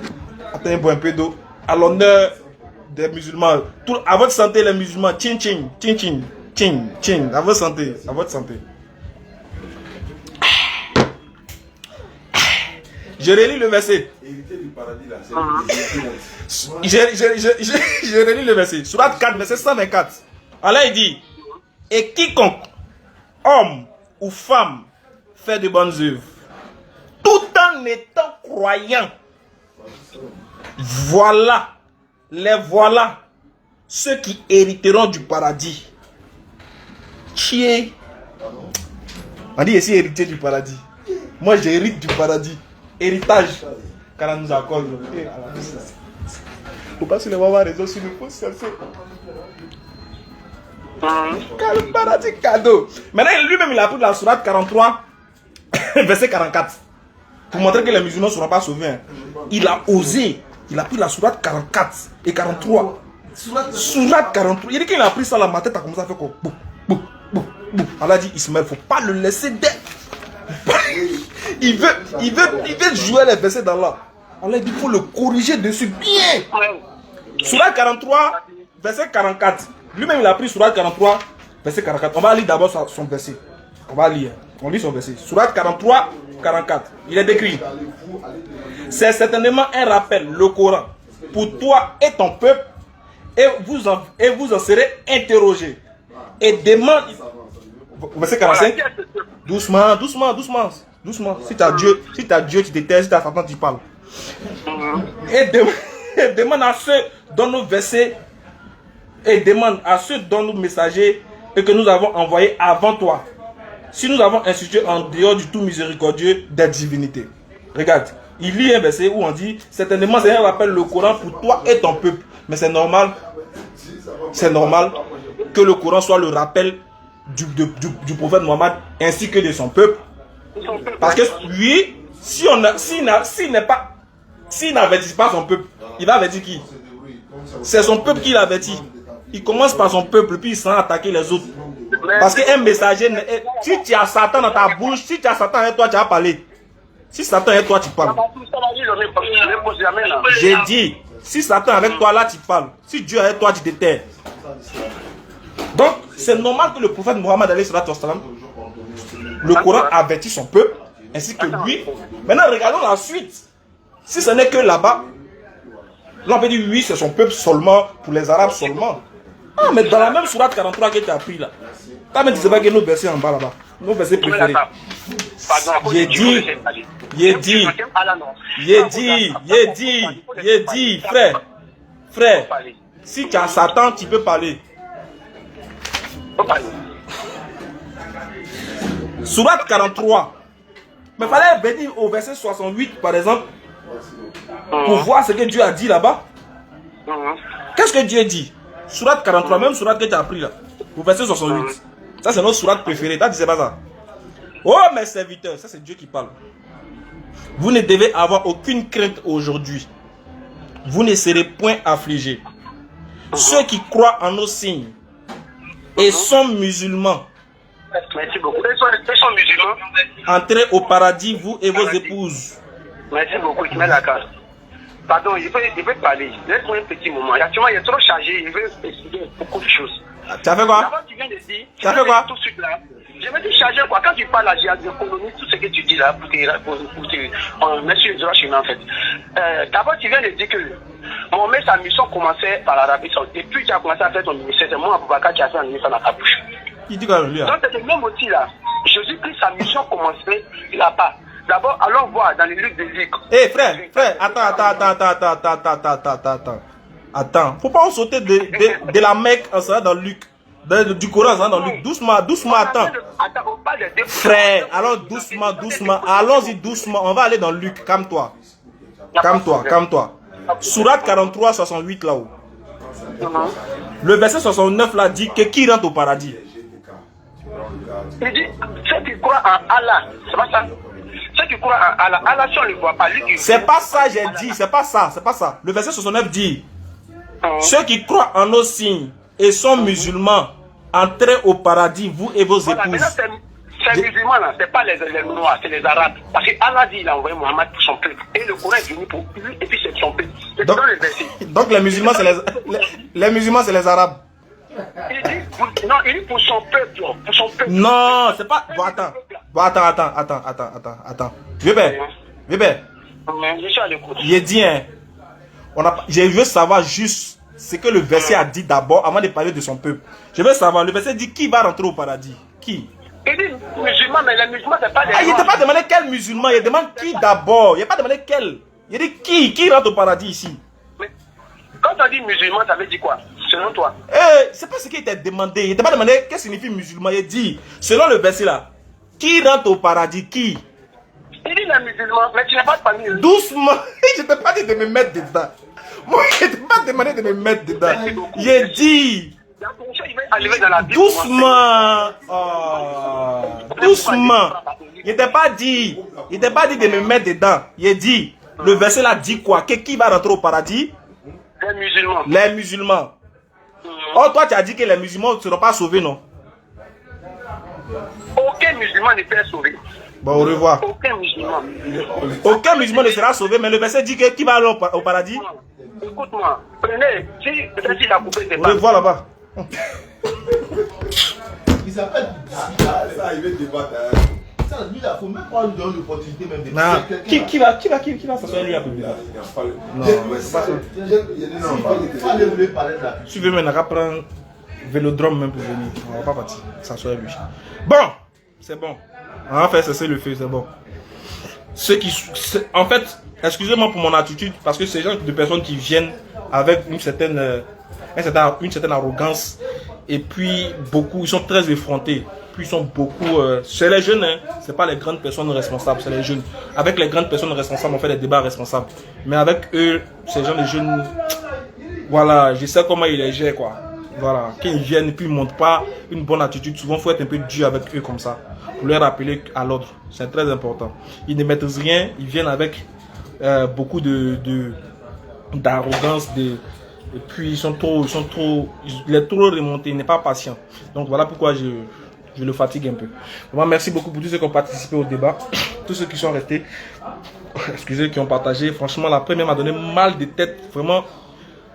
Attends, bois un peu d'eau. À l'honneur des musulmans. À votre santé, les musulmans. Tching, tching, tching, tching, tching, tching. À votre santé. À votre santé. Je relis le verset. Héritier du paradis là, Je relis le verset. Sourate 4, verset 124. Allah il dit, et quiconque, homme ou femme, fait de bonnes œuvres, tout en étant croyant, voilà, ceux qui hériteront du paradis. Chier. On dit ici héritier du paradis. Moi j'hérite du paradis. Héritage. Car nous accorde. Faut pas se le voir raison sur le poste. Le paradis cadeau. Maintenant lui-même il a pris la sourate 43, verset 44. Pour montrer que les musulmans ne seront pas sauvés. Hein. Il a osé. Il a pris la sourate 44 et 43. Sourate 43. Il dit qu'il a pris ça, ma tête a commencé à faire comme bou, bou, bou, bou. Allah dit Ismaël, faut pas le laisser d'être. Il veut jouer les versets d'Allah. Allah dit il faut le corriger dessus bien. Sourate 43, verset 44. Lui-même il a pris sourate 43, verset 44. On va lire d'abord son verset. On va lire. On lit son verset. Sourate 43, 44. Il est décrit. C'est certainement un rappel, le Coran, pour toi et ton peuple, et vous en serez interrogés. Et demande. Verset 45. Doucement, doucement, doucement. Doucement. Si tu as Dieu, tu te tais, si tu as Satan, tu parles. Et demande à ceux dont nos versets, et demande à ceux dont nos messagers et que nous avons envoyés avant toi, si nous avons institué en dehors du tout miséricordieux des divinités. Regarde, il lit un verset où on dit, certainement c'est un rappel le Coran pour toi et ton peuple. Mais c'est normal que le Coran soit le rappel du prophète Mohammed ainsi que de son peuple. Parce que lui, s'il n'avertit pas son peuple, il va avertir qui? C'est son peuple qui l'avertit. Il commence par son peuple, puis il s'en attaquer les autres. Parce qu'un messager, si tu as Satan dans ta bouche, si tu as Satan avec toi, tu vas parler. Si Satan est avec toi, tu parles. J'ai dit, si Satan est avec toi, là, tu parles. Si Dieu est avec toi, tu te tais. Donc, c'est normal que le prophète Mohammed, le Coran avertit son peuple, ainsi que lui. Maintenant, regardons la suite. Si ce n'est que là-bas, là, on peut dire oui, c'est son peuple seulement, pour les Arabes seulement. Ah, mais dans la même sourate 43 que tu as pris là, tu as même dit que nos versets en bas là-bas, nos versets préférés. J'ai dit, frère, si tu as Satan, tu peux parler. Sourate 43. Mais il fallait venir au verset 68 par exemple, pour voir ce que Dieu a dit là-bas. Qu'est-ce que Dieu dit? Sourate 43, même sourate que tu as appris là, au verset 68. Ça c'est notre sourate préférée. Tu as dit c'est pas ça? Oh mes serviteurs, ça c'est Dieu qui parle. Vous ne devez avoir aucune crainte aujourd'hui. Vous ne serez point affligés. Ceux qui croient en nos signes et sont musulmans, Merci beaucoup. Ils sont musulmans. entrez au paradis, vous et vos épouses. Merci beaucoup, je mets d'accord. Pardon, il veut parler. Laisse-moi un petit moment. Actuellement, il est trop chargé. Il veut expliquer beaucoup de choses. Tu as fait quoi? D'abord, tu viens de dire. Tu as fait quoi? Tout de suite là. Je vais te charger quoi? Quand tu parles là, j'économise tout ce que tu dis là pour te mettre sur le droit chemin en fait. D'abord, tu viens de dire que Mohamed, sa mission commençait par l'Arabie Saoudite. Et puis tu as commencé à faire ton ministère. C'est moi, Aboubacar, qui a fait un ministère dans ta bouche. Il dit quoi lui? Donc, c'est le même outil là. Jésus-Christ, sa mission commençait là-bas. D'abord, allons voir dans les livres de Luc. Eh frère, attends. Faut pas en sauter de la Mecque en s'en dans Luc. Du Coran en s'en dans Luc. Doucement, attends. Frère, allons doucement. Allons-y doucement. On va aller dans Luc. Calme-toi. Sourate 43, 68 là-haut. Le verset 69 là dit que qui rentre au paradis? Il dit, ceux qui croient en Allah, c'est pas ça. Ceux qui croient en Allah, Allah si on ne le voit pas, lui qui... C'est pas ça j'ai dit, c'est pas ça. Le verset 69 dit, ceux qui croient en nos signes et sont musulmans, entrez au paradis, vous et vos épouses. Voilà, ces musulmans là, c'est pas les noirs, c'est les arabes. Parce que Allah dit, il a envoyé Mohammed pour son peuple. Et le Coran est venu pour lui, et puis c'est son peuple. Donc les musulmans, c'est les musulmans, c'est les arabes. Il dit pour son peuple. Non, c'est pas... Bon, attends. Vieux Je suis à l'écoute. il dit, hein, je veux savoir juste ce que le verset a dit d'abord avant de parler de son peuple. Je veux savoir, le verset dit qui va rentrer au paradis? Qui? Il dit musulmans, mais les musulmans, c'est pas des il n'a pas demandé quel musulman, il demande qui d'abord. Il n'a pas demandé quel. Il dit qui rentre au paradis ici? Mais quand on dit musulman, ça veut dire quoi? Selon toi? C'est pas ce qu'il t'a demandé. Il t'a pas demandé qu'est-ce que signifie musulman. Il dit, selon le verset là, qui rentre au paradis? Qui? Il dit les musulmans, mais tu n'as pas de famille. Doucement. Je t'ai pas dit de me mettre dedans. Moi, je t'ai pas demandé de me mettre dedans. Il dit. Doucement. Doucement. Il t'a pas dit de me mettre dedans. Il dit, le verset là dit quoi? Qui va rentrer au paradis? Les musulmans. Oh, toi, tu as dit que les musulmans ne seront pas sauvés, non? Aucun musulman ne peut être sauvé. Bon, au revoir. Aucun musulman ne sera sauvé, mais le verset dit que qui va aller au paradis? Écoute-moi, prenez, peut-être qu'il a coupé tes pas. Au revoir là-bas. Il s'appelle ça, il veut débattre. Ça, lui, il faut même pas lui donner l'opportunité même de Non. Qui va s'asseoir lui à peu près? Non, c'est pas ça. Si tu veux maintenant prendre Vélodrome même pour venir, on va pas partir. S'asseoir lui. Bon, c'est bon. On va faire cesser le feu, c'est bon. En fait, excusez-moi pour mon attitude, parce que c'est genre de personnes qui viennent avec une certaine arrogance, et puis beaucoup, ils sont très effrontés. Puis ils sont beaucoup, c'est les jeunes, hein, c'est pas les grandes personnes responsables, c'est les jeunes. Avec les grandes personnes responsables, on fait des débats responsables. Mais avec eux, ces gens de jeunes, voilà, je sais comment ils les gèrent, quoi. Voilà, quand ils viennent et puis ils ne montrent pas une bonne attitude, souvent il faut être un peu dur avec eux comme ça, pour leur rappeler à l'ordre, c'est très important. Ils ne maîtrisent rien, ils viennent avec beaucoup d'arrogance, et puis il est trop remonté, il n'est pas patient. Donc voilà pourquoi je le fatigue un peu. Moi, merci beaucoup pour tous ceux qui ont participé au débat, tous ceux qui sont restés, excusez, qui ont partagé. Franchement, la première m'a donné mal de tête, vraiment.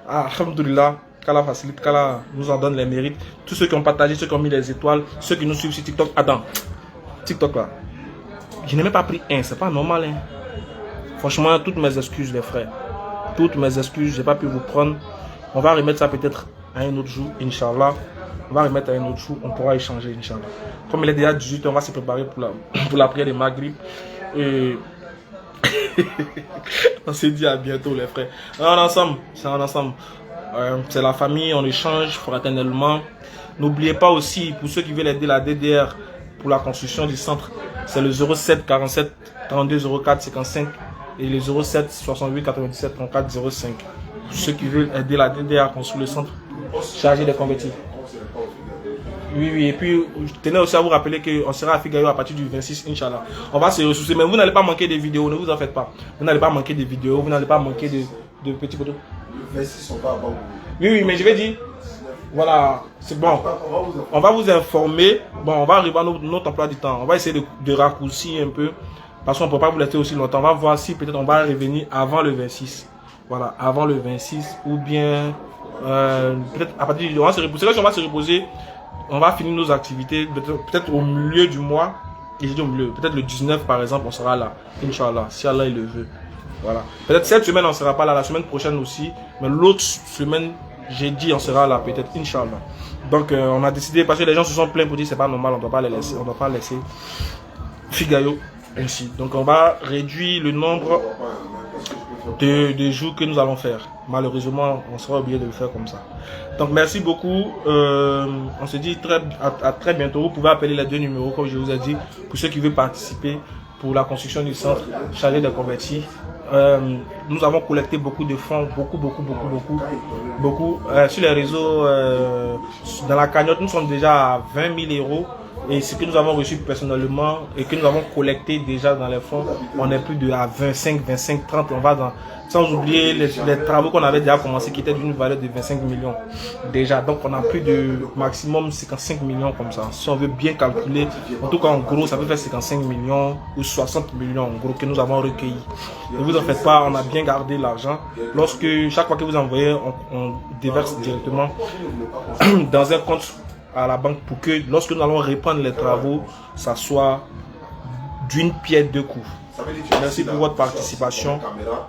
Alhamdoulilah. Qu'Allah facilite, qu'Allah nous en donne les mérites. Tous ceux qui ont partagé, ceux qui ont mis les étoiles, ceux qui nous suivent sur TikTok. Attends, TikTok là, je n'ai même pas pris un, c'est pas normal. Hein. Franchement, toutes mes excuses, les frères. Toutes mes excuses, j'ai pas pu vous prendre. On va remettre ça peut-être à un autre jour, Inch'Allah. On va remettre à un autre jour, on pourra échanger, Inch'Allah. Comme il est déjà 18h, on va se préparer pour la prière de Maghrib. Et on s'est dit à bientôt, les frères. On est ensemble, c'est la famille, on échange fraternellement. N'oubliez pas aussi, pour ceux qui veulent aider la DDR pour la construction du centre, c'est le 07 47 32 04 55 et le 07 68 97 34 05. Pour ceux qui veulent aider la DDR à construire le centre, chargé des convertis. Oui, et puis je tenais aussi à vous rappeler qu'on sera à Figayo à partir du 26, Inch'Allah. On va se ressourcer, mais vous n'allez pas manquer des vidéos, ne vous en faites pas. Vous n'allez pas manquer des vidéos, vous n'allez pas manquer de petits photos. Le 26, on va avoir. Oui, mais je vais dire, voilà, c'est bon. On va vous informer. Bon, on va arriver à notre emploi du temps. On va essayer de raccourcir un peu, parce qu'on ne peut pas vous laisser aussi longtemps. On va voir si peut-être on va revenir avant le 26. Voilà, avant le 26, ou bien peut-être à partir du... On va se reposer. On va finir nos activités peut-être au milieu du mois. Et je dis au milieu, peut-être le 19 par exemple, on sera là. Inch'Allah, si Allah il le veut. Voilà. Peut-être cette semaine on ne sera pas là, la semaine prochaine aussi. Mais l'autre semaine, j'ai dit on sera là peut-être, Inch'Allah. Donc on a décidé, parce que les gens se sont plaints pour dire c'est pas normal, on ne doit pas les laisser. On ne doit pas laisser Figayo ainsi. Donc on va réduire le nombre de jours que nous allons faire. Malheureusement, on sera obligé de le faire comme ça. Donc merci beaucoup. On se dit à très bientôt. Vous pouvez appeler les deux numéros comme je vous ai dit pour ceux qui veulent participer pour la construction du centre chargé des convertis. Nous avons collecté beaucoup de fonds, beaucoup sur les réseaux. Dans la cagnotte, nous sommes déjà à 20 000 euros. Et ce que nous avons reçu personnellement et que nous avons collecté déjà dans les fonds, on est plus de à 25, 30. On va dans, sans oublier les travaux qu'on avait déjà commencé qui étaient d'une valeur de 25 millions déjà. Donc on a plus de maximum 55 millions comme ça. Si on veut bien calculer, en tout cas en gros, ça peut faire 55 millions ou 60 millions en gros que nous avons recueilli. Ne vous en faites pas, on a bien gardé l'argent. Lorsque chaque fois que vous envoyez, on déverse directement dans un compte à la banque pour que lorsque nous allons reprendre les travaux, ça soit d'une pierre deux coups. Merci pour votre participation.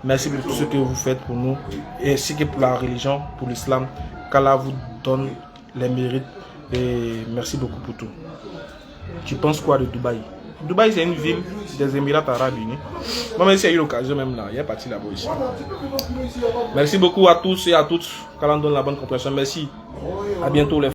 Merci pour tout ce que vous faites pour nous et ainsi que pour la religion, pour l'islam. Qu'Allah vous donne les mérites et merci beaucoup pour tout. Tu penses quoi de Dubaï? Dubaï, c'est une ville des Émirats Arabes Unis. Moi-même, si il y a eu l'occasion, même là, il est parti là-bas ici. Merci beaucoup à tous et à toutes. Qu'Allah donne la bonne compréhension. Merci. À bientôt les